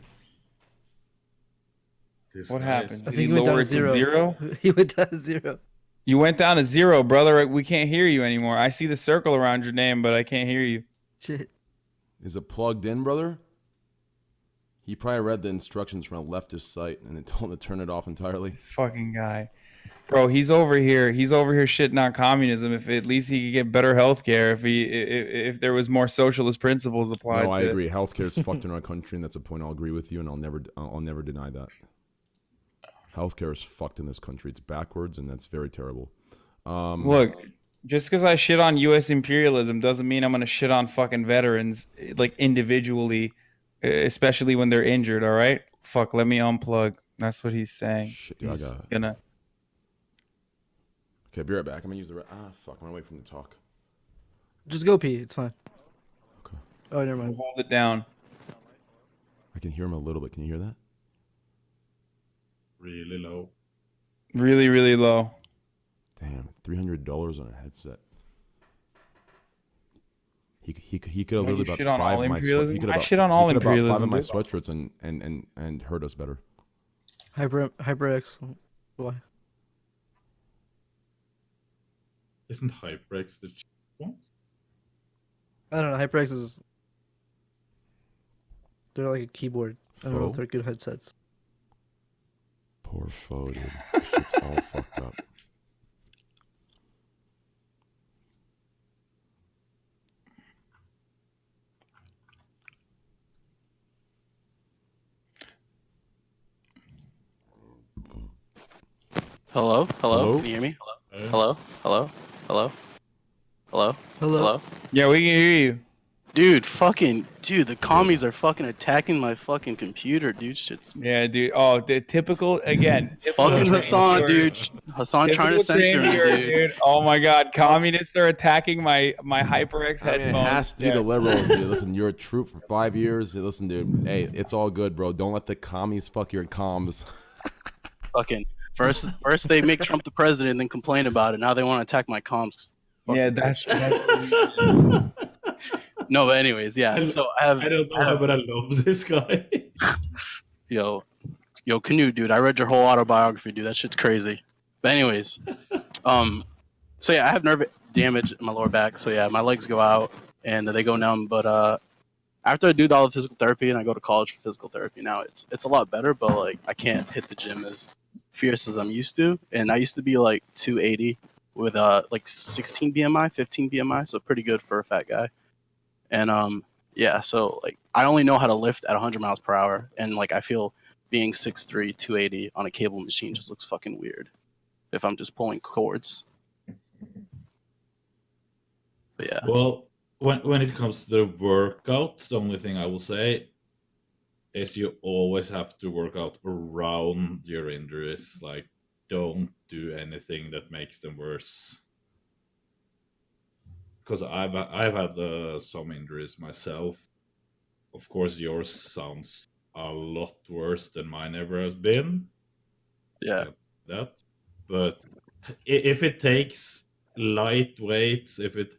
What happened? I Did think he he went down lower to it to 0. He went down to 0. You went down to 0, brother. We can't hear you anymore. I see the circle around your name, but I can't hear you. Shit. Is it plugged in, brother? He probably read the instructions from a leftist site and it told him to turn it off entirely. This fucking guy. Bro, he's over here shitting on communism. If at least he could get better healthcare, if there was more socialist principles applied. No, I agree. Healthcare is fucked in our country, and that's a point I'll agree with you, and I'll never deny that. Healthcare is fucked in this country. It's backwards, and that's very terrible. Look, just because I shit on U.S. imperialism doesn't mean I'm gonna shit on fucking veterans like individually, especially when they're injured. All right, fuck. Let me unplug. That's what he's saying. Shit, dude, he's gonna. Okay, be right back. I'm gonna use the fuck. I'm gonna wait for him to talk. Just go pee. It's fine. Okay. Oh, never mind. Hold it down. I can hear him a little bit. Can you hear that? really low. Really, really low. Damn, $300 on a headset. He could have When literally you bought shit on all 5 of my imperialism, he could I have shit on all bought 5 of imperialism, my dude. sweatshirts and hurt us better. HyperX. Why? Isn't HyperX the cheap one? I don't know. HyperX is. They're like a keyboard. I don't know if Foe? they're good headsets. Poor foe, dude. This shit's all fucked up. Hello? Hello? Hello? Can you hear me? Hello? Hello? Hello? Hello? Hello. Hello? Yeah, we can hear you. Dude, the commies are fucking attacking my fucking computer, dude. Shit's Yeah, dude. Oh, the typical again. fucking typical Hassan, train dude. Hassan trying to Typical censor train me, viewer, dude. Oh my god, communists are attacking my HyperX I mean, headphones. it has to be the Yeah. liberals, dude. Listen, you're a troop for 5 years. Listen, dude. Hey, it's all good, bro. Don't let the commies fuck your comms. Fucking first they make Trump the president, then complain about it. Now they want to attack my comms. Yeah, that's No, but anyways, yeah. So I don't know how, but I love this guy. yo, Knut, dude. I read your whole autobiography, dude. That shit's crazy. But anyways, so yeah, I have nerve damage in my lower back. So yeah, my legs go out and they go numb. But after I do all the physical therapy and I go to college for physical therapy, now it's a lot better. But like I can't hit the gym as fierce as I'm used to. And I used to be like 280 with like 16 BMI, 15 BMI, so pretty good for a fat guy. And yeah, so like I only know how to lift at 100 miles per hour, and like I feel being 6'3", 280 on a cable machine just looks fucking weird if I'm just pulling cords. But yeah. Well, when it comes to the workouts, the only thing I will say is you always have to work out around your injuries. Like, don't do anything that makes them worse. Because I've had some injuries myself. Of course, yours sounds a lot worse than mine ever has been. Yeah. That, but if it takes light weights, if it,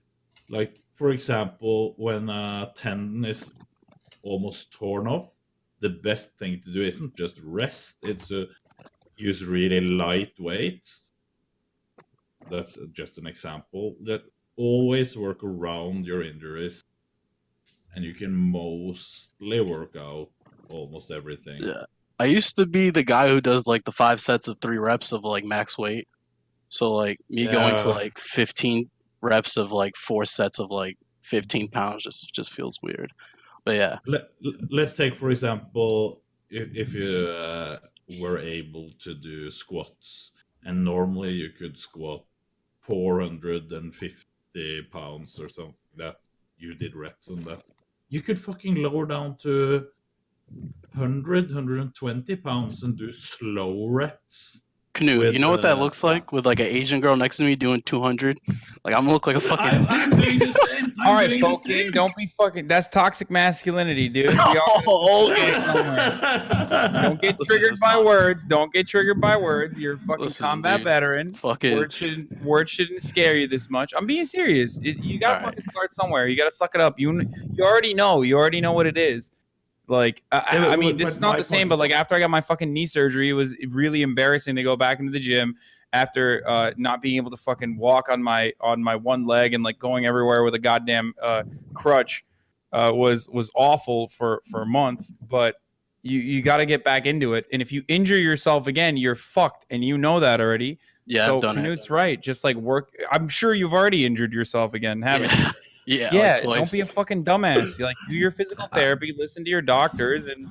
like for example, when a tendon is almost torn off, the best thing to do isn't just rest; it's to use really light weights. That's just an example. That always work around your injuries, and you can mostly work out almost everything. Yeah. I used to be the guy who does like the 5 sets of 3 reps of like max weight. So like me going to like 15 reps of like 4 sets of like 15 pounds just feels weird. But yeah. Let's take, for example, if you were able to do squats, and normally you could squat 450 pounds or something, that you did reps on that. You could fucking lower down to 100, 120 pounds and do slow reps. Knut, you know what that looks like with like an Asian girl next to me doing 200? Like I'm gonna look like a fucking. I'm doing the same. all right, folk king, don't be fucking. That's toxic masculinity, dude. We all don't get triggered by words. Don't get triggered by words. You're a fucking Listen, combat dude, veteran. fucking- Words shouldn't scare you this much. I'm being serious. You gotta All right. fucking start somewhere. You gotta suck it up. You already know. You already know what it is. Like I mean, this is not the same. But like after I got my fucking knee surgery, it was really embarrassing to go back into the gym after not being able to fucking walk on my one leg and like going everywhere with a goddamn crutch was awful for months. But you got to get back into it. And if you injure yourself again, you're fucked, and you know that already. Yeah, so I've done Knut's it. right. Just like work. I'm sure you've already injured yourself again, haven't you? Yeah. Yeah, Like don't be a fucking dumbass. You like do your physical therapy, listen to your doctors, and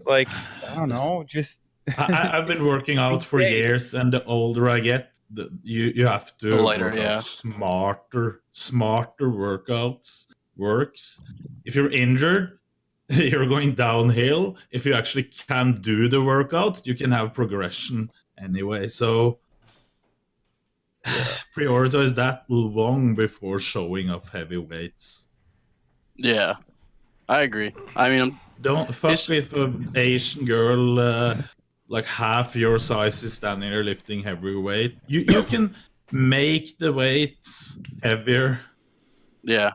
like I don't know, just. I've been working out for years, and the older I get, you have to The lighter, work yeah. out smarter workouts works. If you're injured, you're going downhill. If you actually can do the workouts, you can have progression anyway. So prioritize that long before showing off heavy weights. Yeah, I agree. I mean, Don't fuck with an Asian girl like half your size is standing there lifting heavy weight. You can make the weights heavier. Yeah.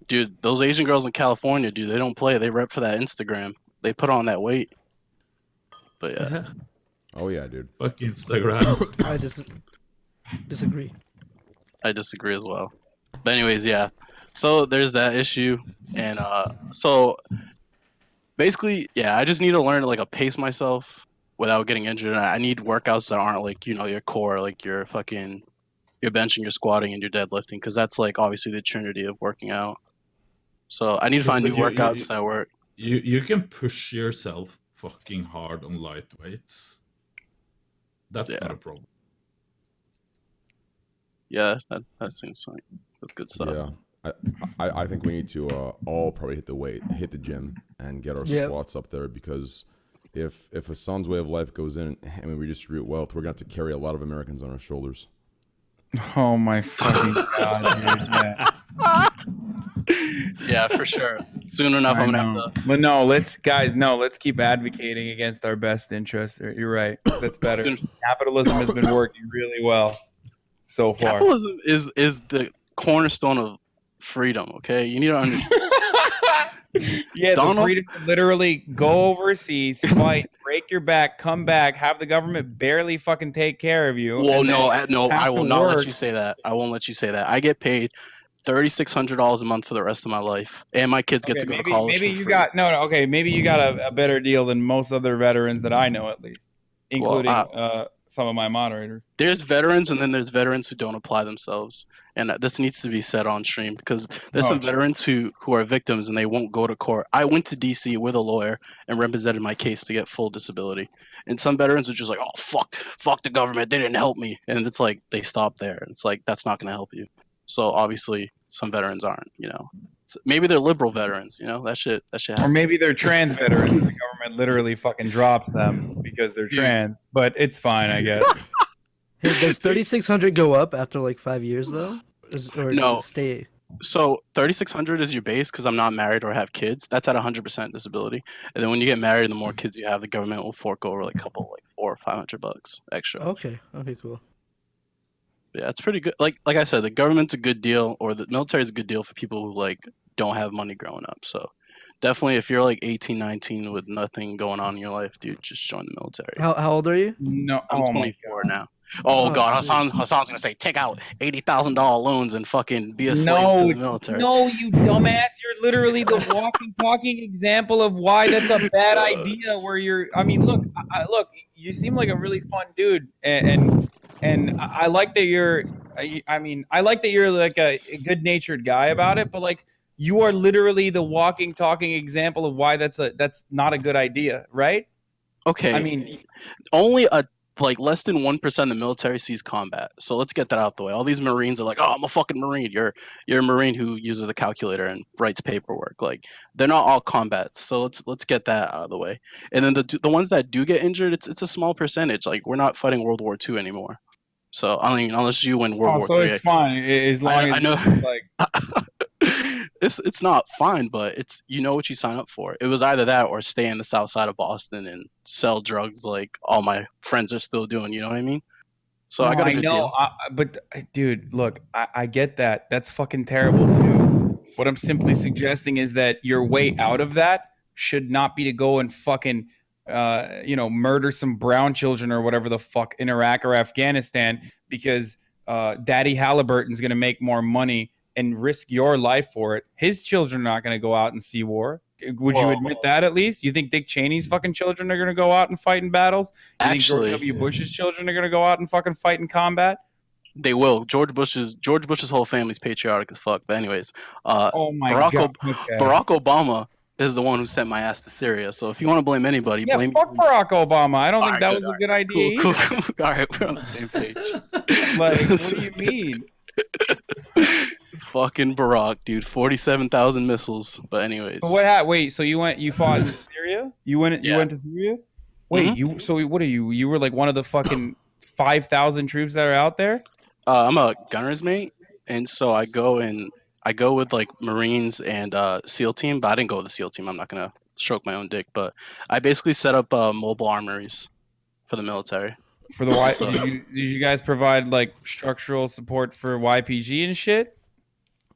Dude, those Asian girls in California, dude, they don't play. They rep for that Instagram. They put on that weight. But yeah. Oh yeah, dude. Fuck Instagram. I disagree. I disagree as well. But anyways, yeah. So there's that issue. And so basically, yeah, I just need to learn to like pace myself without getting injured. And I need workouts that aren't like, you know, your core, like your benching, your squatting, and your deadlifting, because that's like obviously the trinity of working out. So I need to find new workouts that work. You can push yourself fucking hard on light weights. That's not a problem. Yeah, that seems like that's good stuff. Yeah, I think we need to all probably hit the gym and get our squats up there, because if Hassan's way of life goes in and we redistribute wealth, we're gonna have to carry a lot of Americans on our shoulders. Oh my fucking god, dude! Yeah. Yeah, for sure. Soon enough, I'm gonna have to. But no, let's keep advocating against our best interests. You're right. That's better. Capitalism has been working really well so far. Capitalism is the cornerstone of freedom. Okay, you need to understand. Yeah, the freedom to literally go overseas, fight, break your back, come back, have the government barely fucking take care of you. Well, no, I will not let you say that. I won't let you say that. I get paid $3,600 a month for the rest of my life, and my kids get to go to college. Maybe you got maybe you got a better deal than most other veterans that I know, at least, including some of my moderators. There's veterans, and then there's veterans who don't apply themselves, and this needs to be said on stream, because there's some veterans who are victims and they won't go to court. I went to DC with a lawyer and represented my case to get full disability, and some veterans are just like, oh fuck the government, they didn't help me, and it's like they stop there. It's like that's not going to help you. So obviously some veterans aren't, you know. So maybe they're liberal veterans, you know. That shit happens. Or maybe they're trans veterans and the government literally fucking drops them because they're trans. But it's fine, I guess. Hey, does 3,600 go up after like 5 years though? Or No. does it stay? So 3,600 is your base because I'm not married or have kids. That's at 100% disability. And then when you get married, the more kids you have, the government will fork over like a couple, like $400 or $500 extra. Okay, cool. Yeah, it's pretty good. Like I said, the government's a good deal, or the military is a good deal for people who like don't have money growing up. So definitely, if you're like 18, 19 with nothing going on in your life, dude, just join the military. How old are you? No, I'm 24 now. Oh God, Hassan's gonna say take out $80,000 loans and fucking be a slave to the military. No, you dumbass! You're literally the walking, talking example of why that's a bad idea. Where you're, I mean, look, you seem like a really fun dude, and I like that you're. I like that you're like a good-natured guy about it, but like you are literally the walking, talking example of why that's not a good idea, right? Okay. I mean, only like less than 1% of the military sees combat. So let's get that out the way. All these Marines are like, oh, I'm a fucking Marine. You're a Marine who uses a calculator and writes paperwork. Like they're not all combat. So let's get that out of the way. And then the ones that do get injured, it's a small percentage. Like we're not fighting World War II anymore. So I mean, unless you win World War so III. it's fine as long as I know. Like it's not fine, but it's you know what you sign up for. It was either that or stay in the south side of Boston and sell drugs like all my friends are still doing. You know what I mean? So I got a good deal. But dude, look, I get that. That's fucking terrible too. What I'm simply suggesting is that your way out of that should not be to go and fucking murder some brown children or whatever the fuck in Iraq or Afghanistan because Daddy Halliburton's gonna make more money and risk your life for it. His children are not going to go out and see war. Would you admit that at least? You think Dick Cheney's fucking children are going to go out and fight in battles? You think George W. Bush's children are going to go out and fucking fight in combat? They will. George Bush's whole family's patriotic as fuck. But anyways, Barack Obama is the one who sent my ass to Syria. So if you want to blame anybody, blame fuck Barack Obama. I don't think that was a good idea. Cool. All right, we're on the same page. Like, what do you mean? Fucking Barack, dude. 47,000 missiles. But anyways. Wait, so you fought in Syria? You went to Syria? Wait, what are you? You were like one of the fucking 5,000 troops that are out there? I'm a gunner's mate, and so I go with like Marines and SEAL team, but I didn't go with the SEAL team. I'm not gonna stroke my own dick, but I basically set up mobile armories for the military. For the Y, So- did you guys provide like structural support for YPG and shit?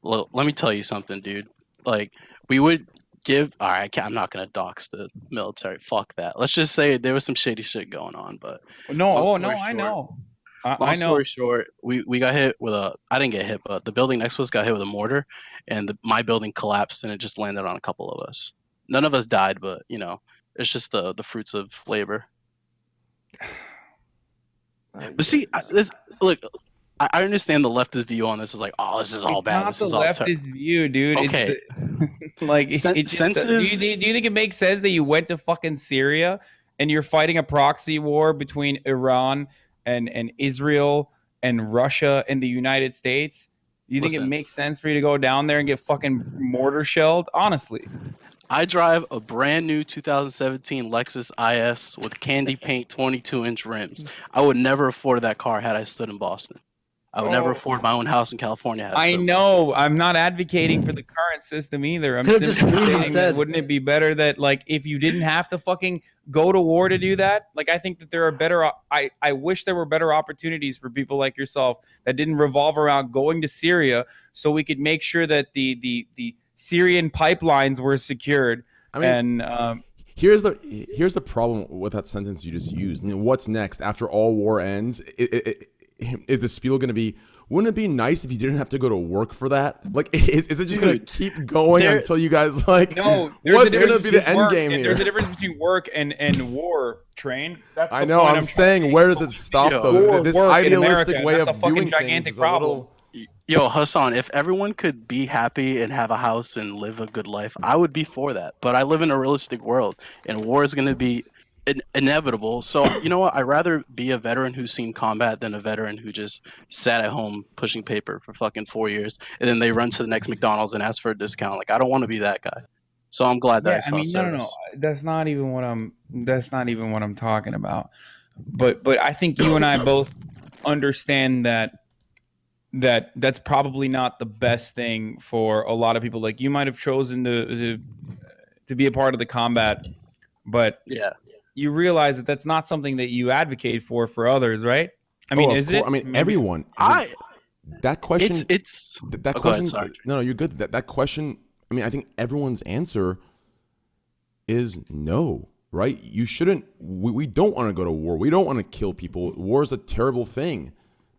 Well, let me tell you something, dude. Like, we would give. All right, I'm not gonna dox the military. Fuck that. Let's just say there was some shady shit going on. But No, long no, story I short- know. I long know. story short, we got hit with a. I didn't get hit, but the building next to us got hit with a mortar, and my building collapsed, and it just landed on a couple of us. None of us died, but you know, it's just the fruits of labor. But see, look, I understand the leftist view on this is like, oh, this is all It's bad. not This the is all leftist view, dude. Okay. It's the, like Sen- it just, sensitive- do you think it makes sense that you went to fucking Syria and you're fighting a proxy war between Iran and Israel and Russia and the United States? You think it Listen. makes sense for you to go down there and get fucking mortar shelled? Honestly, I drive a brand new 2017 Lexus IS with candy paint 22-inch rims. I would never afford that car had I stood in Boston. I would never Oh. afford my own house in California. Had I stood in know. I'm not advocating for the current system either. I'm Could've just simply streamed stating that instead. wouldn't it be better that, like, if you didn't have to fucking go to war to do that? Like, I think that there are better. I wish there were better opportunities for people like yourself that didn't revolve around going to Syria, so we could make sure that the Syrian pipelines were secured. I mean, And here's the problem with that sentence you just used. I mean, what's next after all war ends? Is the spiel going to be? Wouldn't it be nice if you didn't have to go to work for that? Like, is it just going to Dude, keep going there- until you guys like? no, there's what's a difference going to be the between end work game and here? There's a difference between work and war. Train. That's I the know. point I'm trying to saying, make. where does it stop Yo, though? war, This work in idealistic America, way that's of a fucking doing things gigantic is a problem. little. Yo, Hassan, if everyone could be happy and have a house and live a good life, I would be for that. But I live in a realistic world, and war is going to be inevitable. So, you know what? I'd rather be a veteran who's seen combat than a veteran who just sat at home pushing paper for fucking 4 years, and then they run to the next McDonald's and ask for a discount. Like, I don't want to be that guy. So I'm glad that I saw No. service. That's not even what I'm talking about. But I think you and I both understand that's probably not the best thing for a lot of people. Like, you might have chosen to be a part of the combat, but Yeah. you realize that that's not something that you advocate for others, right? I mean, of is course. it? I mean, Maybe. everyone. That question. It's That Oh, go ahead, question. sorry. No, you're good. That question. I mean, I think everyone's answer is no. Right? You shouldn't. We don't want to go to war. We don't want to kill people. War is a terrible thing.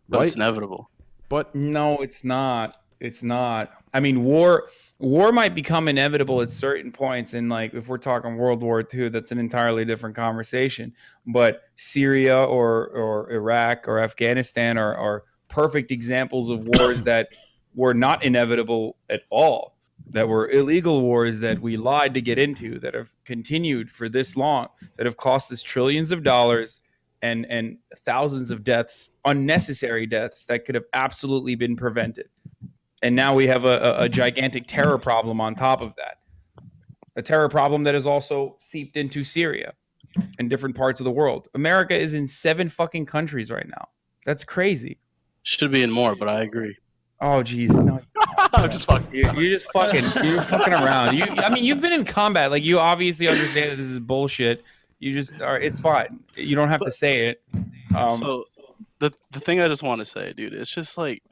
but Right? it's inevitable. But No, it's not. It's not. I mean, war might become inevitable at certain points, and like if we're talking World War II, that's an entirely different conversation. But Syria or Iraq or Afghanistan are perfect examples of wars that were not inevitable at all, that were illegal wars that we lied to get into, that have continued for this long, that have cost us trillions of dollars and thousands of deaths, unnecessary deaths that could have absolutely been prevented. And now we have a gigantic terror problem on top of that. A terror problem that has also seeped into Syria and different parts of the world. America is in 7 fucking countries right now. That's crazy. Should be in more, but I agree. Oh, geez. No, I'm just fucking. you're just fucking around. You've been in combat. Like, you obviously understand that this is bullshit. You just are. It's fine. You don't have to say it. So the thing I just want to say, dude, it's just like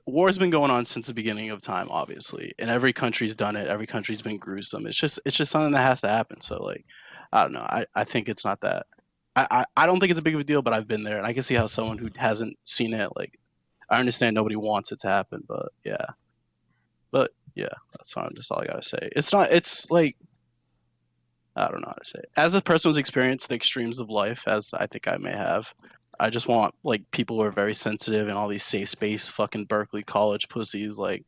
war's been going on since the beginning of time, obviously, and every country's done it. Every country's been gruesome. It's just something that has to happen. So like, I don't know. I think it's not that. I don't think it's a big of a deal, but I've been there, and I can see how someone who hasn't seen it, like, I understand nobody wants it to happen, but yeah, that's fine. Just all I gotta say. It's not. It's like, I don't know how to say it. As a person who's experienced the extremes of life, as I think I may have, I just want like people who are very sensitive and all these safe space fucking Berkeley college pussies, like,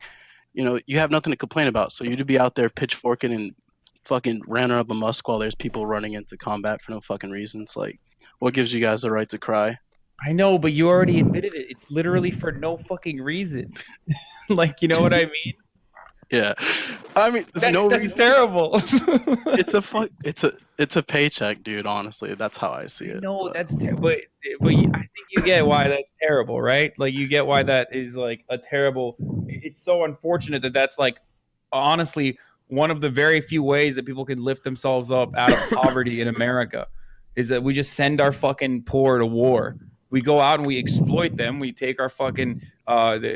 you know, you have nothing to complain about. So you to be out there pitchforking and fucking running up a musk while there's people running into combat for no fucking reasons. Like, what gives you guys the right to cry? I know, but you already admitted it. It's literally for no fucking reason. Like, you know what I mean? Yeah, I mean, That's no reason. terrible. It's a paycheck, dude. Honestly, that's how I see it. No, But- that's but I think you get why that's terrible, right? Like, you get why that is like a terrible. It's so unfortunate that that's like honestly one of the very few ways that people can lift themselves up out of poverty in America is that we just send our fucking poor to war. We go out and we exploit them. We take our fucking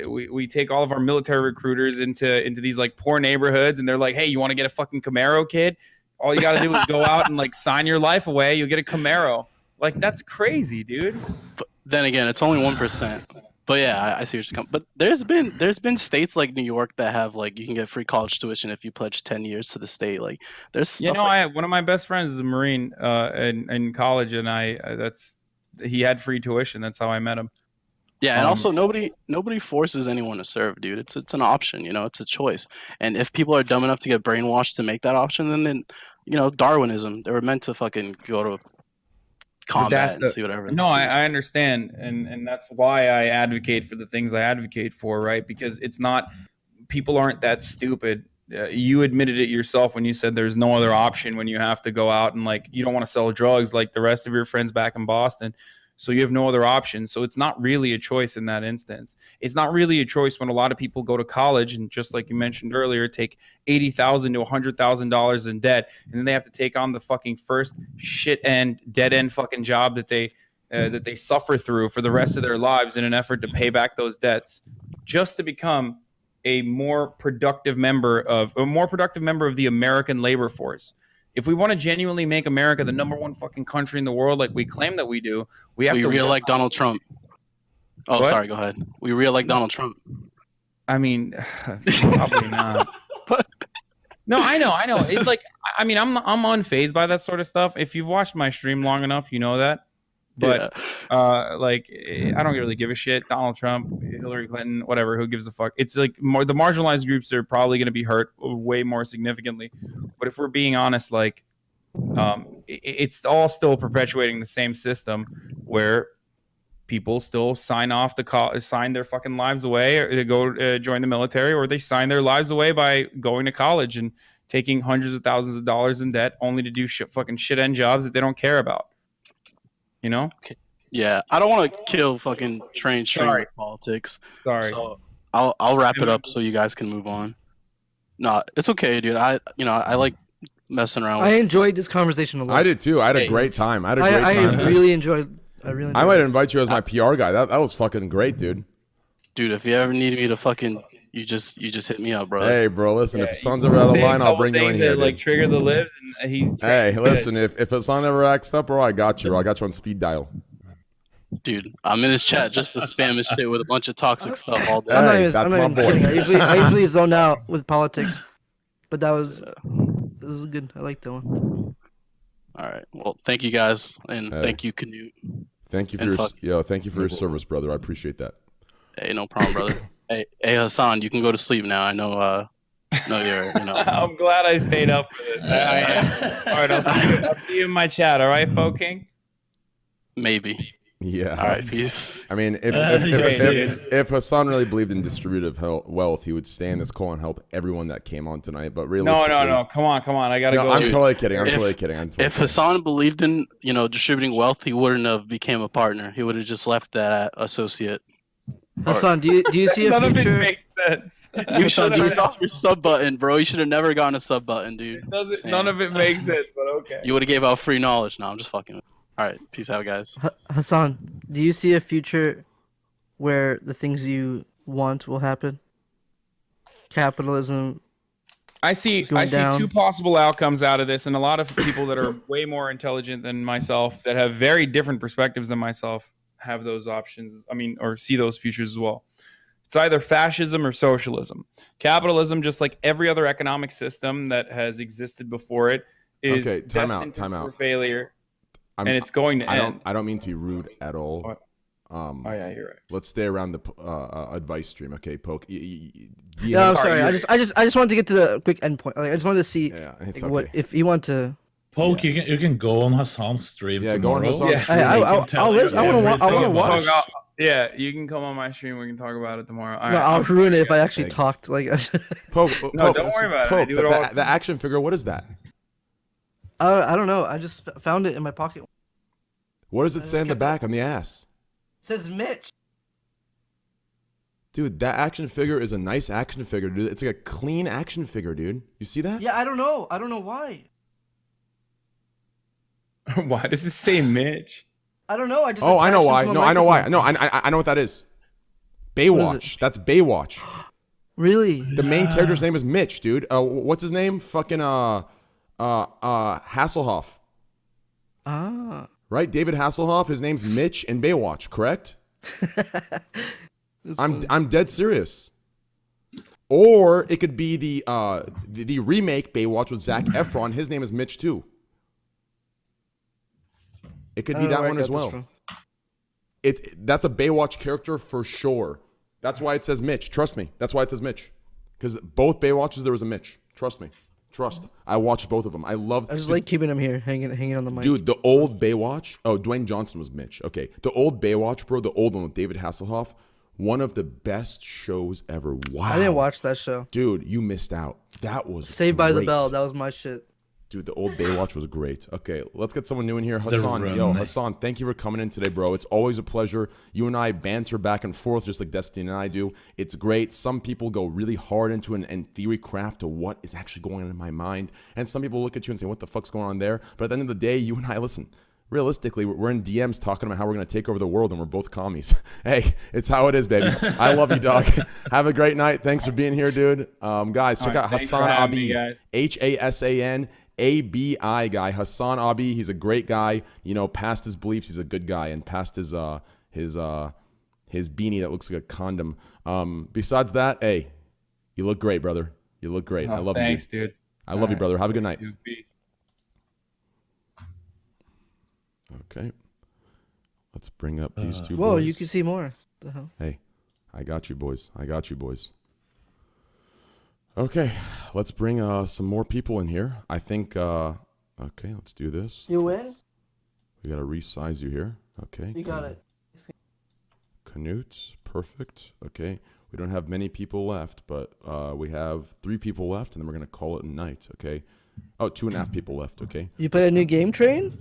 we take all of our military recruiters into these like poor neighborhoods, and they're like, hey, you want to get a fucking Camaro, kid? All you got to do is go out and like sign your life away. You'll get a Camaro. Like, that's crazy, dude. But then again, it's only 1%. But yeah, I see what you're coming. But there's been states like New York that have like you can get free college tuition if you pledge 10 years to the state. Like there's stuff. You know, I one of my best friends is a Marine in college, and he had free tuition. That's how I met him. Yeah, and also nobody forces anyone to serve, dude. It's an option, you know, it's a choice. And if people are dumb enough to get brainwashed to make that option, then you know, Darwinism. They were meant to fucking go to combat and see whatever. No, I understand, and that's why I advocate for the things I advocate for, right? Because it's not, people aren't that stupid. You admitted it yourself when you said there's no other option when you have to go out and like you don't want to sell drugs like the rest of your friends back in Boston. So you have no other option. So it's not really a choice in that instance. It's not really a choice when a lot of people go to college and, just like you mentioned earlier, take $80,000 to $100,000 in debt, and then they have to take on the fucking first dead end fucking job that they suffer through for the rest of their lives in an effort to pay back those debts, just to become a more productive member of the American labor force. If we want to genuinely make America the number one fucking country in the world, like we claim that we do, we have to re-elect Donald Trump. Oh, What? Sorry, go ahead. We re-elect Donald Trump. I mean, probably not. No, I know. It's like, I mean, I'm unfazed by that sort of stuff. If you've watched my stream long enough, you know that. But like, I don't really give a shit. Donald Trump, Hillary Clinton, whatever. Who gives a fuck? It's like the marginalized groups are probably going to be hurt way more significantly. But if we're being honest, like, it's all still perpetuating the same system where people still sign their fucking lives away, or they go join the military, or they sign their lives away by going to college and taking hundreds of thousands of dollars in debt only to do fucking shit end jobs that they don't care about. You know? Okay. Yeah, I don't want to kill fucking train with politics. Sorry. So I'll wrap it up so you guys can move on. No, it's okay, dude. I like messing around. I enjoyed this conversation a lot. I did too. I had a great time. I really enjoyed. I might invite you as my PR guy. That was fucking great, dude. Dude, if you ever need me to fucking, you just hit me up, bro. Hey, bro, listen. If Hassan's ever out of line, I'll bring you in here. Like trigger the libs, and he's. Hey, listen. If Hassan ever acts up, bro, I got you. Bro. I got you on speed dial. Dude, I'm in his chat just to spam his shit with a bunch of toxic stuff all day. Hey, that's my boy. Kidding. I usually zone out with politics, but this was good. I like that one. All right. Well, thank you guys, and thank you, Knut. Thank you for your service, brother. I appreciate that. Hey, no problem, brother. hey, Hassan, you can go to sleep now. I know. You're. I'm glad I stayed up for this. I am. All right, I'll see you in my chat. All right, Folk King. Maybe. Yeah. All right. Peace. I mean, if Hassan really believed in distributive wealth, he would stay in this call and help everyone that came on tonight. But realistically, no. Come on. I gotta go. I'm totally kidding. If Hassan believed in distributing wealth, he wouldn't have became a partner. He would have just left that associate. Hassan, do you see a None future? of it makes sense. You should have turned off your sub button, bro. You should have never gotten a sub button, dude. None of it makes sense, but okay. You would have gave out free knowledge. No, I'm just fucking with you. All right, peace out, guys. Hassan, do you see a future where the things you want will happen? Capitalism. I see two possible outcomes out of this, and a lot of people that are way more intelligent than myself, that have very different perspectives than myself, have those options. I mean, or see those futures as well. It's either fascism or socialism. Capitalism, just like every other economic system that has existed before it, is destined for failure. And it's going to end. I don't mean to be rude at all. Oh yeah, you're right. Let's stay around the advice stream, okay? Poke. No, I'm sorry. I just wanted to get to the quick end point. Like, I just wanted to see what if you want to. Poke, you can go on Hassan's stream. Yeah, tomorrow. go on Hassan's stream. I want to watch. Yeah, you can come on my stream. We can talk about it tomorrow. No, I'll ruin it if I actually talked. Like, Poke. No, don't worry about it. I do it all. The action figure. What is that? I don't know. I just found it in my pocket. What does it say on the back on the ass? It says Mitch. Dude, that action figure is a nice action figure, dude. It's like a clean action figure, dude. You see that? Yeah, I don't know. I don't know why. Why does it say Mitch? I don't know. I just. Oh, I know why. attached him to No, my I know why. microphone. No, I know what that is. What is Baywatch. That's Baywatch. Really? The main character's name is Mitch, dude. What's his name? Fucking Hasselhoff. Ah. Right? David Hasselhoff. His name's Mitch in Baywatch, correct? I'm dead serious. Or it could be the remake Baywatch with Zac Efron. His name is Mitch too. It could be that one as well. That's a Baywatch character for sure. That's why it says Mitch. Trust me. That's why it says Mitch. Because both Baywatches there was a Mitch. Trust me. Trust. I watched both of them. I just like keeping him here, hanging on the mic. Dude, the old Baywatch. Oh, Dwayne Johnson was Mitch. Okay. The old Baywatch, bro. The old one with David Hasselhoff. One of the best shows ever. Wow. I didn't watch that show. Dude, you missed out. That was Saved by the great. Bell. That was my shit. Dude, the old Baywatch was great. Okay, let's get someone new in here. Hassan, yo, Hassan, thank you for coming in today, bro. It's always a pleasure. You and I banter back and forth just like Destiny and I do. It's great. Some people go really hard into and theory craft to what is actually going on in my mind. And some people look at you and say, what the fuck's going on there? But at the end of the day, you and I, listen, realistically, we're in DMs talking about how we're going to take over the world and we're both commies. Hey, it's how it is, baby. I love you, dog. Have a great night. Thanks for being here, dude. Guys, check out Hasanabi. Hasanabi guy. Hasanabi. He's a great guy. You know, past his beliefs, he's a good guy. And past his beanie that looks like a condom. Besides that, hey, you look great, brother. You look great. I love you. Thanks, dude. I love you, brother. Have a good night. Okay. Let's bring up these two Whoa, boys. you can see more. The hell? Hey, I got you, boys. I got you, boys. Okay, let's bring some more people in here. I think, okay, let's do this. You win? We got to resize you here. Okay. You got it. Knut, perfect. Okay. We don't have many people left, but we have 3 people left, and then we're going to call it a night, okay? Oh, 2.5 people left, okay? You play a new game, Train?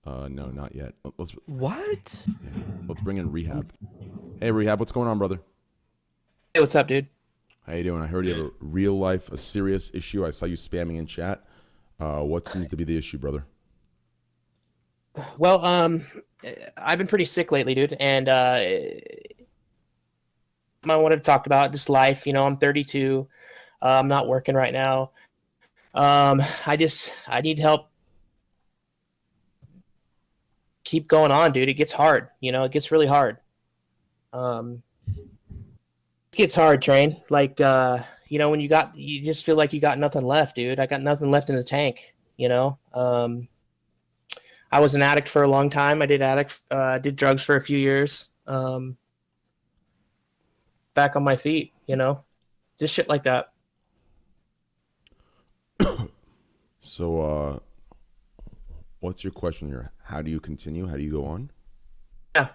No, not yet. Let's. What? Yeah, let's bring in Rehab. Hey, Rehab, what's going on, brother? Hey, what's up, dude? How you doing? I heard you have a real life, a serious issue. I saw you spamming in chat. What seems to be the issue, brother? Well, I've been pretty sick lately, dude, and I wanted to talk about just life. You know, I'm 32. I'm not working right now. I need help. Keep going on, dude. It gets hard. You know, it gets really hard. It gets hard, Train. Like, you know, when you just feel like you got nothing left, dude. I got nothing left in the tank, you know? I was an addict for a long time. I did drugs for a few years. Back on my feet, you know? Just shit like that. So, what's your question here? How do you continue? How do you go on? Yeah.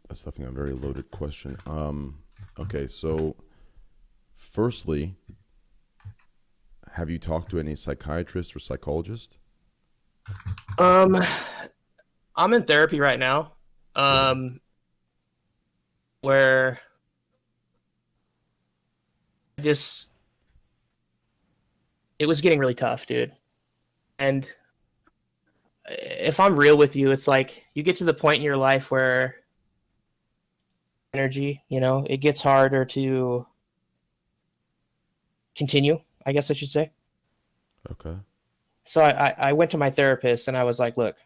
That's definitely a very loaded question. Okay, so firstly, have you talked to any psychiatrist or psychologist? I'm in therapy right now. Where it was getting really tough, dude. And if I'm real with you, it's like you get to the point in your life where energy, you know, it gets harder to continue, I guess I should say. Okay. So I went to my therapist and I was like, look,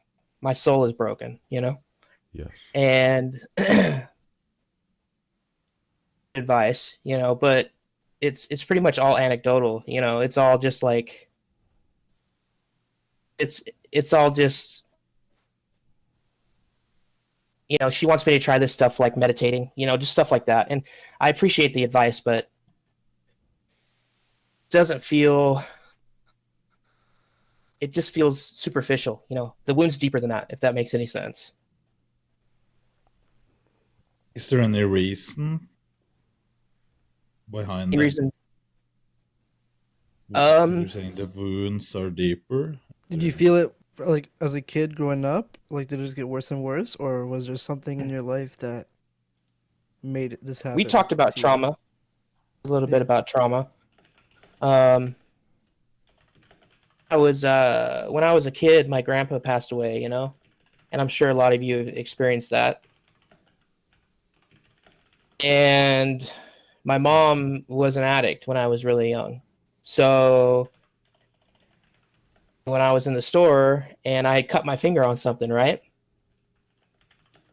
my soul is broken, you know? Yes. And advice, you know, but it's pretty much all anecdotal, you know, it's all just like it's all just, you know, she wants me to try this stuff like meditating, you know, just stuff like that. And I appreciate the advice, but it doesn't feel, it just feels superficial, you know. The wound's deeper than that, if that makes any sense. Is there any reason behind Any that? reason? You're saying the wounds are deeper? Did you feel it like as a kid growing up? Like did it just get worse and worse, or was there something in your life that made this happen? We talked about to you? trauma, a little bit Yeah. about trauma. I was when I was a kid, my grandpa passed away, you know, and I'm sure a lot of you have experienced that. And my mom was an addict when I was really young. So when I was in the store and I had cut my finger on something, right?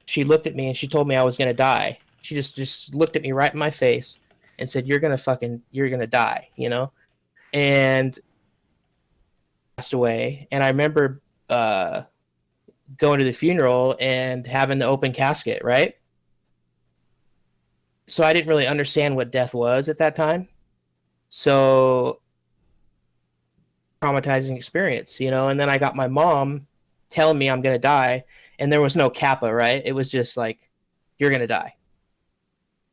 She looked at me and she told me I was going to die. She just looked at me right in my face and said, you're going to die, you know? And passed away. And I remember going to the funeral and having the open casket, right? So I didn't really understand what death was at that time. So traumatizing experience, you know, and then I got my mom telling me I'm going to die, and there was no kappa, right? It was just like, you're going to die.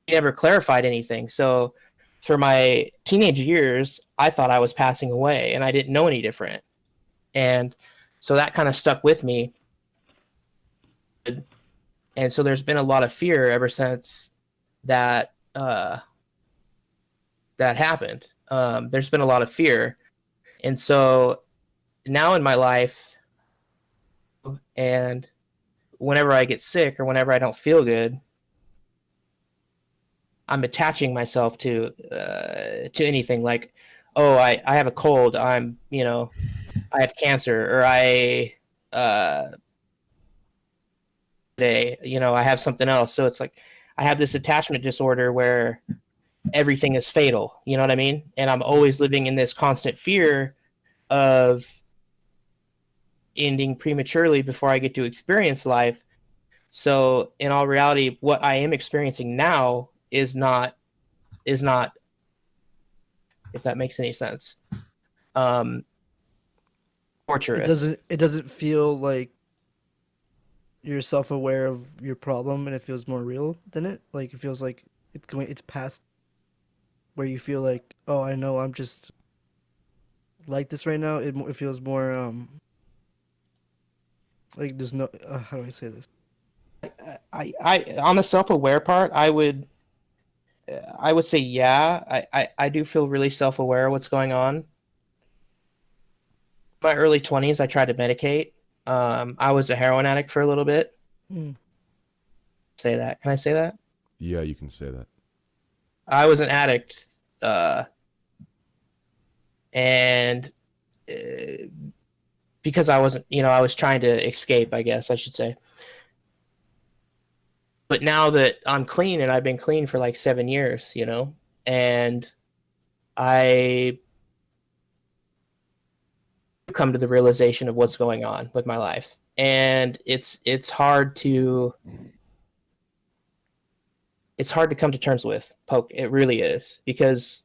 She never clarified anything. So for my teenage years, I thought I was passing away and I didn't know any different. And so that kind of stuck with me. And so there's been a lot of fear ever since that that happened. There's been a lot of fear. And so now in my life, and whenever I get sick or whenever I don't feel good, I'm attaching myself to anything like, oh, I have a cold, I'm, you know, I have cancer, or I you know, I have something else. So it's like I have this attachment disorder where everything is fatal, you know what I mean? And I'm always living in this constant fear of ending prematurely before I get to experience life. So in all reality, what I am experiencing now is not, if that makes any sense. Torturous. It doesn't feel like you're self-aware of your problem, and it feels more real than it. Like it feels like it's past where you feel like, oh, I know I'm just like this right now. It feels more like there's no how do I say this? I on the self-aware part, I would say yeah. I do feel really self-aware of what's going on. My early 20s, I tried to medicate. I was a heroin addict for a little bit. Say that. Can I say that? Yeah, you can say that. I was an addict, and because I wasn't, you know, I was trying to escape, I guess I should say. But now that I'm clean, and I've been clean for like 7 years, you know, and I come to the realization of what's going on with my life, and it's hard to come to terms with. It really is, because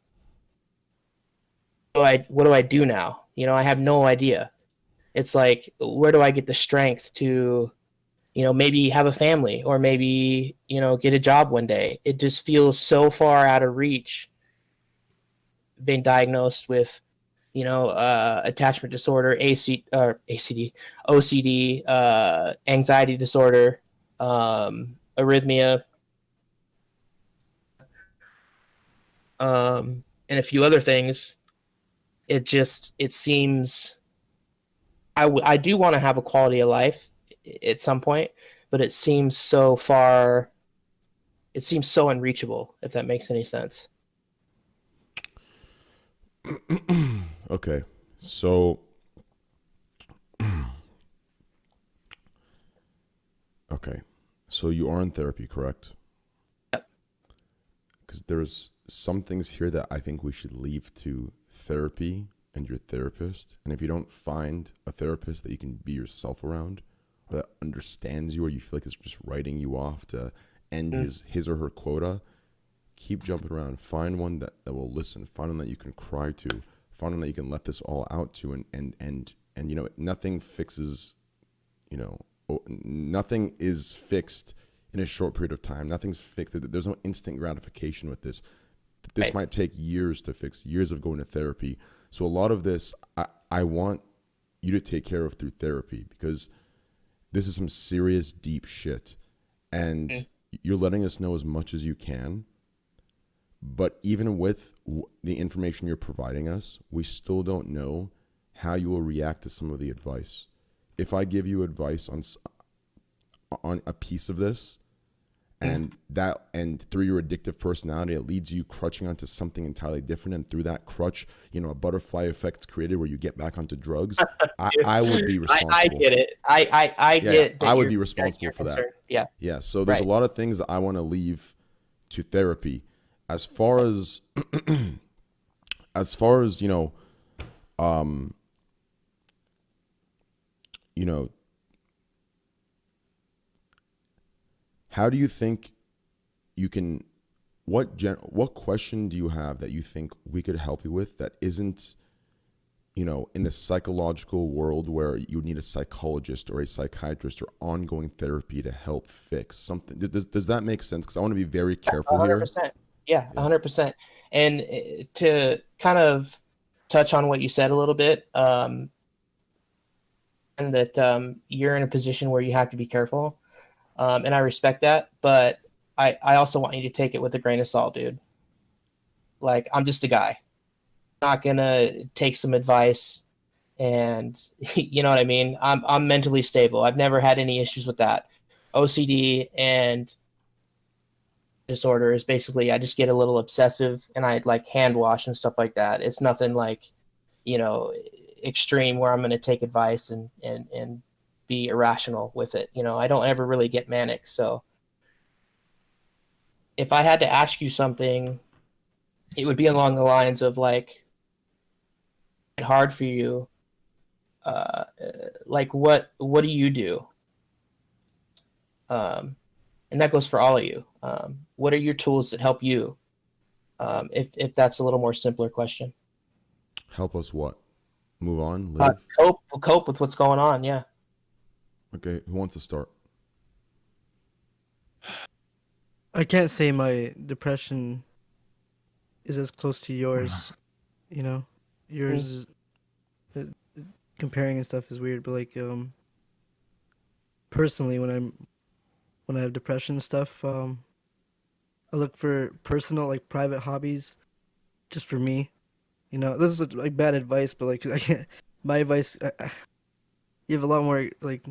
what do I do now? You know, I have no idea. It's like, where do I get the strength to, you know, maybe have a family, or maybe, you know, get a job one day? It just feels so far out of reach. Being diagnosed with, you know, attachment disorder, OCD, anxiety disorder, arrhythmia, and a few other things. It seems I do want to have a quality of life at some point, but it seems so far. It seems so unreachable, if that makes any sense. Okay, so okay, so you are in therapy, correct? Yep. Because there's some things here that I think we should leave to therapy and your therapist. And if you don't find a therapist that you can be yourself around, or that understands you, or you feel like it's just writing you off to end his or her quota, keep jumping around. Find one that will listen. Find one that you can cry to. Find one that you can let this all out to. And you know, nothing fixes, you know, nothing is fixed in a short period of time. Nothing's fixed. There's no instant gratification with this. This might take years to fix, years of going to therapy. So a lot of this, I want you to take care of through therapy, because this is some serious deep shit. And you're letting us know as much as you can. But even with the information you're providing us, we still don't know how you will react to some of the advice. If I give you advice on a piece of this, and through your addictive personality, it leads you crutching onto something entirely different, and through that crutch, a butterfly effect's created where you get back onto drugs. I would be responsible. I get it. I get. I would be responsible for that. Yeah. So there's a lot of things that I want to leave to therapy. As far as how do you think you can? What question do you have that you think we could help you with that isn't, in the psychological world where you would need a psychologist or a psychiatrist or ongoing therapy to help fix something? Does that make sense? Because I want to be very careful 100%. here. Yeah, 100%. And to kind of touch on what you said a little bit, and that you're in a position where you have to be careful, and I respect that, but I also want you to take it with a grain of salt, dude. Like, I'm just a guy. I'm not gonna take some advice, and you know what I mean? I'm mentally stable. I've never had any issues with that. OCD and disorder is basically I just get a little obsessive and I like hand wash and stuff like that. It's nothing like, extreme where I'm going to take advice and be irrational with it. I don't ever really get manic. So if I had to ask you something, it would be along the lines of like, it's hard for you. Like what do you do? And that goes for all of you. What are your tools that help you? If that's a little more simpler question. Help us what? Move on? Live? Cope with what's going on, yeah. Okay, who wants to start? I can't say my depression is as close to yours. Yours is, comparing and stuff is weird, but like personally when I have depression and stuff, I look for personal, like private hobbies, just for me. This is like bad advice, but like I can't. My advice, you have a lot more like,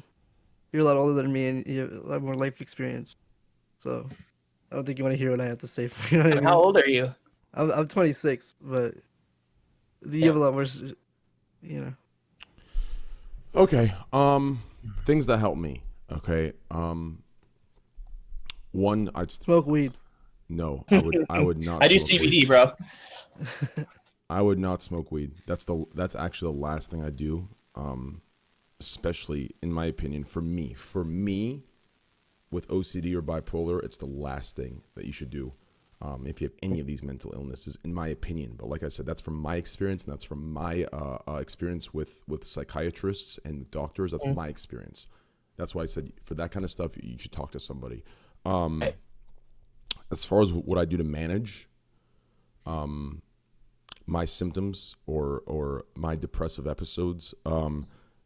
you're a lot older than me, and you have a lot more life experience. So I don't think you want to hear what I have to say. You know what I mean? How old are you? I'm 26, but you have a lot more. Okay. Things that help me. Okay. One, I'd smoke weed. No, I would not. I do CBD, bro. I would not smoke weed. That's actually the last thing I do. Especially in my opinion, for me, with OCD or bipolar, it's the last thing that you should do. If you have any of these mental illnesses, in my opinion. But like I said, that's from my experience, and that's from my experience with psychiatrists and doctors. That's my experience. That's why I said for that kind of stuff, you should talk to somebody. As far as what I do to manage my symptoms or my depressive episodes,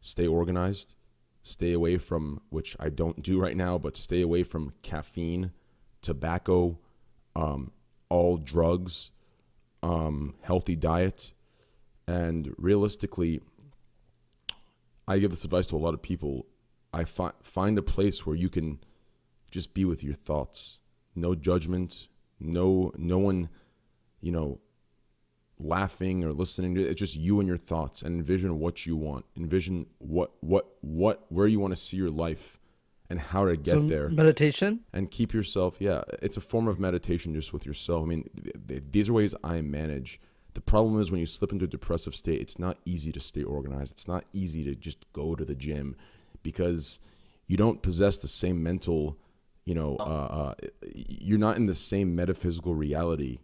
stay organized, stay away from, which I don't do right now, but stay away from caffeine, tobacco, all drugs, healthy diet. And realistically, I give this advice to a lot of people. I find a place where you can just be with your thoughts. No judgment, no one, laughing or listening to it. It's just you and your thoughts, and envision what you want. Envision where you want to see your life and how to get there. Meditation? And keep yourself, it's a form of meditation just with yourself. I mean, these are ways I manage. The problem is when you slip into a depressive state, it's not easy to stay organized. It's not easy to just go to the gym because you don't possess the same mental, you're not in the same metaphysical reality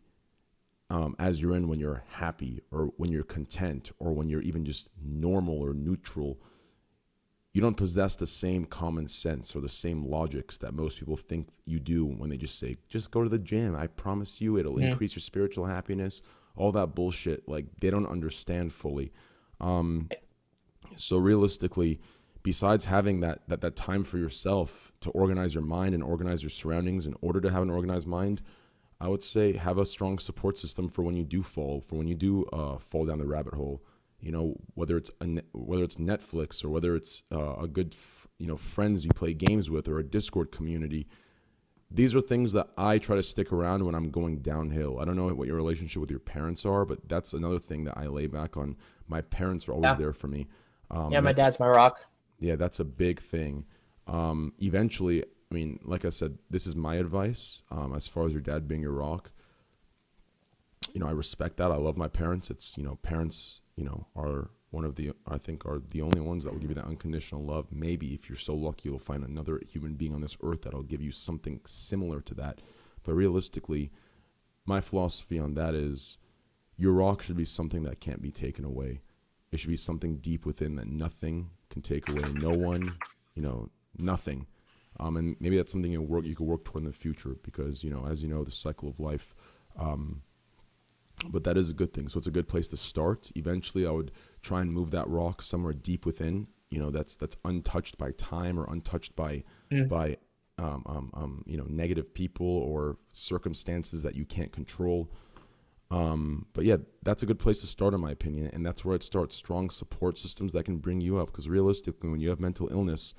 as you're in when you're happy or when you're content or when you're even just normal or neutral. You don't possess the same common sense or the same logics that most people think you do when they just say, just go to the gym. I promise you it'll increase your spiritual happiness. All that bullshit. Like, they don't understand fully. So realistically, besides having that time for yourself to organize your mind and organize your surroundings in order to have an organized mind, I would say have a strong support system for when you do fall, fall down the rabbit hole. You know, whether it's Netflix or whether it's a good, friends you play games with or a Discord community. These are things that I try to stick around when I'm going downhill. I don't know what your relationship with your parents are, but that's another thing that I lay back on. My parents are always there for me. My dad's my rock. Yeah, that's a big thing. Eventually, I mean, like I said, this is my advice as far as your dad being your rock. I respect that. I love my parents. It's, parents, are are the only ones that will give you that unconditional love. Maybe if you're so lucky, you'll find another human being on this earth that'll give you something similar to that. But realistically, my philosophy on that is your rock should be something that can't be taken away. It should be something deep within that nothing can take away. No one, nothing. And maybe that's something you could work toward in the future because, as you know, the cycle of life. But that is a good thing. So it's a good place to start. Eventually, I would try and move that rock somewhere deep within, that's untouched by time or untouched by negative people or circumstances that you can't control. But yeah, that's a good place to start in my opinion. And that's where it starts. Strong support systems that can bring you up. Because realistically, when you have mental illness,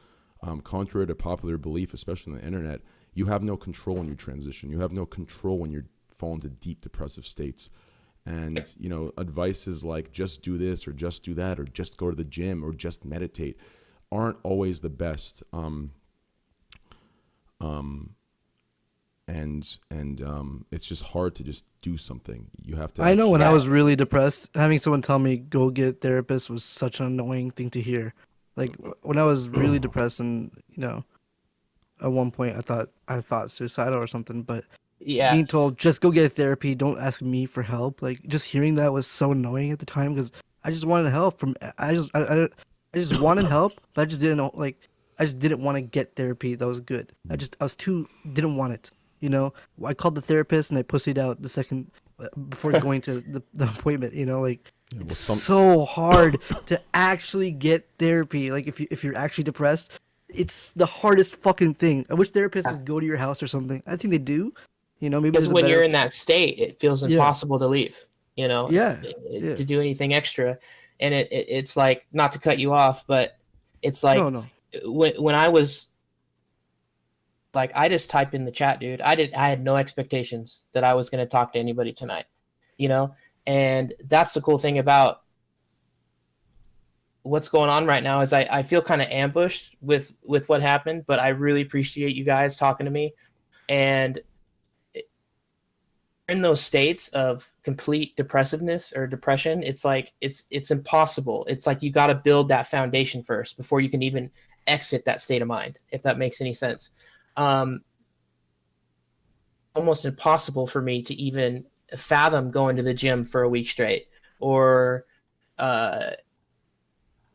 contrary to popular belief, especially on the internet, you have no control when you transition. You have no control when you fall into deep depressive states. And, advice is like, just do this or just do that or just go to the gym or just meditate aren't always the best. It's just hard to just do something. You have to. I know when I was really depressed, having someone tell me go get a therapist was such an annoying thing to hear. Like when I was really depressed and, at one point I thought suicidal or something, but being told just go get therapy, don't ask me for help. Like just hearing that was so annoying at the time because I just wanted help I just wanted help, but I just didn't know, I just didn't want to get didn't want it. I called the therapist and I pussied out the second before going to the appointment. It's so hard to actually get therapy. Like if you're actually depressed, it's the hardest fucking thing. I wish therapists go to your house or something. I think they do. Maybe because when you're in that state, it feels impossible to leave. To do anything extra, and it's like, not to cut you off, but it's like when I was like, I just typed in the chat, dude. I had no expectations that I was going to talk to anybody tonight, and that's the cool thing about what's going on right now is I feel kind of ambushed with what happened, but I really appreciate you guys talking to me. And in those states of complete depressiveness or depression, it's like it's impossible. It's like you got to build that foundation first before you can even exit that state of mind, if that makes any sense. Almost impossible for me to even fathom going to the gym for a week straight, or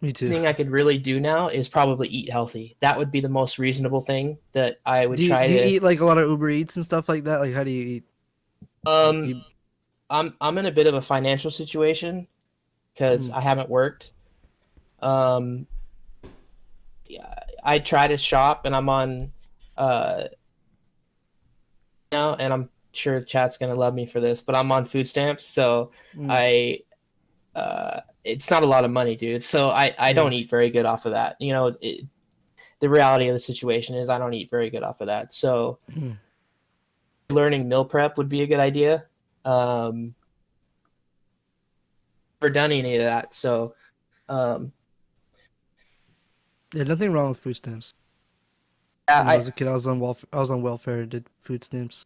me too. The thing I could really do now is probably eat healthy. That would be the most reasonable thing that I would try to. Do you eat like a lot of Uber Eats and stuff like that? Like, how do you eat? I'm in a bit of a financial situation because I haven't worked. I try to shop and I'm on, and I'm sure chat's gonna love me for this, but I'm on food stamps, so it's not a lot of money, dude. So I don't eat very good off of that. The reality of the situation is I don't eat very good off of that. So learning meal prep would be a good idea. Never done any of that, so nothing wrong with food stamps. When I was a kid, I was on welfare and did food stamps.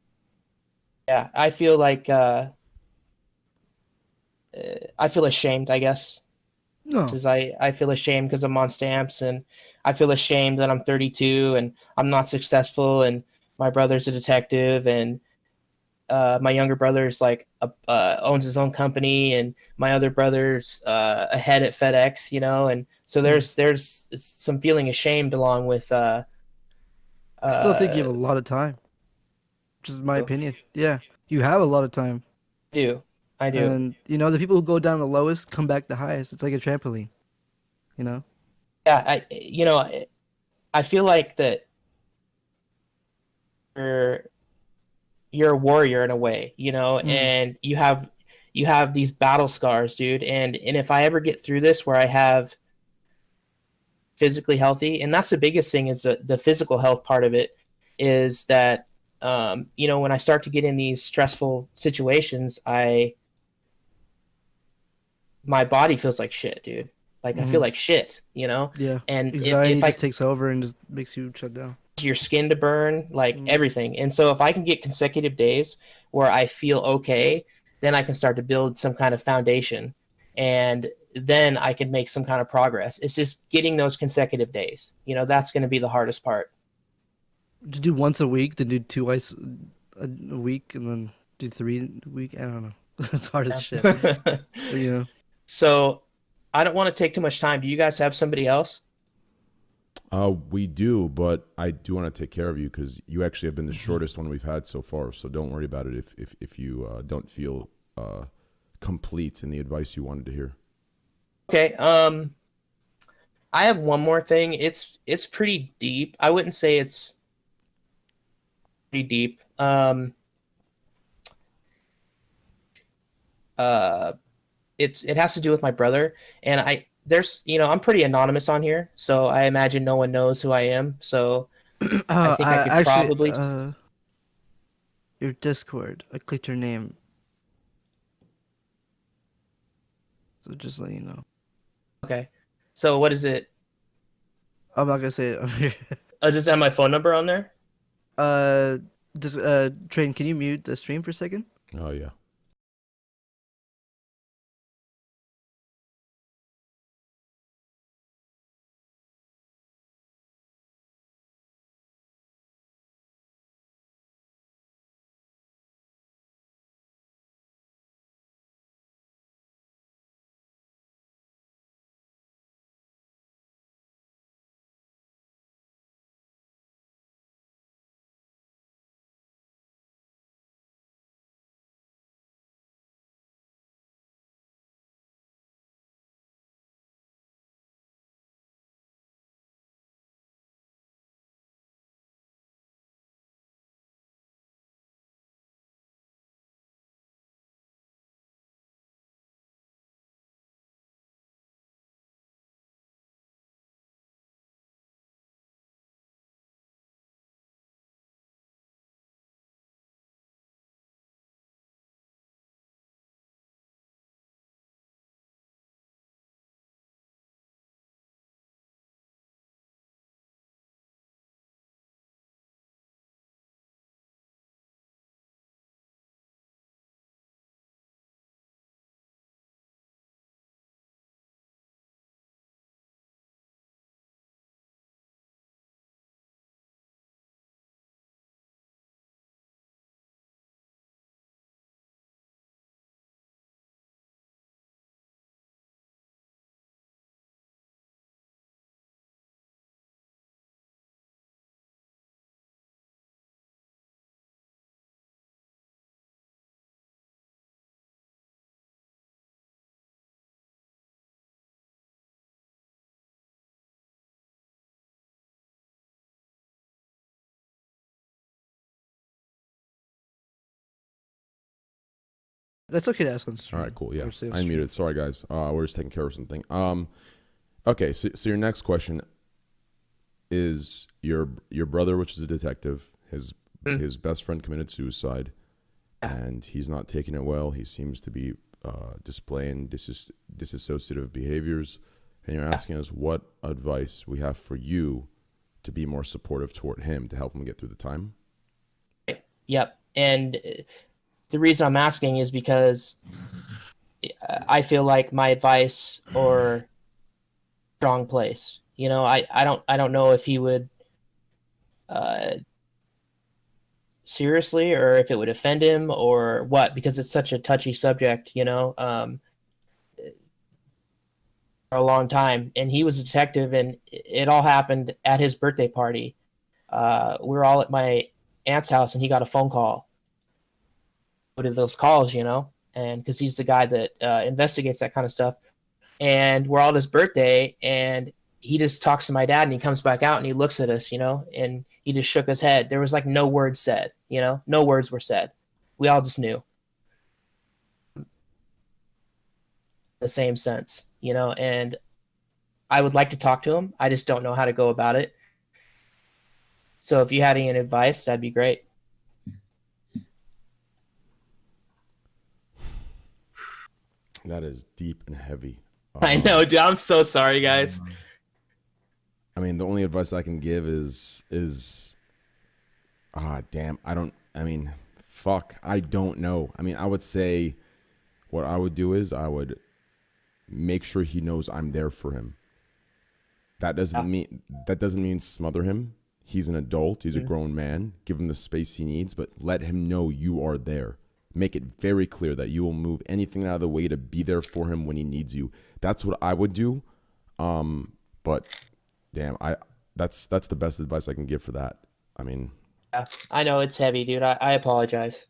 Yeah, I feel like I feel ashamed, I guess. No, because I feel ashamed because I'm on stamps, and I feel ashamed that I'm 32 and I'm not successful, and my brother's a detective, and my younger brother's owns his own company, and my other brother's a head at FedEx, and so there's some feeling ashamed along with. I still think you have a lot of time, which is my opinion. Yeah, you have a lot of time. I do. And the people who go down the lowest come back the highest. It's like a trampoline, Yeah, I feel like that you're a warrior in a way, and you have these battle scars, dude. And if I ever get through this where I have physically healthy, and that's the biggest thing is the physical health part of it, is that when I start to get in these stressful situations, my body feels like shit, dude. Like I feel like shit, Yeah. And Anxiety if I just takes over and just makes you shut down. your skin to burn, like everything. And so if I can get consecutive days where I feel okay, then I can start to build some kind of foundation, and then I can make some kind of progress. It's just getting those consecutive days. That's going to be the hardest part. To do once a week, then do twice a week, and then do 3 a week. I don't know. It's hard as shit. So I don't want to take too much time. Do you guys have somebody else? We do, but I do want to take care of you because you actually have been the shortest one we've had so far. So don't worry about it if you don't feel complete in the advice you wanted to hear. Okay. I have one more thing. It's pretty deep. I wouldn't say it's pretty deep. It has to do with my brother, and I'm pretty anonymous on here, so I imagine no one knows who I am. So I think I could probably your Discord. I clicked your name, so just let you know. Okay. So what is it? I'm not gonna say it on here. Oh, does it have my phone number on there? Train, can you mute the stream for a second? Oh yeah. That's okay to ask on All stream. right, cool. Yeah, Or say on I stream. muted. Sorry, guys. We're just taking care of something. Okay. So your next question is your brother, which is a detective. His best friend committed suicide, and he's not taking it well. He seems to be displaying disassociative behaviors, and you're asking us what advice we have for you to be more supportive toward him to help him get through the time. Yep. And the reason I'm asking is because I feel like my advice or strong place. I don't know if he would seriously or if it would offend him or what, because it's such a touchy subject, for a long time. And he was a detective, and it all happened at his birthday party. We were all at my aunt's house, and he got a phone call. What are those calls, and because he's the guy that investigates that kind of stuff. And we're all at his birthday, and he just talks to my dad and he comes back out and he looks at us, you know, and he just shook his head. There was like no words said, you know, no words were said. We all just knew. The same sense, you know, and I would like to talk to him. I just don't know how to go about it. So if you had any advice, that'd be great. That is deep and heavy. I know, dude. I'm so sorry, guys. I mean, the only advice I can give is damn, I don't know. I mean, I would say what I would do is I would make sure he knows I'm there for him. That doesn't mean smother him. He's an adult. He's a grown man. Give him the space he needs, but let him know you are there. Make it very clear that you will move anything out of the way to be there for him when he needs you. That's what I would do. But damn, that's the best advice I can give for that. I mean, yeah, I know it's heavy, dude. I apologize.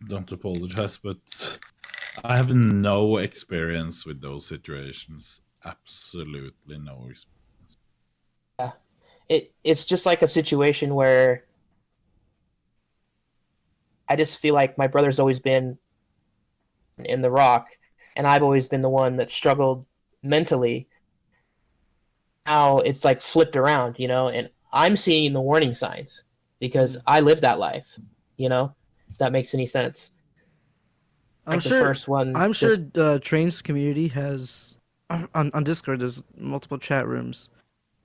Don't apologize, but I have no experience with those situations. Absolutely no experience. Yeah, it's just like a situation where I just feel like my brother's always been in the rock, and I've always been the one that struggled mentally. Now it's like flipped around, you know, and I'm seeing the warning signs because I live that life, you know, if that makes any sense. I'm Like the sure. first one. I'm sure just- Train's community has on Discord. There's multiple chat rooms,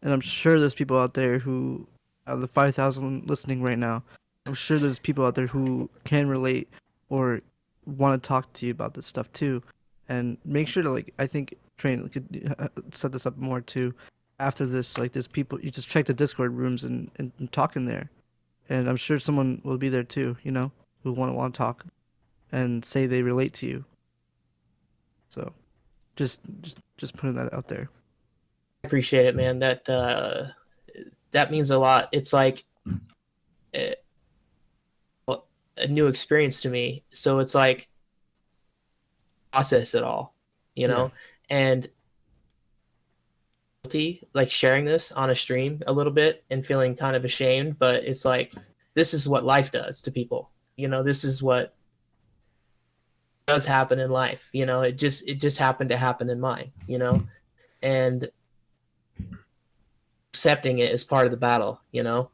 and I'm sure there's people out there who, out of the 5,000 listening right now, I'm sure there's people out there who can relate or want to talk to you about this stuff too. And make sure to, like, I think Train could set this up more too. After this, like, there's people, you just check the Discord rooms and talk in there, and I'm sure someone will be there too, you know, who want to talk and say they relate to you. So just putting that out there. I appreciate it, man. That means a lot. It's like a new experience to me. So it's like process it all, you know, and like sharing this on a stream a little bit and feeling kind of ashamed, but it's like, this is what life does to people. You know, this is what does happen in life. You know, it just happened to happen in mine, you know, and accepting it is part of the battle, you know.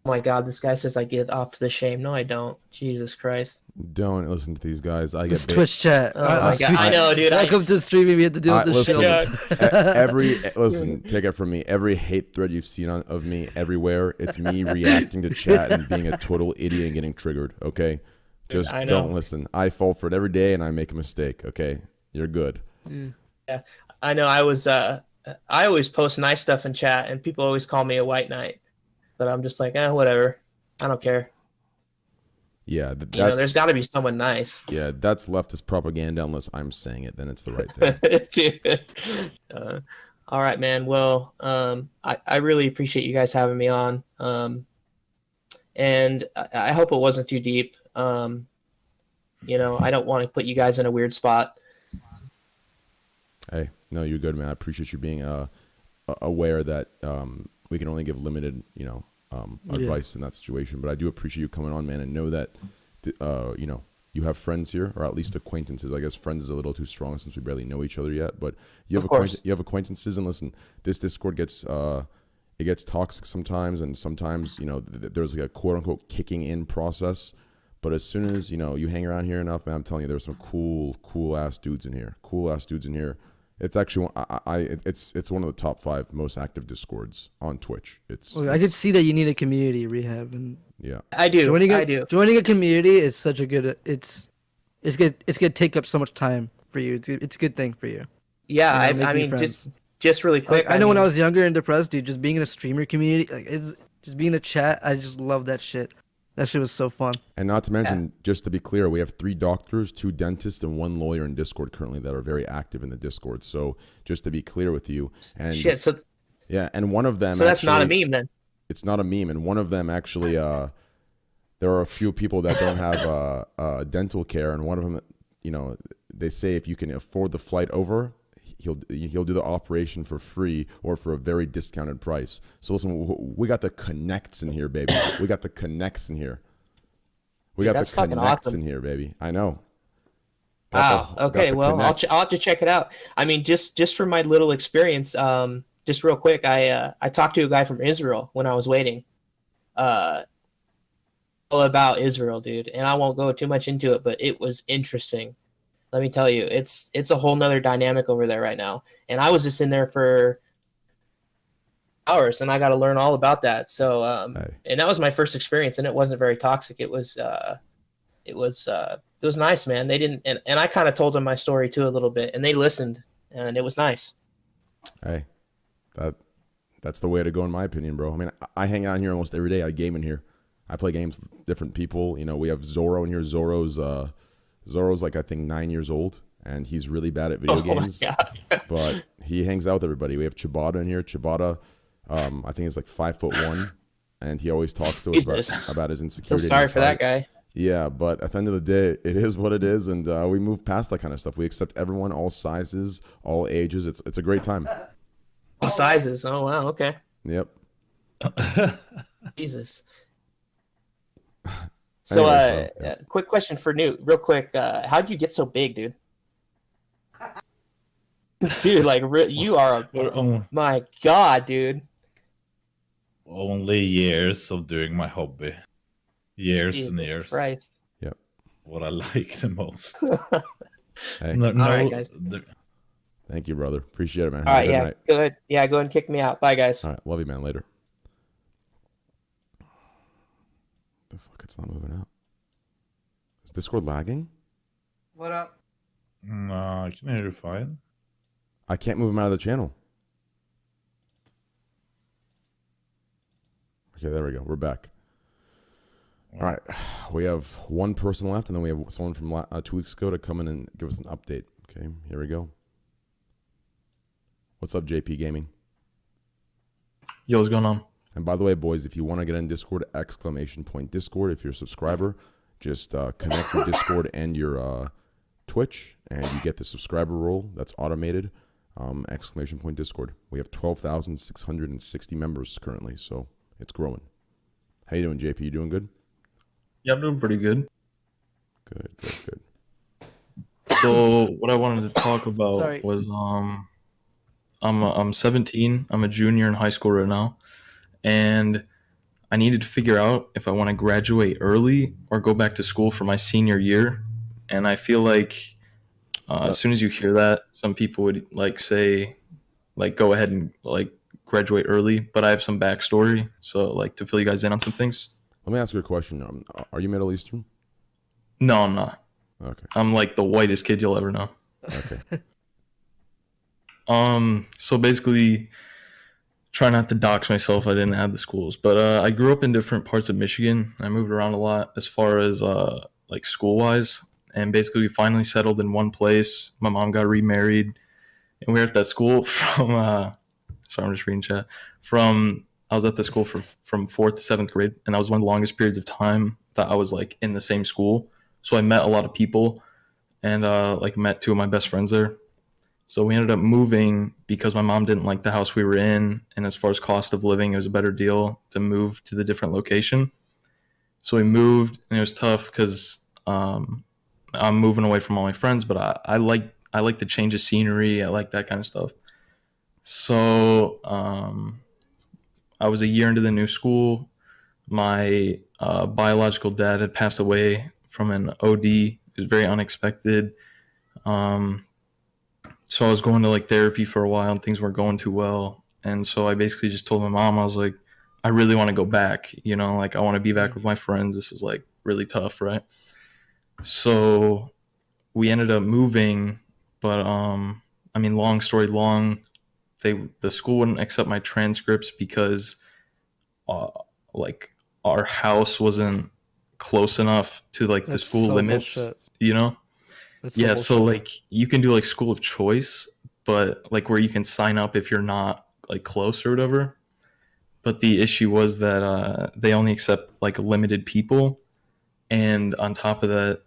Oh my God, this guy says I get off the shame. No, I don't. Jesus Christ. don't listen to these guys. I This get Twitch chat. Oh my God. I know, dude. Welcome to streaming. We have to deal with this listen, shit. listen, take it from me. Every hate thread you've seen of me everywhere, it's me reacting to chat and being a total idiot and getting triggered. Okay, just don't listen. I fall for it every day and I make a mistake. Okay, you're good. Yeah, I know. I always post nice stuff in chat, and people always call me a white knight, but I'm just like, whatever. I don't care. Yeah, You know, there's got to be someone nice. Yeah, that's leftist propaganda. Unless I'm saying it, then it's the right thing. Dude. All right, man. Well, I really appreciate you guys having me on, and I hope it wasn't too deep. You know, I don't want to put you guys in a weird spot. Hey, no, you're good, man. I appreciate you being aware that we can only give limited, advice in that situation. But I do appreciate you coming on, man, and know that, you have friends here, or at least acquaintances. I guess friends is a little too strong since we barely know each other yet. But you have acquaintances, and listen, this Discord gets it gets toxic sometimes, and sometimes there's like a quote unquote kicking in process. But as soon as you hang around here enough, man, I'm telling you, there's some cool ass dudes in here. It's actually it's one of the top 5 most active Discords on Twitch. I could see that you need a community rehab, and yeah, I do. Joining a community is such a good. It's gonna take up so much time for you. It's a good thing for you. Yeah, I mean, just really quick. I know when I was younger and depressed, dude, just being in a streamer community, like just being in a chat, I just love that shit. That shit was so fun. And not to mention, just to be clear, we have 3 doctors, 2 dentists, and 1 lawyer in Discord currently that are very active in the Discord. So just to be clear with you, and and one of them. So that's not a meme then. It's not a meme, and one of them actually, there are a few people that don't have dental care, and one of them, they say if you can afford the flight over, he'll do the operation for free or for a very discounted price. So listen, we got the connects in here, baby. We got the connects in here. We got that's the fucking connects awesome. in here, baby. I know. Wow. Okay. Well, I'll connects. have to check it out. I mean, just from my little experience, just real quick, I talked to a guy from Israel when I was waiting. All about Israel, dude, and I won't go too much into it, but it was interesting. Let me tell you, it's a whole nother dynamic over there right now. And I was just in there for hours, and I got to learn all about that. So, and that was my first experience, and it wasn't very toxic. It was nice, man. They didn't, and I kind of told them my story too a little bit, and they listened, and it was nice. Hey, that's the way to go in my opinion, bro. I mean, I hang out here almost every day. I game in here. I play games with different people. You know, we have Zorro in here. Zorro's like, I think 9 years old, and he's really bad at video games. But he hangs out with everybody. We have Chibata in here. Chibata, I think he's like 5'1", and he always talks to us about his insecurity. Feel sorry for that guy. Yeah, but at the end of the day, it is what it is, and we move past that kind of stuff. We accept everyone, all sizes, all ages. It's a great time. All sizes. Oh wow. Okay. Yep. Jesus. So, Anyway, quick question for Knut, real quick. How'd you get so big, dude? Dude, like, you are my God, dude. Only years of doing my hobby. Years Jesus and years. Christ. Yep. What I like the most. Hey. All right, guys. Thank you, brother. Appreciate it, man. All Have a right, good yeah, night. go ahead. Yeah, go ahead and kick me out. Bye, guys. All right, love you, man. Later. The fuck, it's not moving out. Is Discord lagging? What up? No, I can hear you fine. I can't move him out of the channel. Okay, there we go. We're back. All right, we have one person left, and then we have someone from 2 weeks ago to come in and give us an update. Okay, here we go. What's up, JP Gaming? Yo, what's going on? And by the way, boys, if you want to get in Discord, ! Discord. If you're a subscriber, just connect your Discord and your Twitch, and you get the subscriber role that's automated. ! Discord. We have 12,660 members currently, so it's growing. How you doing, JP? You doing good? Yeah, I'm doing pretty good. Good. So what I wanted to talk about was I'm 17. I'm a junior in high school right now, and I needed to figure out if I want to graduate early or go back to school for my senior year. And I feel like as soon as you hear that, some people would like say, like, go ahead and like graduate early. But I have some backstory, so like to fill you guys in on some things. Let me ask you a question. Are you Middle Eastern? No, I'm not. Okay. I'm like the whitest kid you'll ever know. Okay. So basically, try not to dox myself. I didn't have the schools, but I grew up in different parts of Michigan. I moved around a lot as far as like school wise, and basically we finally settled in one place. My mom got remarried, and we were at that school from. Sorry, I'm just reading chat. I was at the school from 4th to 7th grade, and that was one of the longest periods of time that I was like in the same school. So I met a lot of people, and like met two of my best friends there. So we ended up moving because my mom didn't like the house we were in, and as far as cost of living, it was a better deal to move to the different location. So we moved, and it was tough because I'm moving away from all my friends, but I like the change of scenery. I like that kind of stuff. So I was a year into the new school. My biological dad had passed away from an OD. It was very unexpected. So I was going to like therapy for a while, and things weren't going too well. And so I basically just told my mom, I was like, I really want to go back. You know, like I want to be back with my friends. This is like really tough, right? So we ended up moving, but I mean, long story long, the school wouldn't accept my transcripts because like our house wasn't close enough to like the school limits, bullshit. You know? That's Yeah, so so like you can do like school of choice, but like where you can sign up if you're not like close or whatever. But the issue was that they only accept like limited people, and on top of that,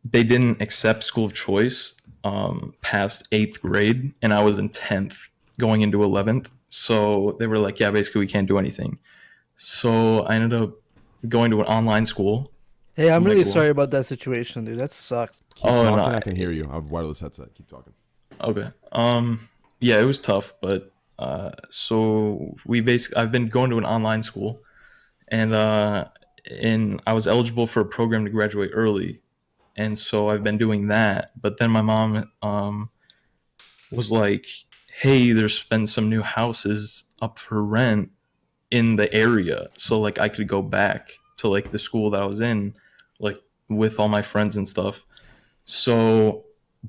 they didn't accept school of choice past 8th grade, and I was in 10th going into 11th. So they were like, yeah, basically we can't do anything. So I ended up going to an online school. Hey, I'm like, really well- sorry about that situation, dude. That sucks. Keep Oh, talking. no, I can hear you. I have a wireless headset. Keep talking. Okay. Yeah, it was tough, but so I've been going to an online school, and I was eligible for a program to graduate early, and so I've been doing that. But then my mom was like, "Hey, there's been some new houses up for rent in the area, so like I could go back to like the school that I was in, like with all my friends and stuff." So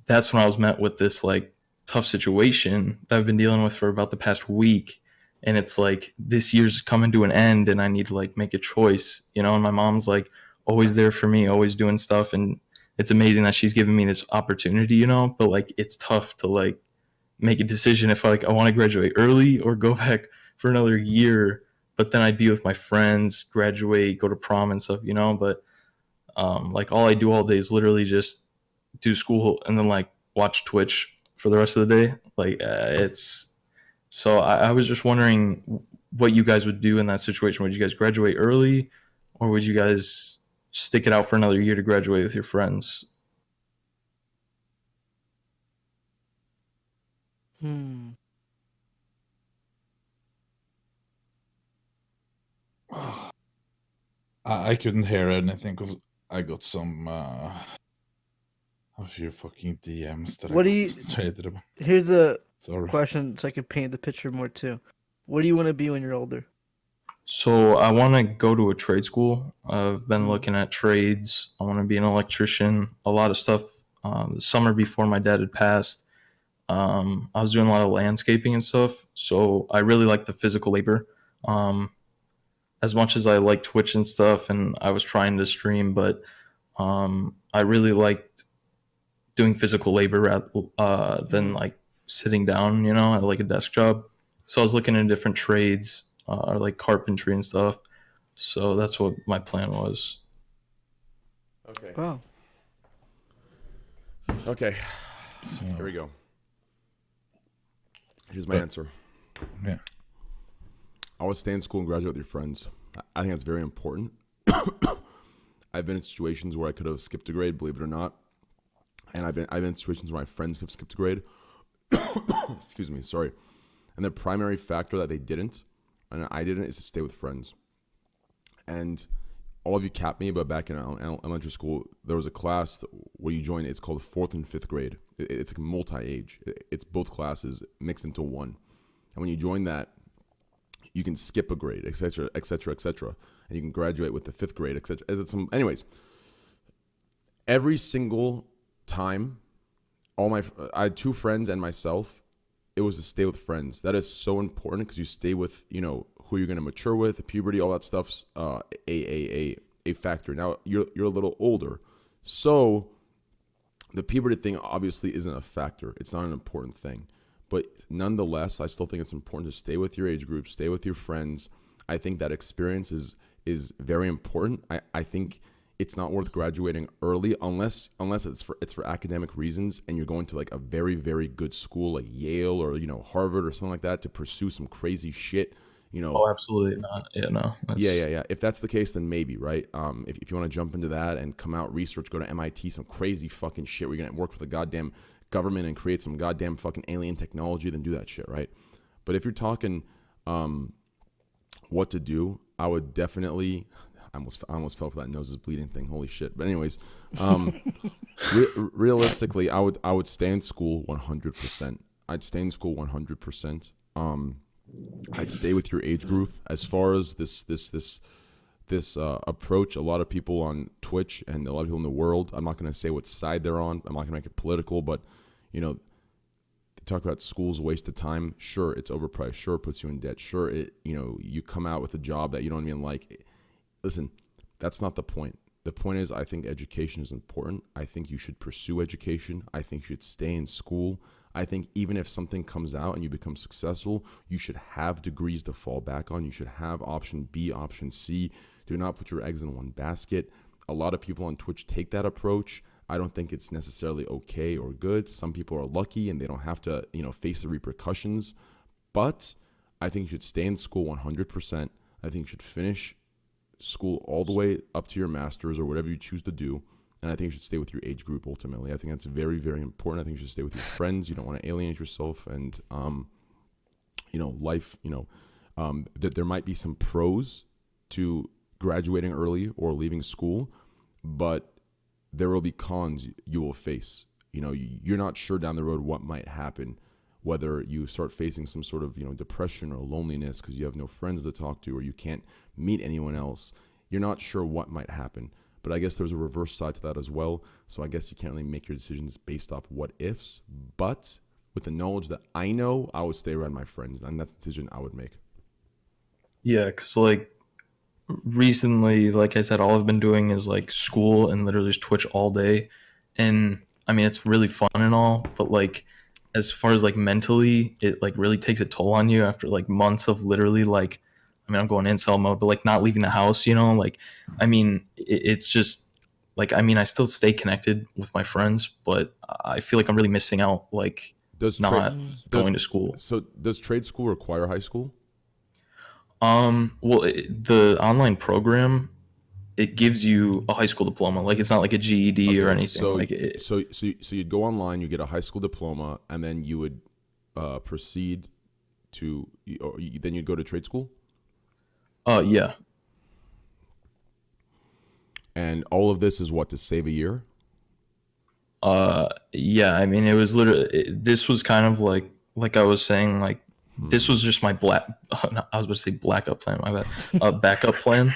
that's when I was met with this like tough situation that I've been dealing with for about the past week. And it's like this year's coming to an end and I need to like make a choice, you know, and my mom's like always there for me, always doing stuff. And it's amazing that she's giving me this opportunity, you know, but like it's tough to like make a decision if like I want to graduate early or go back for another year. But then I'd be with my friends, graduate, go to prom and stuff, you know, but like all I do all day is literally just do school and then like watch Twitch for the rest of the day. Like it's so I was just wondering what you guys would do in that situation. Would you guys graduate early, or would you guys stick it out for another year to graduate with your friends? I couldn't hear anything because I got some a few fucking DMs that What I do you- concentrated about. Here's a Sorry. question so I can paint the picture more too. What do you want to be when you're older? So I want to go to a trade school. I've been looking at trades. I want to be an electrician. A lot of stuff. The summer before my dad had passed, I was doing a lot of landscaping and stuff. So I really like the physical labor. As much as I like Twitch and stuff, and I was trying to stream, but I really liked doing physical labor rather than like sitting down, you know, at like a desk job. So I was looking at different trades, like carpentry and stuff. So that's what my plan was. Okay. Wow. Okay. So, Here we go. Here's my answer. Yeah. I would stay in school and graduate with your friends. I think that's very important. I've been in situations where I could have skipped a grade, believe it or not. And I've been in situations where my friends have skipped a grade. Excuse me, sorry. And the primary factor that they didn't, and I didn't, is to stay with friends. And all of you capped me, but back in elementary school, there was a class where you join. It's called 4th and 5th grade. It's like multi-age. It's both classes mixed into one. And when you join that, you can skip a grade, etc., etc., etc., and you can graduate with the 5th grade, etc. Anyways, every single time, I had 2 friends and myself. It was to stay with friends. That is so important because you stay with, you know, who you're going to mature with, puberty, all that stuff's a factor. Now you're a little older, so the puberty thing obviously isn't a factor. It's not an important thing, but nonetheless, I still think it's important to stay with your age group, stay with your friends. I think that experience is very important. I think it's not worth graduating early unless it's for academic reasons and you're going to like a very, very good school like Yale or, you know, Harvard or something like that to pursue some crazy shit, you know. Oh, absolutely not. Yeah, no. Yeah. If that's the case, then maybe, right? If you want to jump into that and come out, research, go to MIT, some crazy fucking shit where you're going to work for the goddamn government and create some goddamn fucking alien technology, then do that shit, right? But if you're talking what to do, I would definitely... I almost fell for that nose is bleeding thing. Holy shit. But anyways, realistically, I would stay in school 100%. I'd stay in school 100%. I'd stay with your age group. As far as this approach, a lot of people on Twitch and a lot of people in the world, I'm not going to say what side they're on. I'm not going to make it political, but, you know, they talk about school's a waste of time. Sure, it's overpriced. Sure, it puts you in debt. Sure, you come out with a job that you don't even like. Listen, that's not the point. The point is, I think education is important. I think you should pursue education. I think you should stay in school. I think even if something comes out and you become successful, you should have degrees to fall back on. You should have option B, option C. Do not put your eggs in one basket. a lot of people on Twitch take that approach. I don't think it's necessarily okay or good. Some people are lucky and they don't have to, face the repercussions. But I think you should stay in school 100%. I think you should finish school all the way up to your master's or whatever you choose to do. And I think you should stay with your age group ultimately. I think that's very, very important. I think you should stay with your friends. You don't want to alienate yourself. And, life, that there might be some pros to graduating early or leaving school, but there will be cons you will face. You're not sure down the road what might happen, whether you start facing some sort of, depression or loneliness because you have no friends to talk to or you can't meet anyone else. You're not sure what might happen. But I guess there's a reverse side to that as well. So I guess you can't really make your decisions based off what ifs. But with the knowledge that I know, I would stay around my friends. And that's the decision I would make. Yeah, because like recently, like I said, all I've been doing is like school and literally just Twitch all day. And I mean, it's really fun and all, but like as far as like mentally, it like really takes a toll on you after like months of literally like, I mean, I'm going incel mode, but like not leaving the house, like, I mean, it's just like, I mean, I still stay connected with my friends, but I feel like I'm really missing out, like going to school. So does trade school require high school? Well, the online program, it gives you a high school diploma. Like it's not like a GED or anything. So, so you'd go online, you get a high school diploma, and then you would proceed to, then you'd go to trade school? Yeah. And all of this is what, to save a year? Yeah. I mean, it was literally, this was kind of like I was saying, like, this was just my I was about to say blackup plan. My bad. Backup plan.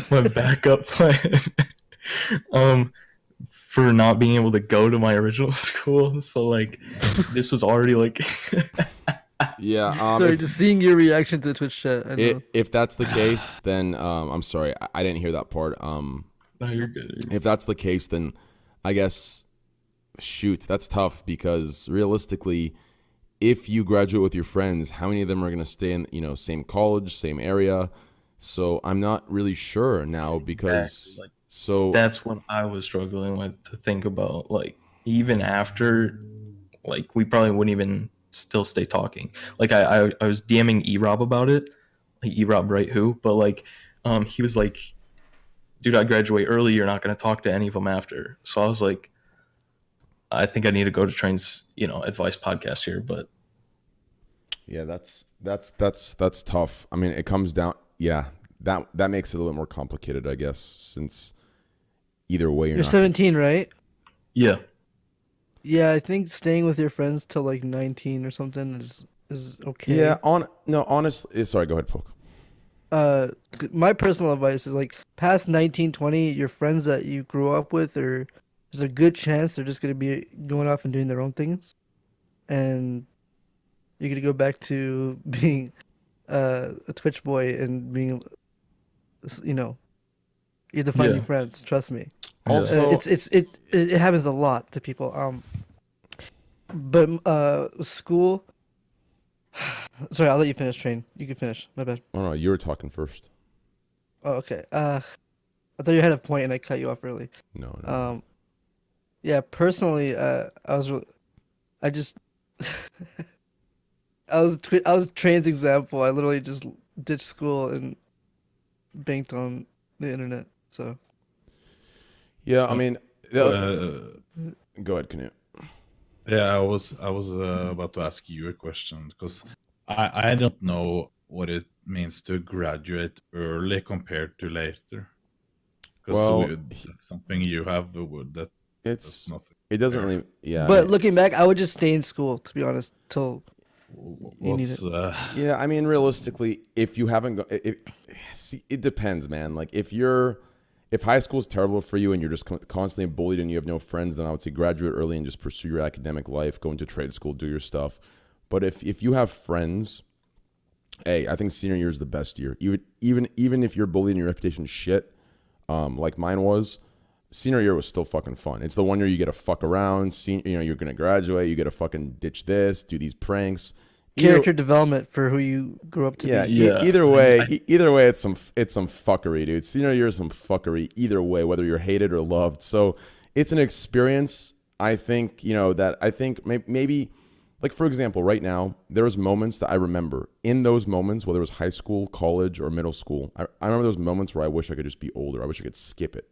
My backup plan. For not being able to go to my original school. So like, this was already like. Yeah. Sorry, just seeing your reaction to the Twitch chat. I know. If that's the case, then I'm sorry, I didn't hear that part. No, you're good. If that's the case, then I guess, shoot, that's tough because realistically, if you graduate with your friends, how many of them are going to stay in, same college, same area? So I'm not really sure now because that's what I was struggling with to think about. Like even after, like we probably wouldn't even still stay talking. Like I was DMing E-Rob about it, like E-Rob, right? Who? But like, he was like, dude, I graduate early. You're not going to talk to any of them after. So I was like, I think I need to go to Train's, advice podcast here, but yeah, that's tough. I mean, it comes down, yeah, that makes it a little bit more complicated, I guess, since either way you're 17, right? Yeah. Yeah, I think staying with your friends till like 19 or something is okay. Yeah, honestly, sorry, go ahead, Folk. My personal advice is like past 19, 20, your friends that you grew up with, or there's a good chance they're just gonna be going off and doing their own things, and you're gonna go back to being a Twitch boy and being, you have to find new friends. Trust me. Also, it happens a lot to people. But school. Sorry, I'll let you finish, Train. You can finish. My bad. Oh no, you were talking first. Oh, okay. I thought you had a point and I cut you off early. No. Yeah, personally, I was Train's example. I literally just ditched school and banked on the internet. So. Yeah, I mean, go ahead, Knut. Yeah, I was about to ask you a question because I don't know what it means to graduate early compared to later. Because that's something you have that's nothing. It doesn't really, yeah. But looking back, I would just stay in school, to be honest, till you need it. Yeah, I mean, realistically, if you haven't it depends, man. Like if high school is terrible for you and you're just constantly bullied and you have no friends, then I would say graduate early and just pursue your academic life, go into trade school, do your stuff. But if you have friends, hey, I think senior year is the best year. Even if you're bullied and your reputation shit, like mine was, senior year was still fucking fun. It's the one year you get to fuck around. You're gonna graduate, you get to fucking ditch this, do these pranks. character development for who you grew up to Yeah, be. either way, it's some fuckery, dude. Senior year is some fuckery. Either way, whether you're hated or loved. So it's an experience. I think maybe, like for example, right now there was moments that I remember. In those moments, whether it was high school, college, or middle school, I remember those moments where I wish I could just be older. I wish I could skip it.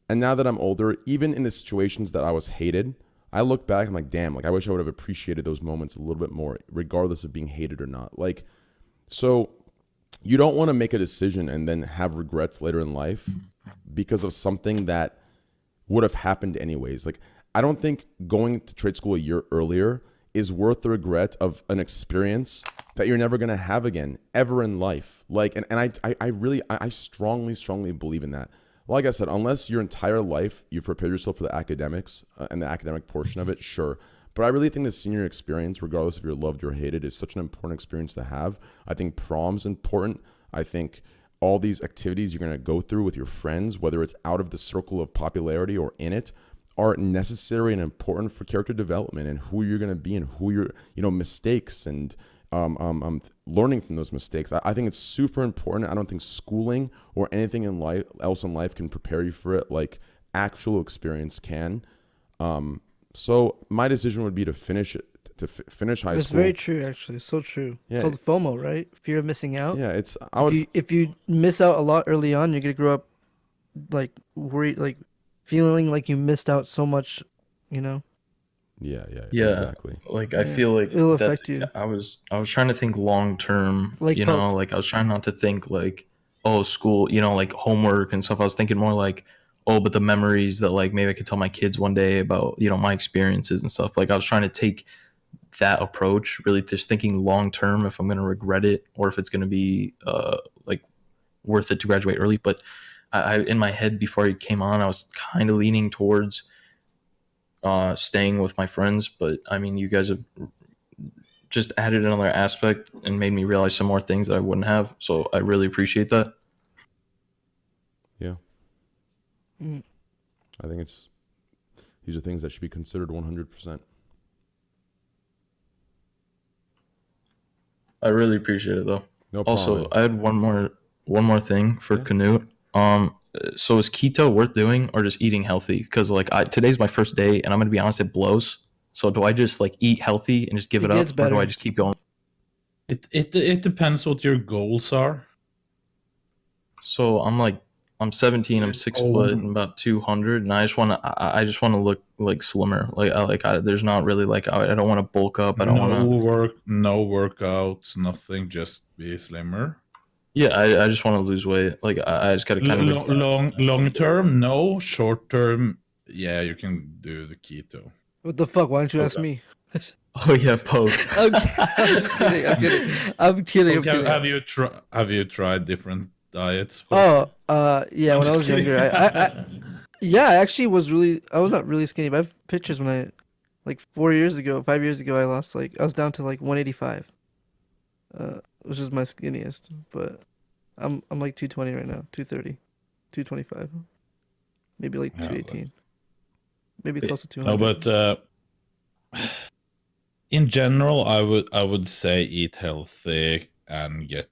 And now that I'm older, even in the situations that I was hated, I look back, I'm like, damn, like I wish I would have appreciated those moments a little bit more, regardless of being hated or not. Like, so you don't want to make a decision and then have regrets later in life because of something that would have happened anyways. Like, I don't think going to trade school a year earlier is worth the regret of an experience that you're never going to have again, ever in life. Like, and I strongly believe in that. Like I said, unless your entire life you've prepared yourself for the academics and the academic portion of it, sure. But I really think the senior experience, regardless if you're loved or hated, is such an important experience to have. I think prom's important. I think all these activities you're going to go through with your friends, whether it's out of the circle of popularity or in it, are necessary and important for character development and who you're going to be and who you're, mistakes and learning from those mistakes. I think it's super important. I don't think schooling or anything else in life can prepare you for it like actual experience can. So my decision would be to finish high It's school. very true, actually. It's so true. Yeah. It's called FOMO, right? Fear of missing out. Yeah, if you miss out a lot early on, you're gonna grow up like worried, like feeling like you missed out so much. Yeah, exactly. Like I feel like it'll affect you. I was trying to think long term, Like like I was trying not to think like, oh, school, like homework and stuff. I was thinking more like, oh, but the memories that like maybe I could tell my kids one day about, my experiences and stuff. Like I was trying to take that approach, really just thinking long term if I'm going to regret it or if it's going to be like worth it to graduate early. But I in my head before I came on, I was kind of leaning towards staying with my friends, but I mean, you guys have just added another aspect and made me realize some more things that I wouldn't have. So I really appreciate that. Yeah. I think these are things that should be considered 100%. I really appreciate it though. No problem. Also, I had one more thing for Knut. So is keto worth doing or just eating healthy? Because like today's my first day and I'm gonna be honest, it blows. So do I just like eat healthy and just give it up, or do I just keep going? It depends what your goals are. So I'm 17, I'm 6 foot and about 200, and I just want to look like slimmer. There's not really like I don't want to bulk up. I don't want to no workouts, nothing. Just be slimmer. Yeah, I just want to lose weight. Like I just got to kind of long term, no. Short term, yeah, you can do the keto. What the fuck? Why don't you ask me? Oh yeah, poke. I'm just kidding. I'm kidding. Have you tried different diets? Yeah. When I was younger, I actually was I was not really skinny, but I have pictures when I, like 5 years ago, I lost I was down to like 185. Which is my skinniest, but I'm like 220 right now, 230, 225, maybe like 218, maybe close to 200. No, but in general, I would say eat healthy and get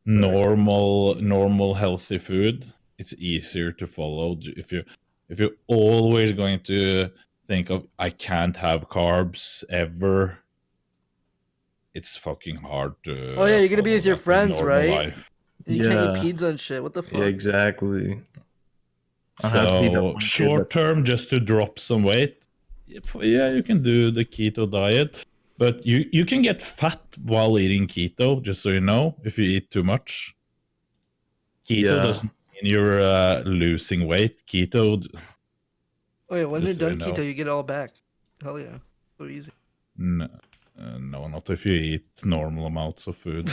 normal healthy food. It's easier to follow if you're always going to think of I can't have carbs ever. It's fucking hard to. Oh yeah, you're gonna be with your friends, right? Life. You can't eat pizza and shit. What the fuck? Yeah, exactly. So short term, just to drop some weight, yeah, you can do the keto diet, but you can get fat while eating keto. Just so you know, if you eat too much, keto doesn't mean you're losing weight. Keto. Oh yeah, when you're done keto, you get it all back. Hell yeah, so easy. No, not if you eat normal amounts of food.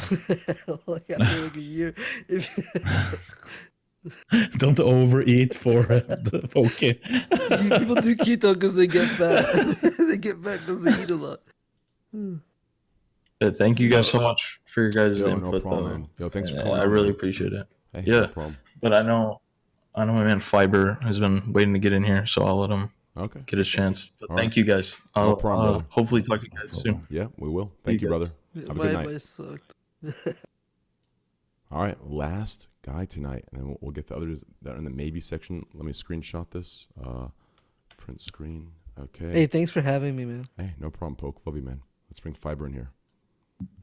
Like after like a year. Don't overeat for it. Okay. People do keto because they get fat. They get fat because they eat a lot. Thank you guys so much for your guys' input. No problem, man. Yo, thanks for calling. I really appreciate it. Hey, yeah, no problem. But I know my man Fiber has been waiting to get in here, so I'll let him Okay. get a chance. But All thank right. you guys. No I'll problem, brother. hopefully talk to you guys soon. Yeah, we will. Thank you, guys. brother. Have a good My night. advice sucked. All right, last guy tonight, and then we'll get the others that are in the maybe section. Let me screenshot this. Print screen. Okay. Hey, thanks for having me, man. Hey, no problem, Poke. Love you, man. Let's bring Fiber in here.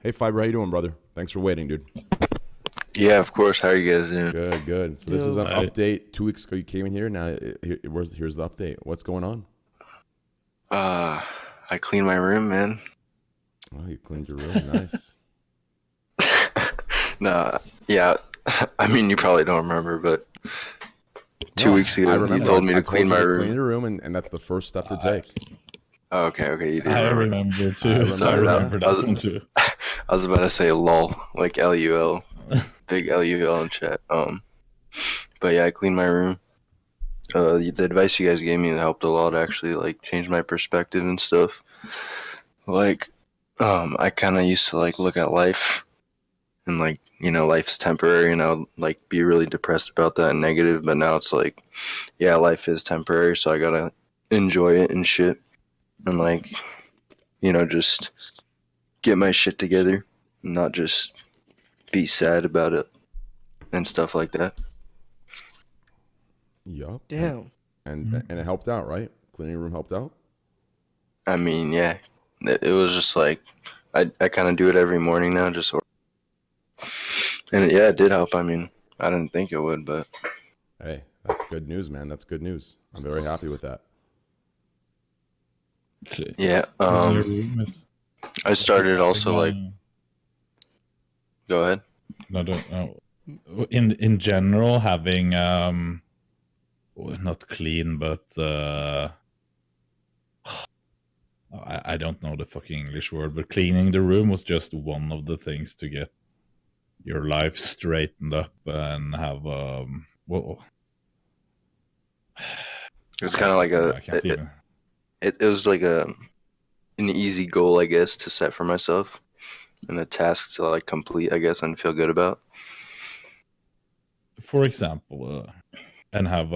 Hey, Fiber, how you doing, brother? Thanks for waiting, dude. Yeah, of course. How are you guys doing? Good, good. So this is an Yo. update. 2 weeks ago, you came in here. Now, here's the update. What's going on? I cleaned my room, man. Oh, you cleaned your room. Nice. Nah, yeah. I mean, you probably don't remember, but 2 No, weeks I ago, remember. you told me I to clean my room. Clean your room, and that's the first step to take. Oh, okay, you do I remember. remember too. I remember that one too. I was about to say lol, like LUL, big LUL in chat. But yeah, I cleaned my room. The advice you guys gave me helped a lot. Actually, like changed my perspective and stuff. Like, I kind of used to like look at life, and like life's temporary, and I would like be really depressed about that and negative. But now it's like, yeah, life is temporary, so I gotta enjoy it and shit, and like, just get my shit together, and not just be sad about it and stuff like that. Yup. Damn. And it helped out, right? Cleaning your room helped out? I mean, yeah, it was just like I kind of do it every morning now, and yeah, it did help. I mean, I didn't think it would, but Hey, that's good news, man. That's good news. I'm very happy with that. yeah. I started also like. Go ahead. No, don't know. In general, having not clean, but I don't know the fucking English word, but cleaning the room was just one of the things to get your life straightened up and have well. It was kind of like it was like an easy goal, I guess, to set for myself, and a task to like complete, I guess, and feel good about. For example, and have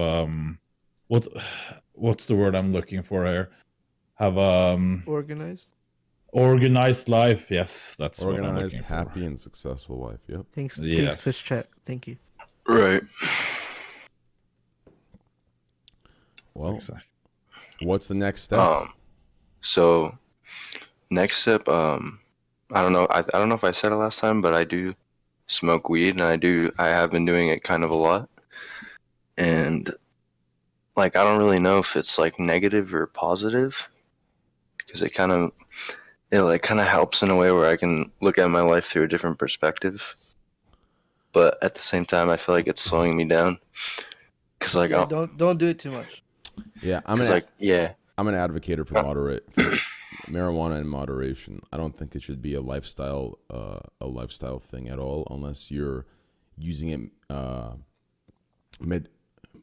what's the word I'm looking for here? Have organized life. Yes, that's what I'm Organized, looking happy, and successful life. Yep. Thanks, Yes. Twitch chat. Thank you. Right. Well, what's the next step? So next step, I don't know. I don't know if I said it last time, but I do smoke weed, and I have been doing it kind of a lot. And like, I don't really know if it's like negative or positive, because it kind of helps in a way where I can look at my life through a different perspective. But at the same time, I feel like it's slowing me down. Cause like, Yeah, don't do it too much. Yeah, I'm an advocate for marijuana in moderation. I don't think it should be a lifestyle thing at all, unless you're using it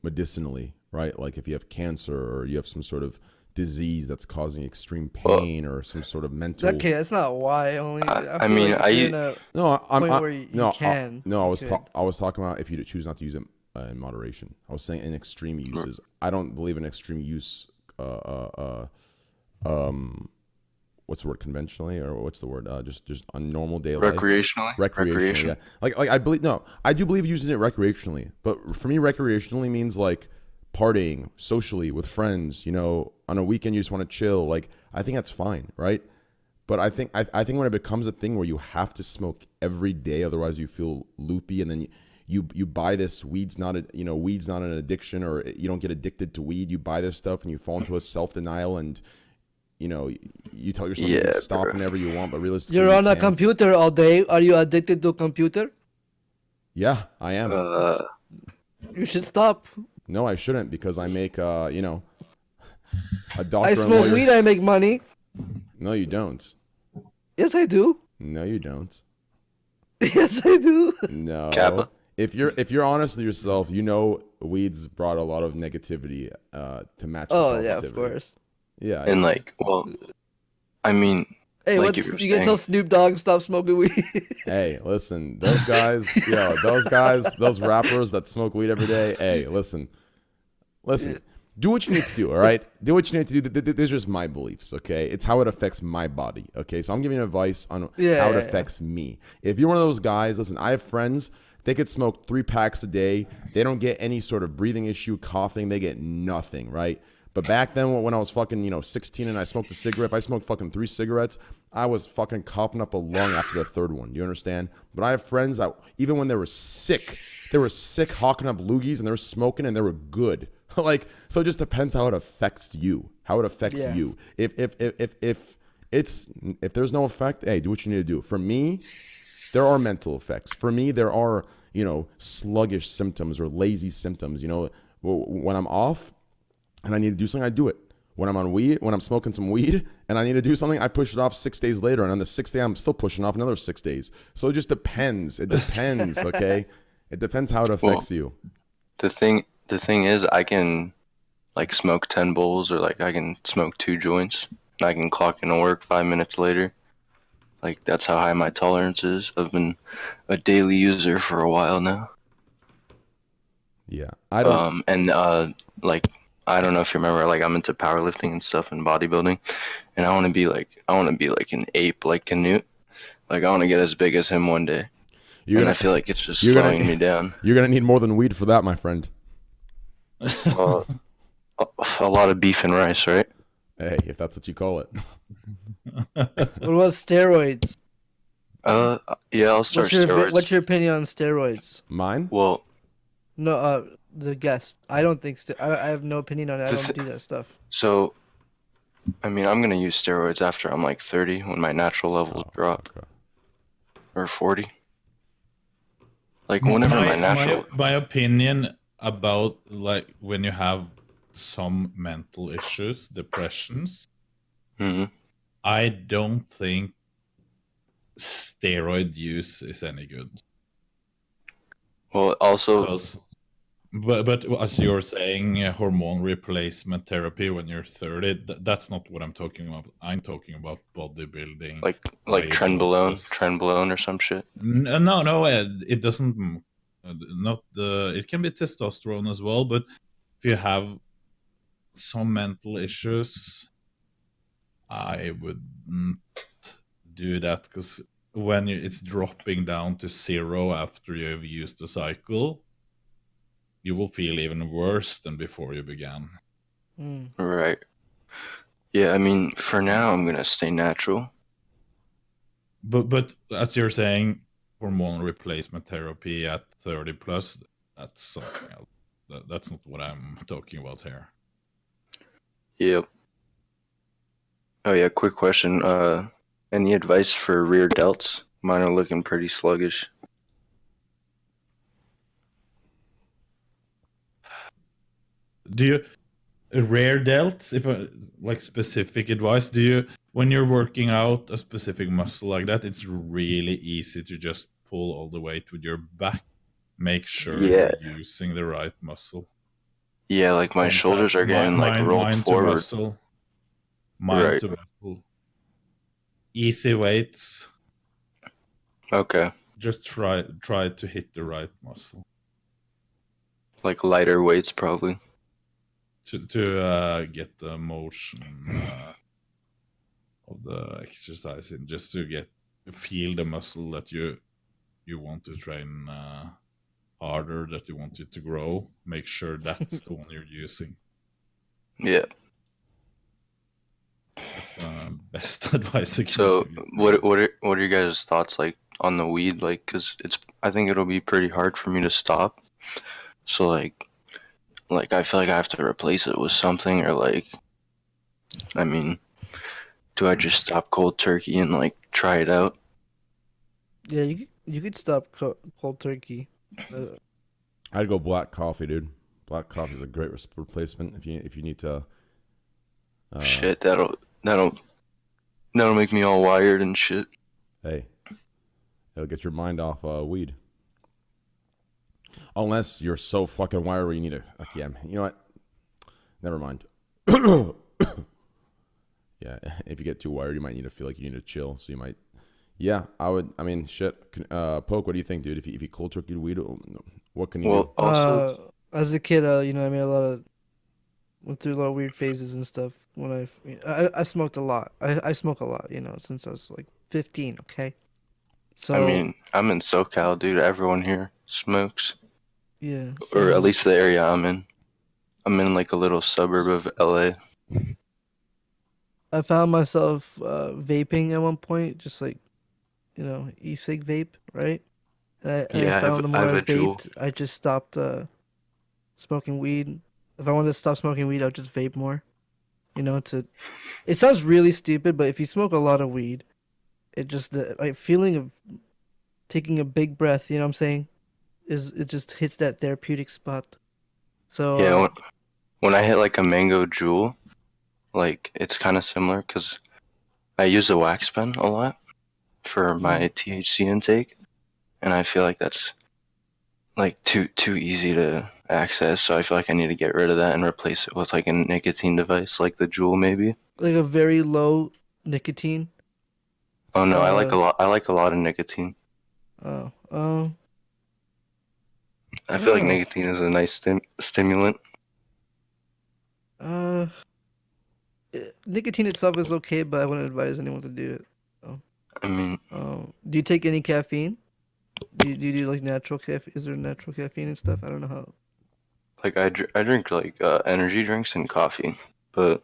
medicinally, right? Like if you have cancer or you have some sort of disease that's causing extreme pain or some sort of mental. Okay, that's not why. Only I mean, I was talking about if you choose not to use it in moderation. I was saying in extreme uses. I don't believe in extreme use. What's the word? Conventionally, or what's the word? Just on normal day life. Recreationally, yeah. Like I do believe using it recreationally, but for me, recreationally means like partying socially with friends. On a weekend you just want to chill. Like I think that's fine, right? But I think when it becomes a thing where you have to smoke every day, otherwise you feel loopy, and then you buy this weed's not an addiction, or you don't get addicted to weed. You buy this stuff and you fall into a self-denial, and you tell yourself you can stop whenever you want, but realistically You're on a computer all day. Are you addicted to a computer? Yeah, I am. You should stop. No, I shouldn't, because I make a doctor. I smoke weed, I make money. No, you don't. Yes, I do. No, you don't. Yes, I do. No. Kappa. If you're honest with yourself, weeds brought a lot of negativity to match the Oh positivity. yeah, of course. Yeah. And like, well, I mean, hey, like you can tell Snoop Dogg stop smoking weed. Hey, listen, those guys, those rappers that smoke weed every day. Hey, listen. do what you need to do, all right? Do what you need to do. These are just my beliefs, okay? It's how it affects my body, okay? So I'm giving you advice on how it affects me. If you're one of those guys, listen, I have friends, they could smoke 3 packs a day. They don't get any sort of breathing issue, coughing. They get nothing, right? But back then when I was fucking, 16 and I smoked a cigarette, if I smoked fucking 3 cigarettes, I was fucking coughing up a lung after the 3rd one. You understand? But I have friends that even when they were sick hawking up loogies and they were smoking and they were good. Like, so it just depends how it affects you. How it affects you. If there's no effect, hey, do what you need to do. For me, there are mental effects. For me, there are, sluggish symptoms or lazy symptoms. When I'm off and I need to do something, I do it. When I'm on weed, when I'm smoking some weed and I need to do something, I push it off 6 days later. And on the 6th day, I'm still pushing off another 6 days. So it just depends. It depends, okay? It depends how it affects you. The thing is, I can like smoke 10 bowls or like I can smoke 2 joints and I can clock into work 5 minutes later. Like, that's how high my tolerance is. I've been a daily user for a while now. Yeah. I don't like, I don't know if you remember, like, I'm into powerlifting and stuff and bodybuilding, and I want to be like an ape, like Knut. Like, I want to get as big as him one day. I feel like it's just slowing me down. You're gonna need more than weed for that, my friend. A lot of beef and rice, right? Hey, if that's what you call it. What about steroids? Yeah, I'll start steroids. What's your opinion on steroids? Mine? Well, no, the guest. I don't think I have no opinion on it. I don't do that stuff. So, I mean, I'm gonna use steroids after I'm like 30 when my natural levels drop, or 40. Like whenever my natural. My opinion about like when you have some mental issues, depressions, I don't think steroid use is any good. Well, also, but as you're saying, hormone replacement therapy when you're 30, that's not what I'm talking about. I'm talking about bodybuilding, like trenbolone or some shit. No, it doesn't. It can be testosterone as well, but if you have some mental issues, I wouldn't do that, because when it's dropping down to 0 after you've used the cycle, you will feel even worse than before you began. Right. Yeah, I mean, for now, I'm gonna stay natural. But as you're saying, hormone replacement therapy at 30 plus, that's something else. That's not what I'm talking about here. Yep. Oh yeah, quick question. Any advice for rear delts? Mine are looking pretty sluggish. Do you rare delts? If like specific advice, do you, when you're working out a specific muscle like that, it's really easy to just pull all the weight with your back. Make sure you're using the right muscle. Yeah, like my shoulders are getting rolled forward. To muscle. Easy weights. Okay. Just try to hit the right muscle. Like lighter weights, probably. To get the motion of the exercise in, just to feel the muscle that you want to train harder, that you want it to grow. Make sure that's the one you're using. Yeah. That's the best advice I can So, give you. what are your guys' thoughts like on the weed? Like, cause I think it'll be pretty hard for me to stop. So like I feel like I have to replace it with something, or like, I mean, do I just stop cold turkey and like try it out? Yeah, you could stop cold turkey. I'd go black coffee, dude. Black coffee is a great replacement if you need to. Shit, that'll make me all wired and shit. Hey, it'll get your mind off weed. Unless you're so fucking wired where you need you know what? Never mind. Yeah, if you get too wired, you might need to feel like you need to chill. So you might. Yeah, I mean, shit. Poke, what do you think, dude? If you cold turkey weed, what can you do? As a kid, I made a lot of went through a lot of weird phases and stuff when I smoked a lot. I smoke a lot, you know, since I was like 15. Okay, so I mean, I'm in SoCal, dude. Everyone here smokes, yeah, or at least the area I'm in. I'm in like a little suburb of LA. I found myself vaping at one point, just like, you know, e-cig vape, right? And Yeah, I found the I more have I a Juul. vaped, I just stopped smoking weed. If I wanted to stop smoking weed, I would just vape more. You know, it sounds really stupid, but if you smoke a lot of weed, it just the like, feeling of taking a big breath, you know what I'm saying, it just hits that therapeutic spot. So Yeah, when I hit like a mango Juul, like it's kind of similar because I use a wax pen a lot for my THC intake, and I feel like that's like too easy to access. So I feel like I need to get rid of that and replace it with like a nicotine device, like the Juul maybe. like a very low nicotine. Oh no, I like a lot. I like a lot of nicotine. Oh, I feel like Oh. nicotine is a nice stimulant. Nicotine itself is okay, but I wouldn't advise anyone to do it. I mean, do you take any caffeine? Do you do like natural caffeine? Is there natural caffeine and stuff? I don't know how. like I drink like energy drinks and coffee, but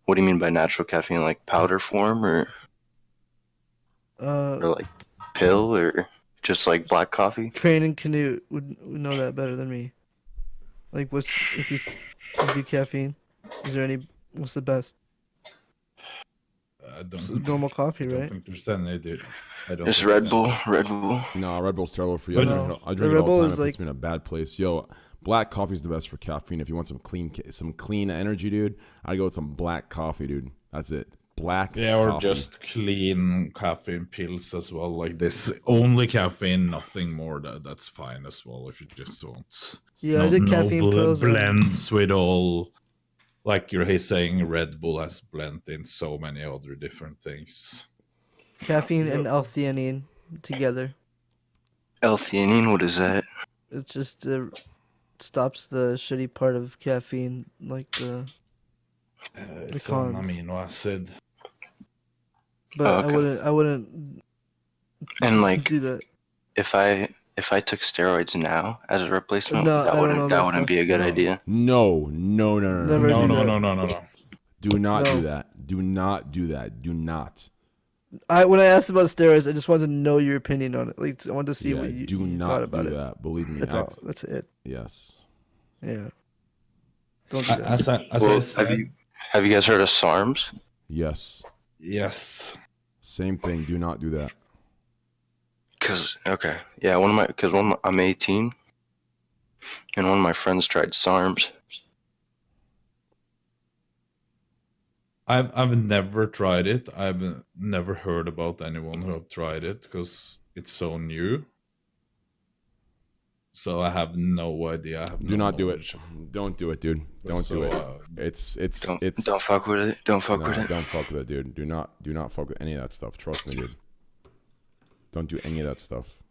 what do you mean by natural caffeine? Like powder form or like pill or just like black coffee? Train and Knut would know that better than me. Like, what's if you do caffeine? Is there any? What's the best? I don't It's think, normal coffee, I don't right? think there's any, dude. I don't Just think Red there's Bull, any. Red Bull. No, Red Bull's terrible for you. But I no, drink the it Red all the Bull time. is It puts like- me in a bad place. Yo, black coffee's the best for caffeine. If you want some clean energy, dude, I go with some black coffee, dude. That's it. Black Yeah, or coffee. just clean caffeine pills as well. Like this, only caffeine, nothing more. That's fine as well if you just want. Yeah, I did caffeine pills and- blends with all. Like he's saying, Red Bull has blended in so many other different things. Caffeine and L-theanine together. L-theanine, what is that? It just stops the shitty part of caffeine, like the It's cons. an amino acid. But Okay. I wouldn't And like, do that. if I took steroids now as a replacement, No, I that don't wouldn't know that that wouldn't stuff. be a good No. idea. No. Never No, do no, that. no, no, no, no. Do not No. do that. Do not do that. Do not. When I asked about steroids, I just wanted to know your opinion on it. Like, I wanted to see Yeah, what you do thought not about do it. that. Believe me. That's all. That's it. Yes. Yeah. Don't do that. As I Well, said, have you guys heard of SARMs? Yes. yes. Same thing. Do not do that. I'm 18, and one of my friends tried SARMs. I've never tried it. I've never heard about anyone who have tried it because it's so new. So I have no idea. I have Do no not do it. knowledge. Don't do it, dude. Don't So, do it. It's Don't fuck with it. Don't fuck no, with it. don't fuck with it, dude. Do not fuck with any of that stuff. Trust me, dude. Don't do any of that stuff.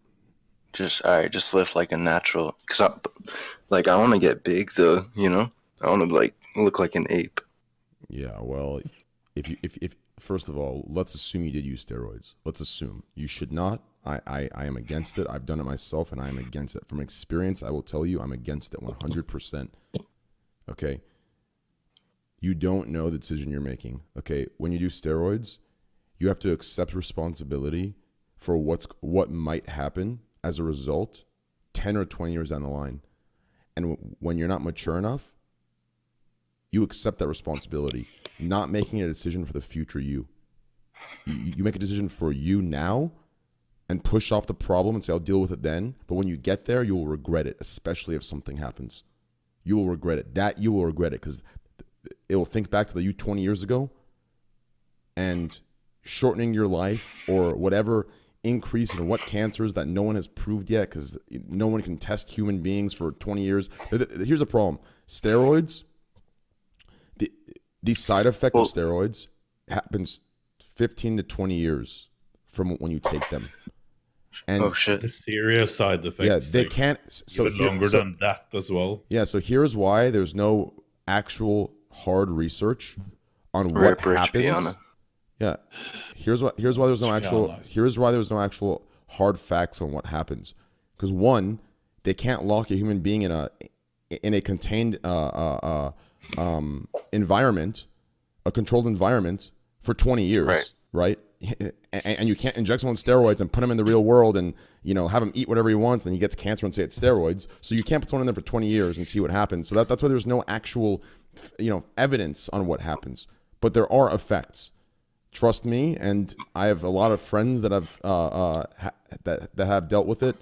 Just just live like a natural. Cause I want to get big though. You know, I want to like look like an ape. Yeah, well, if first of all, let's assume you did use steroids. Let's assume you should not. I am against it. I've done it myself, and I am against it. From experience, I will tell you, I'm against it 100%. Okay. You don't know the decision you're making. Okay. When you do steroids, you have to accept responsibility for what might happen as a result 10 or 20 years down the line. And when you're not mature enough, you accept that responsibility, not making a decision for the future you. You make a decision for you now and push off the problem and say, I'll deal with it then. But when you get there, you will regret it, especially if something happens. You will regret it. You will regret it because it will think back to the you 20 years ago and shortening your life or whatever increase in what cancers that no one has proved yet because no one can test human beings for 20 years. Here's a problem. Steroids, the side effect of steroids happens 15 to 20 years from when you take them. And The serious side effects. Yeah, they can't. So even longer than that as well. Yeah, so here's why there's no actual hard research on what Rip Rich happens. Piana. Yeah. Here's why there's no actual Piana. here's why there's no actual hard facts on what happens. Because one, they can't lock a human being in a contained environment, a controlled environment for 20 years, right? And you can't inject someone with steroids and put him in the real world and, you know, have him eat whatever he wants and he gets cancer and say it's steroids. So you can't put someone in there for 20 years and see what happens. So that's why there's no actual, you know, evidence on what happens. But there are effects. Trust me, and I have a lot of friends that have that have dealt with it.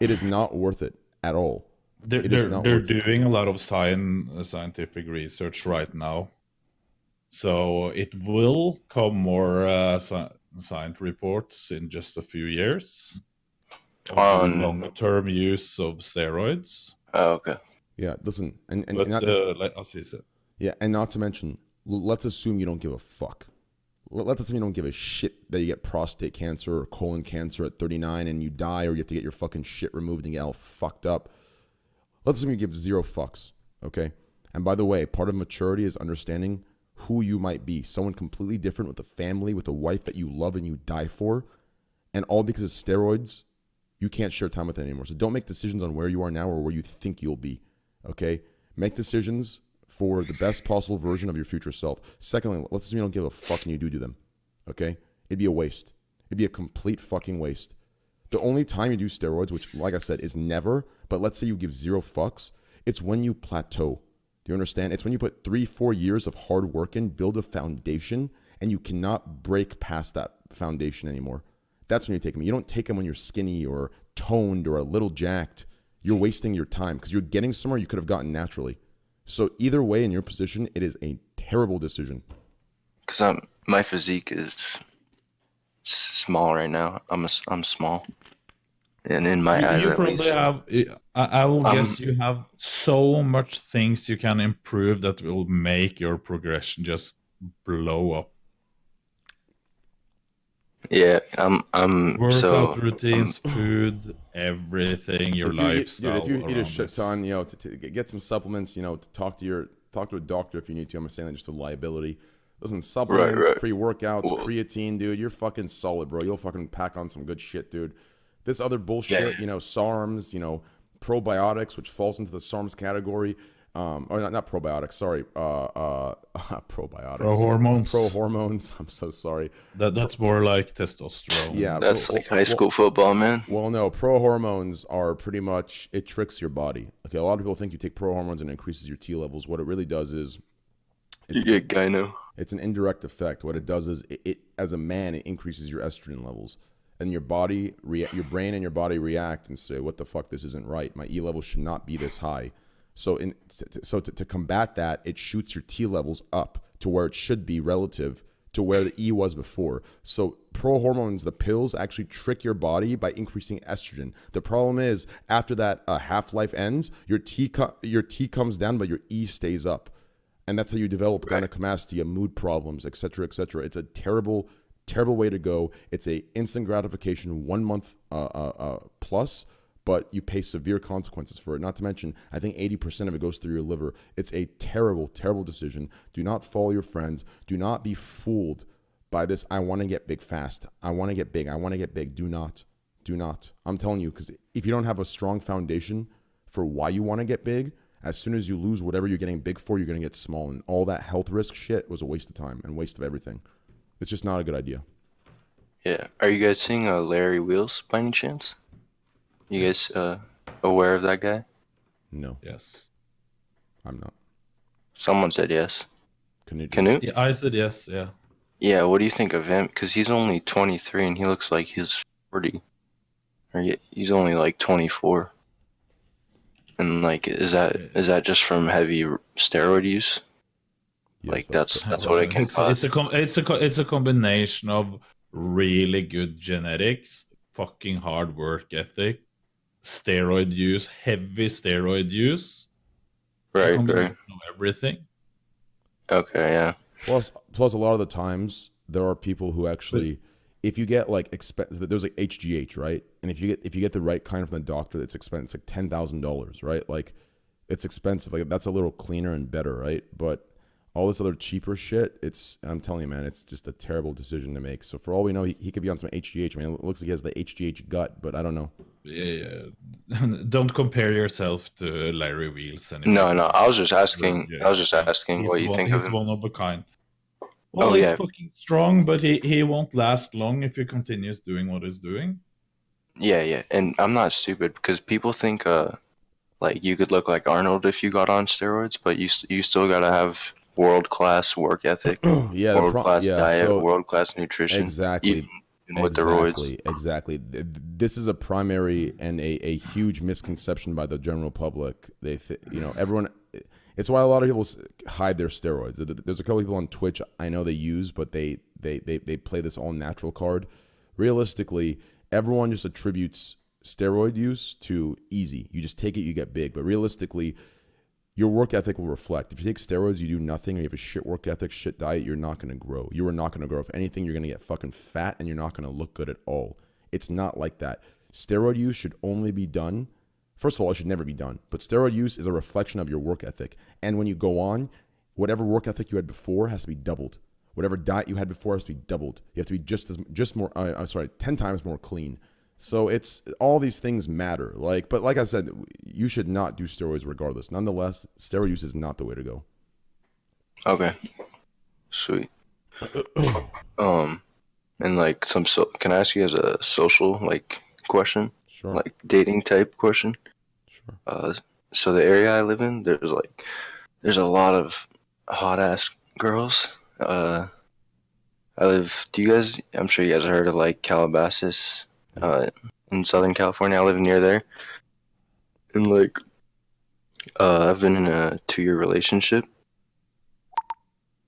It is not worth it at all. They're doing a lot of scientific research right now, so it will come more science reports in just a few years on long-term use of steroids. Oh, okay. Yeah, listen, and like Aziz said. Yeah, and not to mention, let's assume you don't give a fuck. Let's assume you don't give a shit that you get prostate cancer or colon cancer at 39 and you die, or you have to get your fucking shit removed and get all fucked up. Let's assume you give zero fucks, okay? And by the way, part of maturity is understanding who you might be. Someone completely different with a family, with a wife that you love and you die for. And all because of steroids, you can't share time with them anymore. So don't make decisions on where you are now or where you think you'll be, okay? Make decisions for the best possible version of your future self. Secondly, let's assume you don't give a fuck and you do them, okay? It'd be a waste. It'd be a complete fucking waste. The only time you do steroids, which, like I said, is never, but let's say you give zero fucks, it's when you plateau. Do you understand? It's when you put 3-4 years of hard work in, build a foundation, and you cannot break past that foundation anymore. That's when you take them. You don't take them when you're skinny or toned or a little jacked. You're wasting your time because you're getting somewhere you could have gotten naturally. So either way, in your position, it is a terrible decision. Because my physique is small right now. I'm small, and in my eyes, You at probably least. have. I will guess you have so much things you can improve that will make your progression just blow up. Yeah, I'm Workout routines, food, everything, your lifestyle. Dude, if you eat a around shit this. ton, you know, to get some supplements, you know, to talk to a doctor if you need to. I'm saying that just a liability. Listen, supplements, Right. pre-workouts, creatine, dude, you're fucking solid, bro. You'll fucking pack on some good shit, dude. This other bullshit, you know, SARMs, you know, probiotics, which falls into the SARMs category. Or not probiotics, sorry. Probiotics. Pro-hormones. Pro-hormones. I'm so sorry. That's more like testosterone. Yeah. That's like high school football, man. Well, no, pro-hormones are pretty much, it tricks your body. Okay, a lot of people think you take pro-hormones and it increases your T levels. What it really does is, You get gyno. it's an indirect effect. What it does is, it as a man, it increases your estrogen levels. And your body, your brain and your body react and say, what the fuck, this isn't right. My E level should not be this high. So to combat that, it shoots your T levels up to where it should be relative to where the E was before. So pro-hormones, the pills, actually trick your body by increasing estrogen. The problem is, after that half-life ends, your T comes down, but your E stays up. And that's how you develop gynecomastia, mood problems, etc., etc. It's a terrible, terrible way to go. It's a instant gratification, 1 month plus, but you pay severe consequences for it. Not to mention, I think 80% of it goes through your liver. It's a terrible, terrible decision. Do not follow your friends. Do not be fooled by this, I want to get big fast. I want to get big. I want to get big. Do not. Do not. I'm telling you, because if you don't have a strong foundation for why you want to get big, as soon as you lose whatever you're getting big for, you're going to get small. And all that health risk shit was a waste of time and waste of everything. It's just not a good idea. Yeah. Are you guys seeing Larry Wheels by any chance? You guys aware of that guy? No. Yes. I'm not. Someone said yes. Knut? Yeah, I said yes, yeah. Yeah, what do you think of him? Because he's only 23 and he looks like he's 40. Or he's only like 24. And like, is that just from heavy steroid use? Yes, like that's what it can cause. It's a combination of really good genetics, fucking hard work ethic, steroid use, heavy steroid use. Right. Everything. Okay, yeah. Plus, a lot of the times there are people who actually, if you get like there's like HGH, right? And if you get the right kind from the doctor, it's expensive. It's like $10,000, right? Like it's expensive. Like that's a little cleaner and better, right? But all this other cheaper shit, I'm telling you, man, it's just a terrible decision to make. So for all we know, he could be on some HGH. I mean, it looks like he has the HGH gut, but I don't know. Yeah. Don't compare yourself to Larry Wheels anymore. No, I was just asking. Yeah. I was just asking what you think of He's him. one of a kind. Well, he's fucking strong, but he won't last long if he continues doing what he's doing. Yeah, and I'm not stupid because people think like you could look like Arnold if you got on steroids, but you still gotta have world-class work ethic, world-class diet, so world-class nutrition. Exactly. Even with the roids. Exactly. This is a primary and a huge misconception by the general public. Everyone. It's why a lot of people hide their steroids. There's a couple people on Twitch I know they use, but they play this all natural card. Realistically, everyone just attributes steroid use to easy. You just take it, you get big. But realistically, your work ethic will reflect. If you take steroids, you do nothing, or you have a shit work ethic, shit diet, you're not going to grow. You are not going to grow. If anything, you're going to get fucking fat and you're not going to look good at all. It's not like that. Steroid use should only be done. First of all, it should never be done. But steroid use is a reflection of your work ethic. And when you go on, whatever work ethic you had before has to be doubled. Whatever diet you had before has to be doubled. You have to be 10 times more clean. So it's all these things matter. But like I said, you should not do steroids regardless. Nonetheless, steroid use is not the way to go. Okay, sweet. And like can I ask you guys a social question? Sure. Like dating type question. Sure. So the area I live in, there's a lot of hot ass girls. I'm sure you guys have heard of like Calabasas, in Southern California. I live near there. And I've been in a 2-year relationship.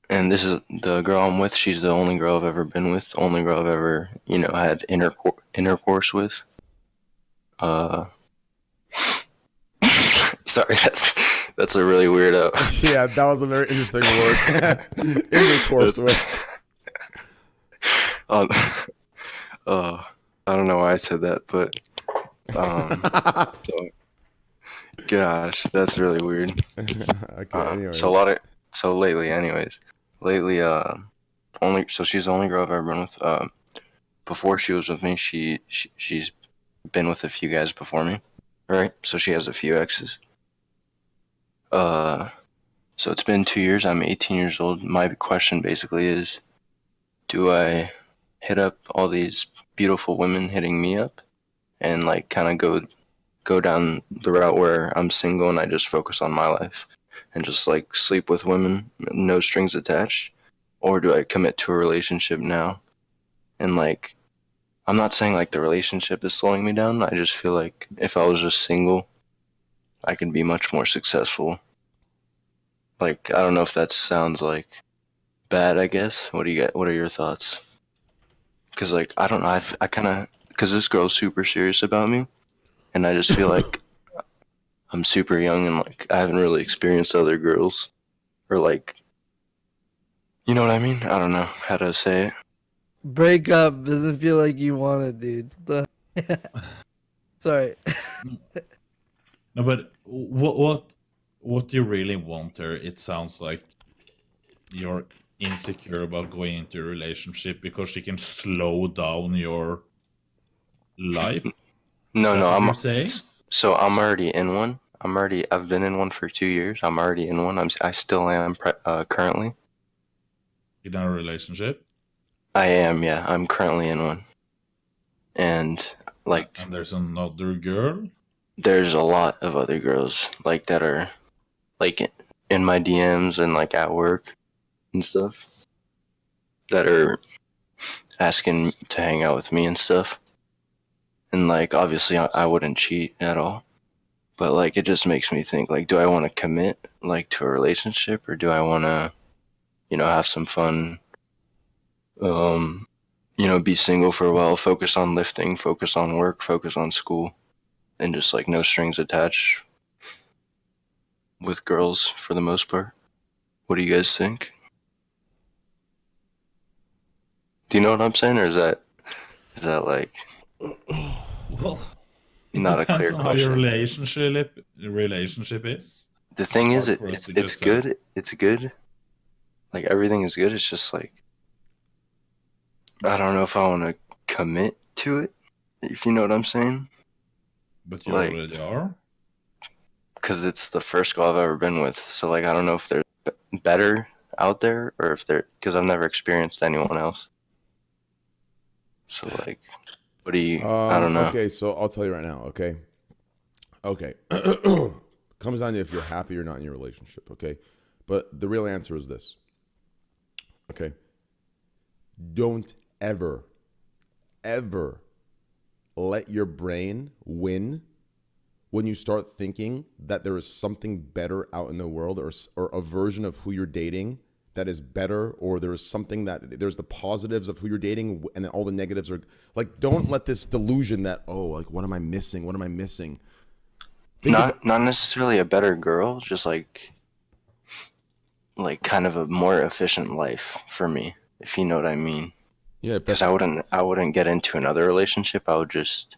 And this is the girl I'm with. She's the only girl I've ever been with. The only girl I've ever, had intercourse with. Sorry, that's a really weird. Yeah, that was a very interesting word. Intercourse with. I don't know why I said that, but gosh, that's really weird. Okay. She's the only girl I've ever been with. Before she was with me, she's been with a few guys before me, right? So she has a few exes. So it's been 2 years. I'm 18 years old. My question basically is, do I hit up all these beautiful women hitting me up and kind of go down the route where I'm single and I just focus on my life and just sleep with women, no strings attached? Or do I commit to a relationship now? And I'm not saying the relationship is slowing me down. I just feel like if I was just single, I could be much more successful. I don't know if that sounds bad, I guess. What are your thoughts? Because I don't know, I kind of, because this girl's super serious about me, and I just feel like I'm super young and I haven't really experienced other girls, or you know what I mean? I don't know how to say it. Break up doesn't feel like you want it, dude. Sorry. No, but what you really want her? It sounds like you're insecure about going into a relationship because she can slow down your life. No, I'm saying. So I'm already in one. I've been in one for 2 years. I'm already in one. I still am currently. In a relationship? I am, yeah. I'm currently in one. And and there's another girl? There's a lot of other girls that are in my DMs and at work and stuff that are asking to hang out with me and stuff. And obviously I wouldn't cheat at all. But it just makes me think do I want to commit to a relationship, or do I want to have some fun, be single for a while, focus on lifting, focus on work, focus on school, and just no strings attached with girls for the most part? What do you guys think? Do you know what I'm saying, or is that Well, It not a depends clear on how your question. relationship is. The thing is, Hard for us it's to it's just say. good. It's good. Like everything is good. It's just like I don't know if I want to commit to it. If you know what I'm saying. But you Like, already are. because it's the first girl I've ever been with. So like I don't know if they're better out there or if they're because I've never experienced anyone else. So like, what do you? I don't know. Okay, so I'll tell you right now. Okay. Comes down to if you're happy or not in your relationship. Okay, but the real answer is this. Okay. Don't ever let your brain win when you start thinking that there is something better out in the world or a version of who you're dating that is better, or there is something that there's the positives of who you're dating and then all the negatives are like, don't let this delusion that, oh, like, what am I missing? Not necessarily a better girl, just like kind of a more efficient life for me, if you know what I mean. Yeah, because I wouldn't get into another relationship. I would just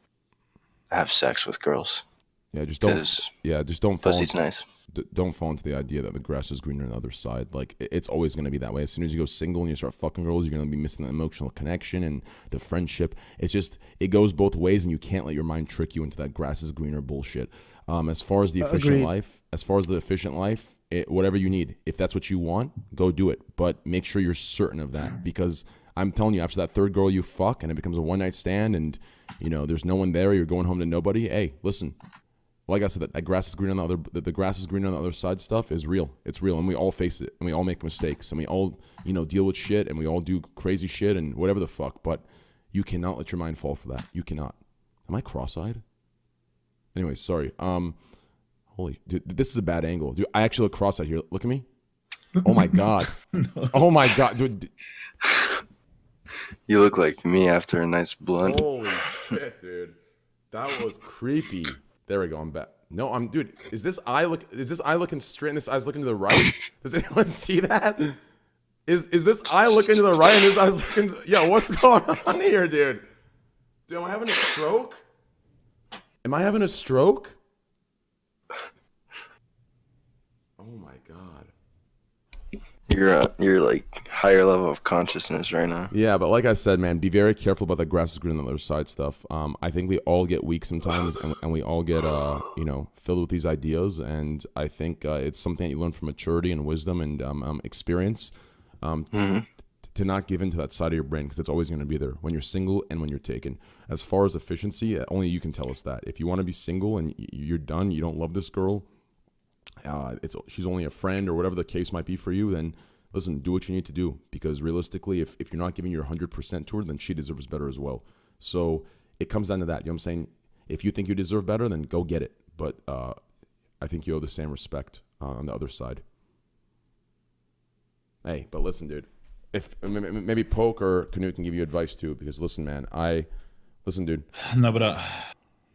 have sex with girls. Yeah, just don't fall pussy's nice. Don't fall into the idea that the grass is greener on the other side. Like, it's always going to be that way. As soon as you go single and you start fucking girls, you're going to be missing the emotional connection and the friendship. It's just, it goes both ways, and you can't let your mind trick you into that grass is greener bullshit. As far as the efficient life, whatever you need, if that's what you want, go do it. But make sure you're certain of that, because I'm telling you, after that third girl you fuck and it becomes a one-night stand and, you know, there's no one there, you're going home to nobody. Hey, listen. Like I said, that grass is green on the grass is green on the other side stuff is real. It's real, and we all face it, and we all make mistakes, and we all, you know, deal with shit, and we all do crazy shit and whatever the fuck. But you cannot let your mind fall for that. You cannot. Am I cross-eyed? Anyway, sorry. Holy, dude, this is a bad angle. Dude, I actually look cross-eyed here. Look at me. Oh my god. Oh my god, dude. You look like me after a nice blunt. Holy shit, dude. That was creepy. There we go. I'm back. No, dude. Is this eye looking straight and this eye's looking to the right? Does anyone see that? Is this eye looking to the right and this eye's looking to, yeah, what's going on here, dude? Dude, am I having a stroke? Am I having a stroke? Oh my god. You're like higher level of consciousness right now. Yeah, but like I said, man, be very careful about the grass is green on the other side stuff. I think we all get weak sometimes, and we all get filled with these ideas. And I think it's something that you learn from maturity and wisdom and experience. To not give into that side of your brain, because it's always going to be there when you're single and when you're taken. As far as efficiency, only you can tell us that. If you want to be single and you're done, you don't love this girl, she's only a friend or whatever the case might be for you, then listen, do what you need to do, because realistically, if you're not giving your 100% to her, then she deserves better as well. So it comes down to that. You know what I'm saying? If you think you deserve better, then go get it. But I think you owe the same respect on the other side. Hey, but listen, dude. If maybe Poke or Knut can give you advice too, because listen, man, listen, dude. No, but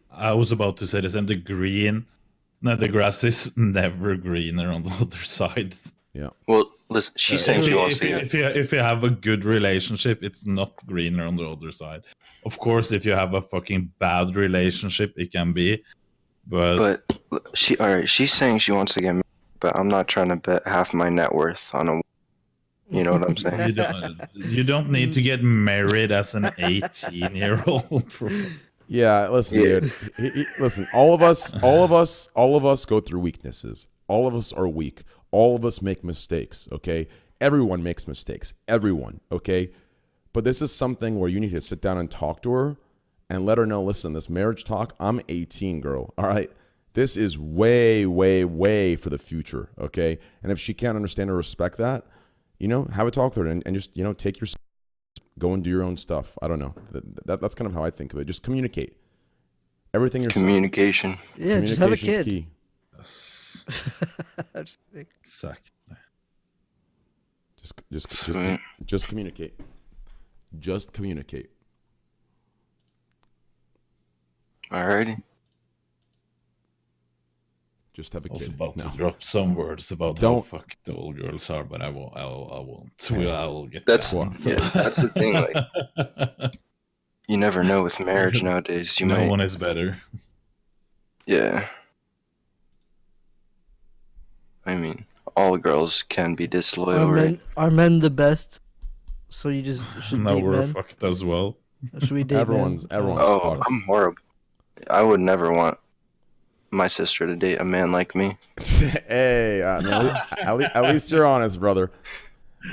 I was about to say the same. The grass is never greener on the other side. Yeah. Well, listen, she's saying she wants to. If you have a good relationship, it's not greener on the other side. Of course, if you have a fucking bad relationship, it can be. But she's saying she wants to get married, but I'm not trying to bet half my net worth on a. You know what I'm saying? You don't need to get married as an 18-year-old. Yeah, listen, dude. Listen, all of us go through weaknesses. All of us are weak. All of us make mistakes, okay? Everyone makes mistakes. Everyone, okay? But this is something where you need to sit down and talk to her and let her know, listen, this marriage talk, I'm 18, girl, all right? This is way, way, way for the future, okay? And if she can't understand or respect that, you know, have a talk with her and just, you know, take your, go and do your own stuff. I don't know. That's kind of how I think of it. Just communicate. Everything you're communication. Saying. Yeah, just have a kid. Key. Suck. Just communicate. Just communicate. Alrighty. Just have a kid. I was about to drop some words about how fucked the old girls are, but I won't. I'll get that's the thing. Like, you never know with marriage nowadays. No one is better. Yeah. I mean, all girls can be disloyal, right? Are men the best? So you just should No, date we're men. fucked as well. Should we date Everyone's men? everyone's Oh, fucked. I'm horrible. I would never want my sister to date a man like me. Hey, I mean, at least you're honest, brother.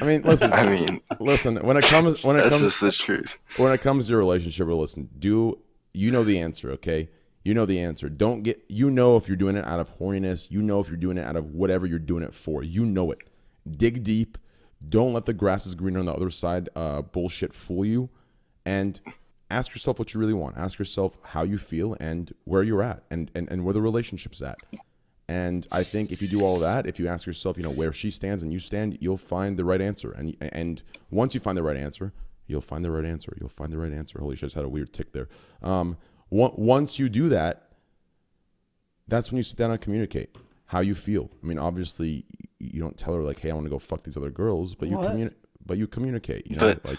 I mean, listen. I mean, listen. that's just the truth. When it comes to your relationship, listen. You know the answer? Okay, you know the answer. Don't get. You know if you're doing it out of horniness. You know if you're doing it out of whatever you're doing it for. You know it. Dig deep. Don't let the grass is greener on the other side. Bullshit fool you, and ask yourself what you really want. Ask yourself how you feel and where you're at, and where the relationship's at. And I think if you do all of that, if you ask yourself, where she stands and you stand, you'll find the right answer. And once you find the right answer, you'll find the right answer. You'll find the right answer. Holy shit, I just had a weird tick there. Once you do that, that's when you sit down and communicate how you feel. I mean, obviously, you don't tell her like, "Hey, I want to go fuck these other girls," but you communicate. You know, But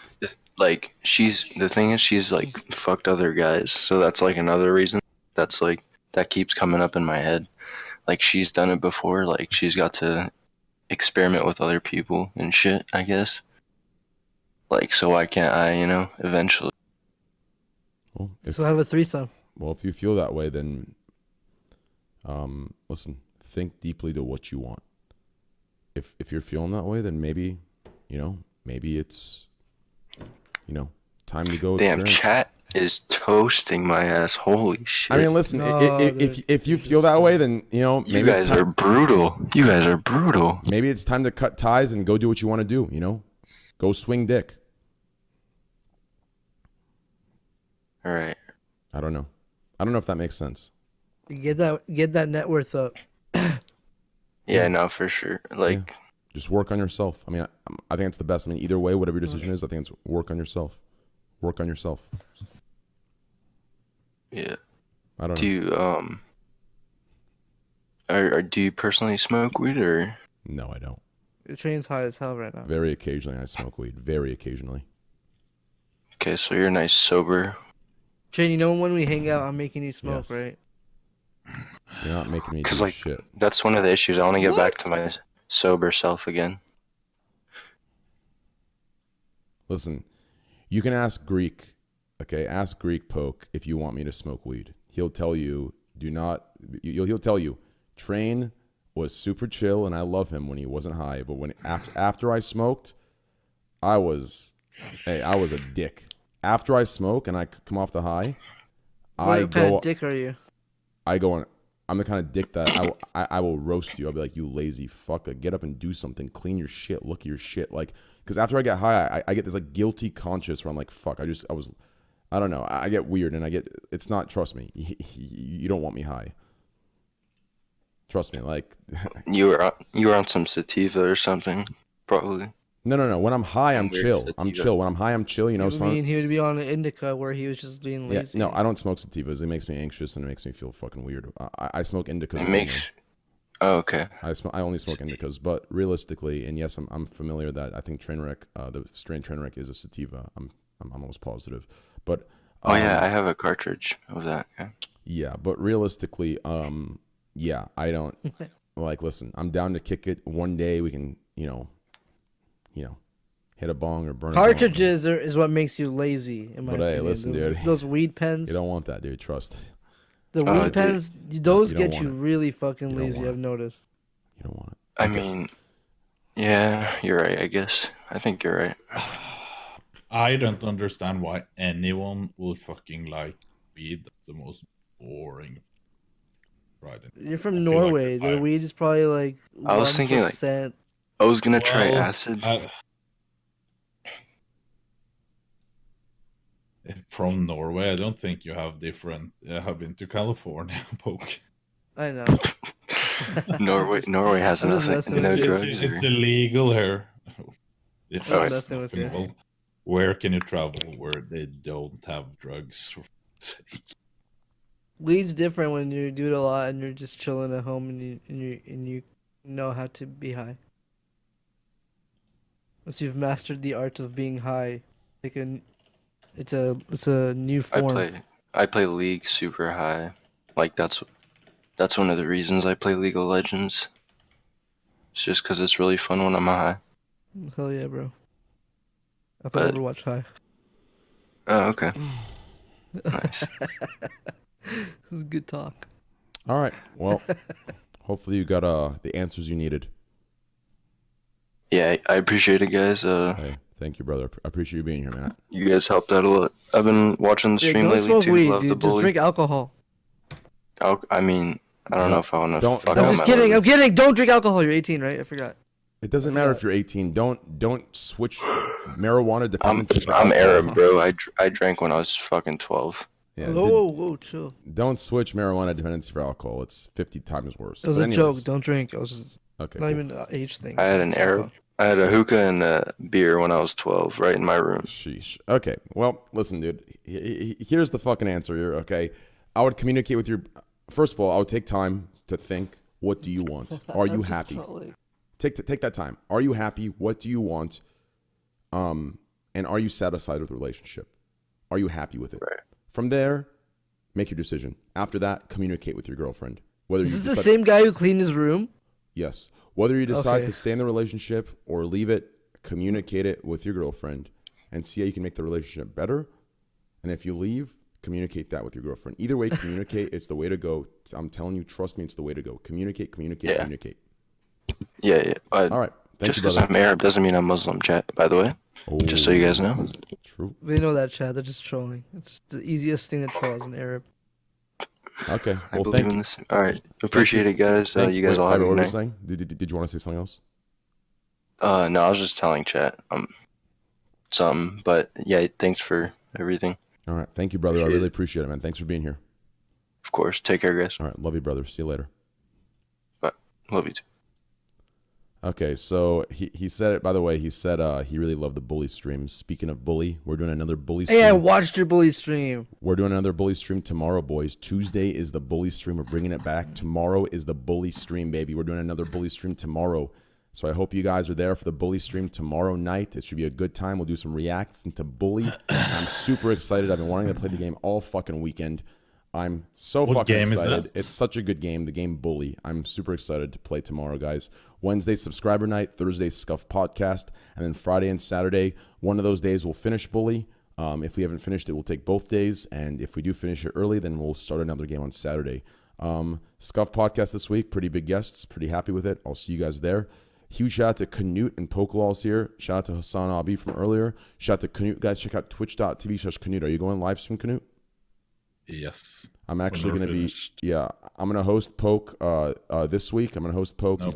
like the thing is she's like fucked other guys, so that's like another reason that's like that keeps coming up in my head. Like she's done it before, like she's got to experiment with other people and shit, I guess. Like, so why can't I, eventually? Well, So have a threesome. Well, if you feel that way, then listen, think deeply to what you want. If you're feeling that way, then maybe it's time to go. Damn, experience. chat is toasting my ass. Holy shit. I mean, listen, if you feel that way, then maybe you guys are brutal. You guys are brutal. Maybe it's time to cut ties and go do what you want to do. Go swing dick. All right. I don't know if that makes sense. Get that net worth up. Yeah, no, for sure. Like, yeah. Just work on yourself. I mean, I think it's the best. I mean, either way, whatever your decision is, I think it's work on yourself. Work on yourself. Yeah. I don't know. Do you do you personally smoke weed or? No, I don't. Your train's high as hell right now. Very occasionally, I smoke weed. Very occasionally. Okay, so you're nice sober. Train, when we hang out, I'm making you smoke, Yes. right? You're not making me do Because like shit. that's one of the issues. I want to get back to my sober self again. Listen, you can ask Greek. Okay, ask Greek Poke if you want me to smoke weed. He'll tell you, he'll tell you, Train was super chill and I love him when he wasn't high. But when after I smoked, I was a dick. After I smoke and I come off the high, What kind of dick are you? I go on. I'm the kind of dick that I will roast you. I'll be like, you lazy fucker, get up and do something. Clean your shit. Look at your shit. Like, because after I get high, I get this like guilty conscience where I'm like, fuck. I don't know. I get weird and it's not. Trust me, you don't want me high. Trust me. Like, you were on some sativa or something, probably. No. When I'm high, I'm Weird chill. sativa. I'm chill. When I'm high, I'm chill. I mean, he would be on an indica where he was just being Yeah, lazy. no, I don't smoke sativas. It makes me anxious and it makes me feel fucking weird. I smoke indicas. It makes. Oh, okay. I only smoke indicas, but realistically, and yes, I'm familiar that I think Trainwreck, the strain Trainwreck is a sativa. I'm almost positive, but Oh yeah, I have a cartridge of that. Yeah. Yeah, but realistically, yeah, I don't like. Listen, I'm down to kick it. One day we can, hit a bong or burn. Cartridges is what makes you lazy. In my But hey, opinion. listen, dude. Those weed pens. You don't want that, dude. Trust. The weed pens, those You don't get you want it. really fucking You don't lazy. want I've noticed. You don't want it. I mean, yeah, you're right. I guess. I think you're right. I don't understand why anyone will fucking like weed. That's the most boring. Right. You're from I feel like Norway. I- Their weed is probably like. I was thinking, like, 1%. I was gonna try Well, acid. From Norway, I don't think you have different. I've been to California, Poke. I know. Norway has I'm just nothing, messing no with you. drugs. It's or- illegal here. It's Oh, messing with you. well, where can you travel where they don't have drugs? For fuck's sake? Weed's different when you do it a lot and you're just chilling at home and you know how to be high. Once you've mastered the art of being high, it's a new form. I play League super high. Like that's That's one of the reasons I play League of Legends. It's just because it's really fun when I'm high. Hell yeah, bro. I play But- Overwatch high. Oh, okay. Nice. This is good talk. All right. Well, hopefully you got the answers you needed. Yeah, I appreciate it, guys. Hey, thank you, brother. I appreciate you being here, man. You guys helped out a lot. I've been watching the Yeah, stream don't lately smoke too. weed, Love the dude. Just bully. drink alcohol. I mean, I don't know if I want to Don't- fuck don't- up I'm just my kidding. liver. I'm kidding. Don't drink alcohol. You're 18, right? I forgot. It doesn't matter if you're 18. Don't switch marijuana dependency. for I'm alcohol. Arab, bro. I drank when I was fucking 12. Yeah, Whoa, chill. don't switch marijuana dependency for alcohol. It's 50 times worse. It was But a anyways, joke. Don't drink. I was just Okay. not cool. even an age thing. I had an Just Arab. alcohol. I had a hookah and a beer when I was 12, right in my room. Sheesh. Okay. Well, listen, dude. Here's the fucking answer here. Okay. I would communicate with your. First of all, I would take time to think. What do you want? Are you I'm just happy? trolling. Take that time. Are you happy? What do you want? And are you satisfied with the relationship? Are you happy with it? Right. From there, make your decision. After that, communicate with your girlfriend. Whether Is you this the decide- same guy who cleaned his room? Yes. Whether you decide Okay. to stay in the relationship or leave it, communicate it with your girlfriend and see how you can make the relationship better. And if you leave, communicate that with your girlfriend. Either way, communicate. It's the way to go. I'm telling you, trust me, it's the way to go. Communicate, communicate, Yeah. communicate. Yeah. All right. Thank Just you, because brother. I'm Arab doesn't mean I'm Muslim, chat, by the way. Just so you guys know. True. They know that, Chad. They're just trolling. It's the easiest thing to troll as an Arab. Okay. I Well, believe thank in you. this. All right. Appreciate it, guys. You guys all have a what good were you night. saying? Did you want to say something else? No, I was just telling chat something, but yeah, thanks for everything. All right. Thank you, brother. I Appreciate really it. appreciate it, man. Thanks for being here. Of course. Take care, guys. All right. Love you, brother. See you later. Bye. Love you too. Okay, so he said it, by the way, he said he really loved the bully streams. Speaking of bully, we're doing another bully stream. Hey, I watched your bully stream. We're doing another bully stream tomorrow, boys. Tuesday is the bully stream. We're bringing it back. Tomorrow is the bully stream, baby. We're doing another bully stream tomorrow. So I hope you guys are there for the bully stream tomorrow night. It should be a good time. We'll do some reacts into bully. I'm super excited. I've been wanting to play the game all fucking weekend. I'm so What fucking game is excited. that? It's such a good game, the game Bully. I'm super excited to play tomorrow, guys. Wednesday, subscriber night. Thursday, Scuff podcast. And then Friday and Saturday, one of those days we'll finish Bully. If we haven't finished it, we'll take both days. And if we do finish it early, then we'll start another game on Saturday. Scuff podcast this week. Pretty big guests. Pretty happy with it. I'll see you guys there. Huge shout out to Knut and Pokelaw's here. Shout out to Hasanabi from earlier. Shout out to Knut. Guys, check out twitch.tv/Knut. Are you going live stream, Knut? Yes. I'm actually When going to we're be, finished. yeah, I'm going to host Poke this week. I'm going to host Poke. No He's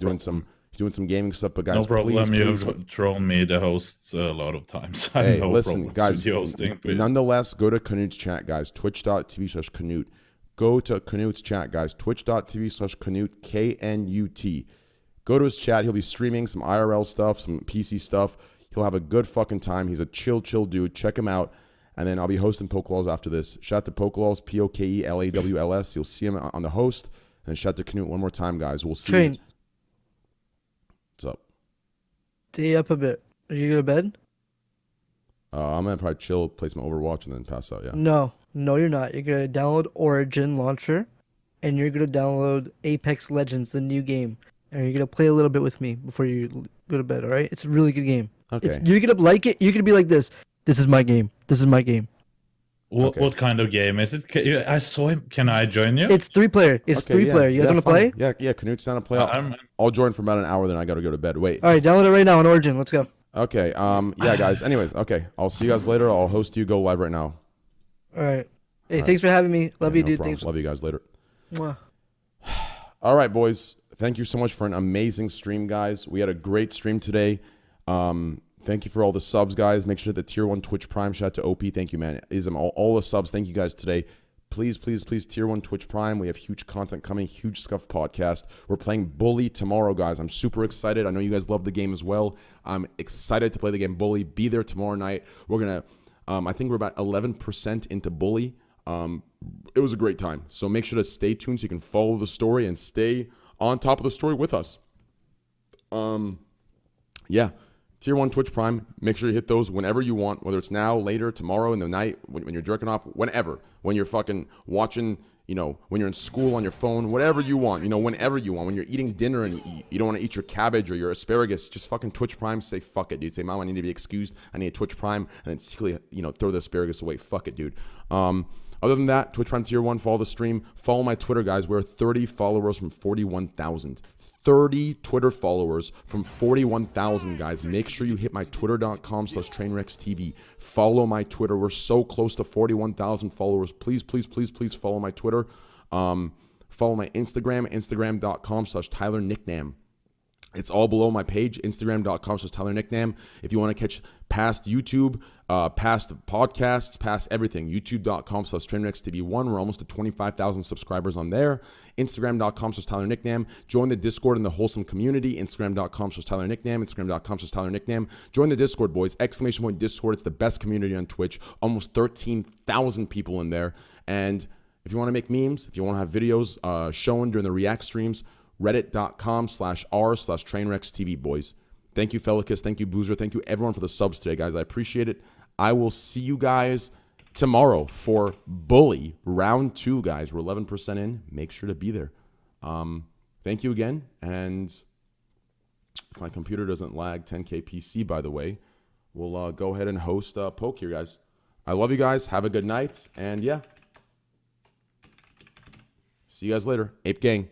doing some gaming stuff, but guys, No problem. please, You've thrown me the hosts a lot of times. I have hey, no listen, problems guys, with the hosting, but nonetheless, go to Knut's chat, guys, twitch.tv/Knut. Go to Knut's chat, guys, twitch.tv/Knut, KNUT. Go to his chat. He'll be streaming some IRL stuff, some PC stuff. He'll have a good fucking time. He's a chill dude. Check him out. And then I'll be hosting Pokelawls after this. Shout out to Pokelawls, Pokelawls. You'll see him on the host. And shout out to Knut one more time, guys. We'll see. Train. What's up? Stay up a bit. Are you going to bed? I'm going to probably chill, play some Overwatch, and then pass out, yeah. No, you're not. You're going to download Origin Launcher, and you're going to download Apex Legends, the new game. And you're going to play a little bit with me before you go to bed, all right? It's a really good game. Okay. You're going to like it. You're going to be like this. This is my game. This is my game. what kind of game is it? I saw him. Can I join you? It's 3-player. It's Okay, 3-player. You guys want to fine. play? Yeah, Knut's down to play. I'm- I'll join for about an hour, then I got to go to bed. Wait. All right, download it right now on Origin. Let's go. Okay. Yeah, guys. Anyways, okay. I'll see you guys later. I'll host you. Go live right now. All right. Hey, All right. thanks for having me. Love Yeah, you, no dude. problem. Thanks. Love you guys later. Mwah. All right, boys. Thank you so much for an amazing stream, guys. We had a great stream today. Thank you for all the subs, guys. Make sure the tier 1 Twitch Prime. Shout out to OP. Thank you, man. Ism, all the subs. Thank you guys today. Please, tier 1 Twitch Prime. We have huge content coming. Huge Scuff podcast. We're playing Bully tomorrow, guys. I'm super excited. I know you guys love the game as well. I'm excited to play the game Bully. Be there tomorrow night. We're going to, I think we're about 11% into Bully. It was a great time. So make sure to stay tuned so you can follow the story and stay on top of the story with us. Yeah. Tier 1 Twitch Prime, make sure you hit those whenever you want, whether it's now, later, tomorrow, in the night, when you're jerking off, whenever. When you're fucking watching, you know, when you're in school on your phone, whatever you want, you know, whenever you want. When you're eating dinner and you don't want to eat your cabbage or your asparagus, just fucking Twitch Prime, say fuck it, dude. Say, Mom, I need to be excused. I need a Twitch Prime, and then secretly, you know, throw the asparagus away. Fuck it, dude. Other than that, Twitch Prime Tier 1, follow the stream. Follow my Twitter, guys. We're 30 followers from 41,000. 30 Twitter followers from 41,000, guys. Make sure you hit my twitter.com/TrainrecksTV. Follow my Twitter. We're so close to 41,000 followers. Please, please, please, please follow my Twitter. Follow my Instagram, instagram.com/TylerNickname. It's all below my page, instagram.com/TylerNickname. If you want to catch past YouTube, past podcasts, past everything, youtube.com/TrainrecksTV1. We're almost at 25,000 subscribers on there. Instagram.com/TylerNickname. Join the Discord in the wholesome community. Instagram.com/TylerNickname. Instagram.com/TylerNickname. Join the Discord, boys. Exclamation point Discord. It's the best community on Twitch. Almost 13,000 people in there. And if you want to make memes, if you want to have videos shown during the React streams, reddit.com/r/TrainrecksTV, boys. Thank you, Felicus. Thank you, Boozer. Thank you, everyone, for the subs today, guys. I appreciate it. I will see you guys tomorrow for Bully Round 2, guys. We're 11% in. Make sure to be there. Thank you again. And if my computer doesn't lag, 10K PC, by the way, we'll go ahead and host Poke here, guys. I love you guys. Have a good night. And, yeah. See you guys later. Ape Gang.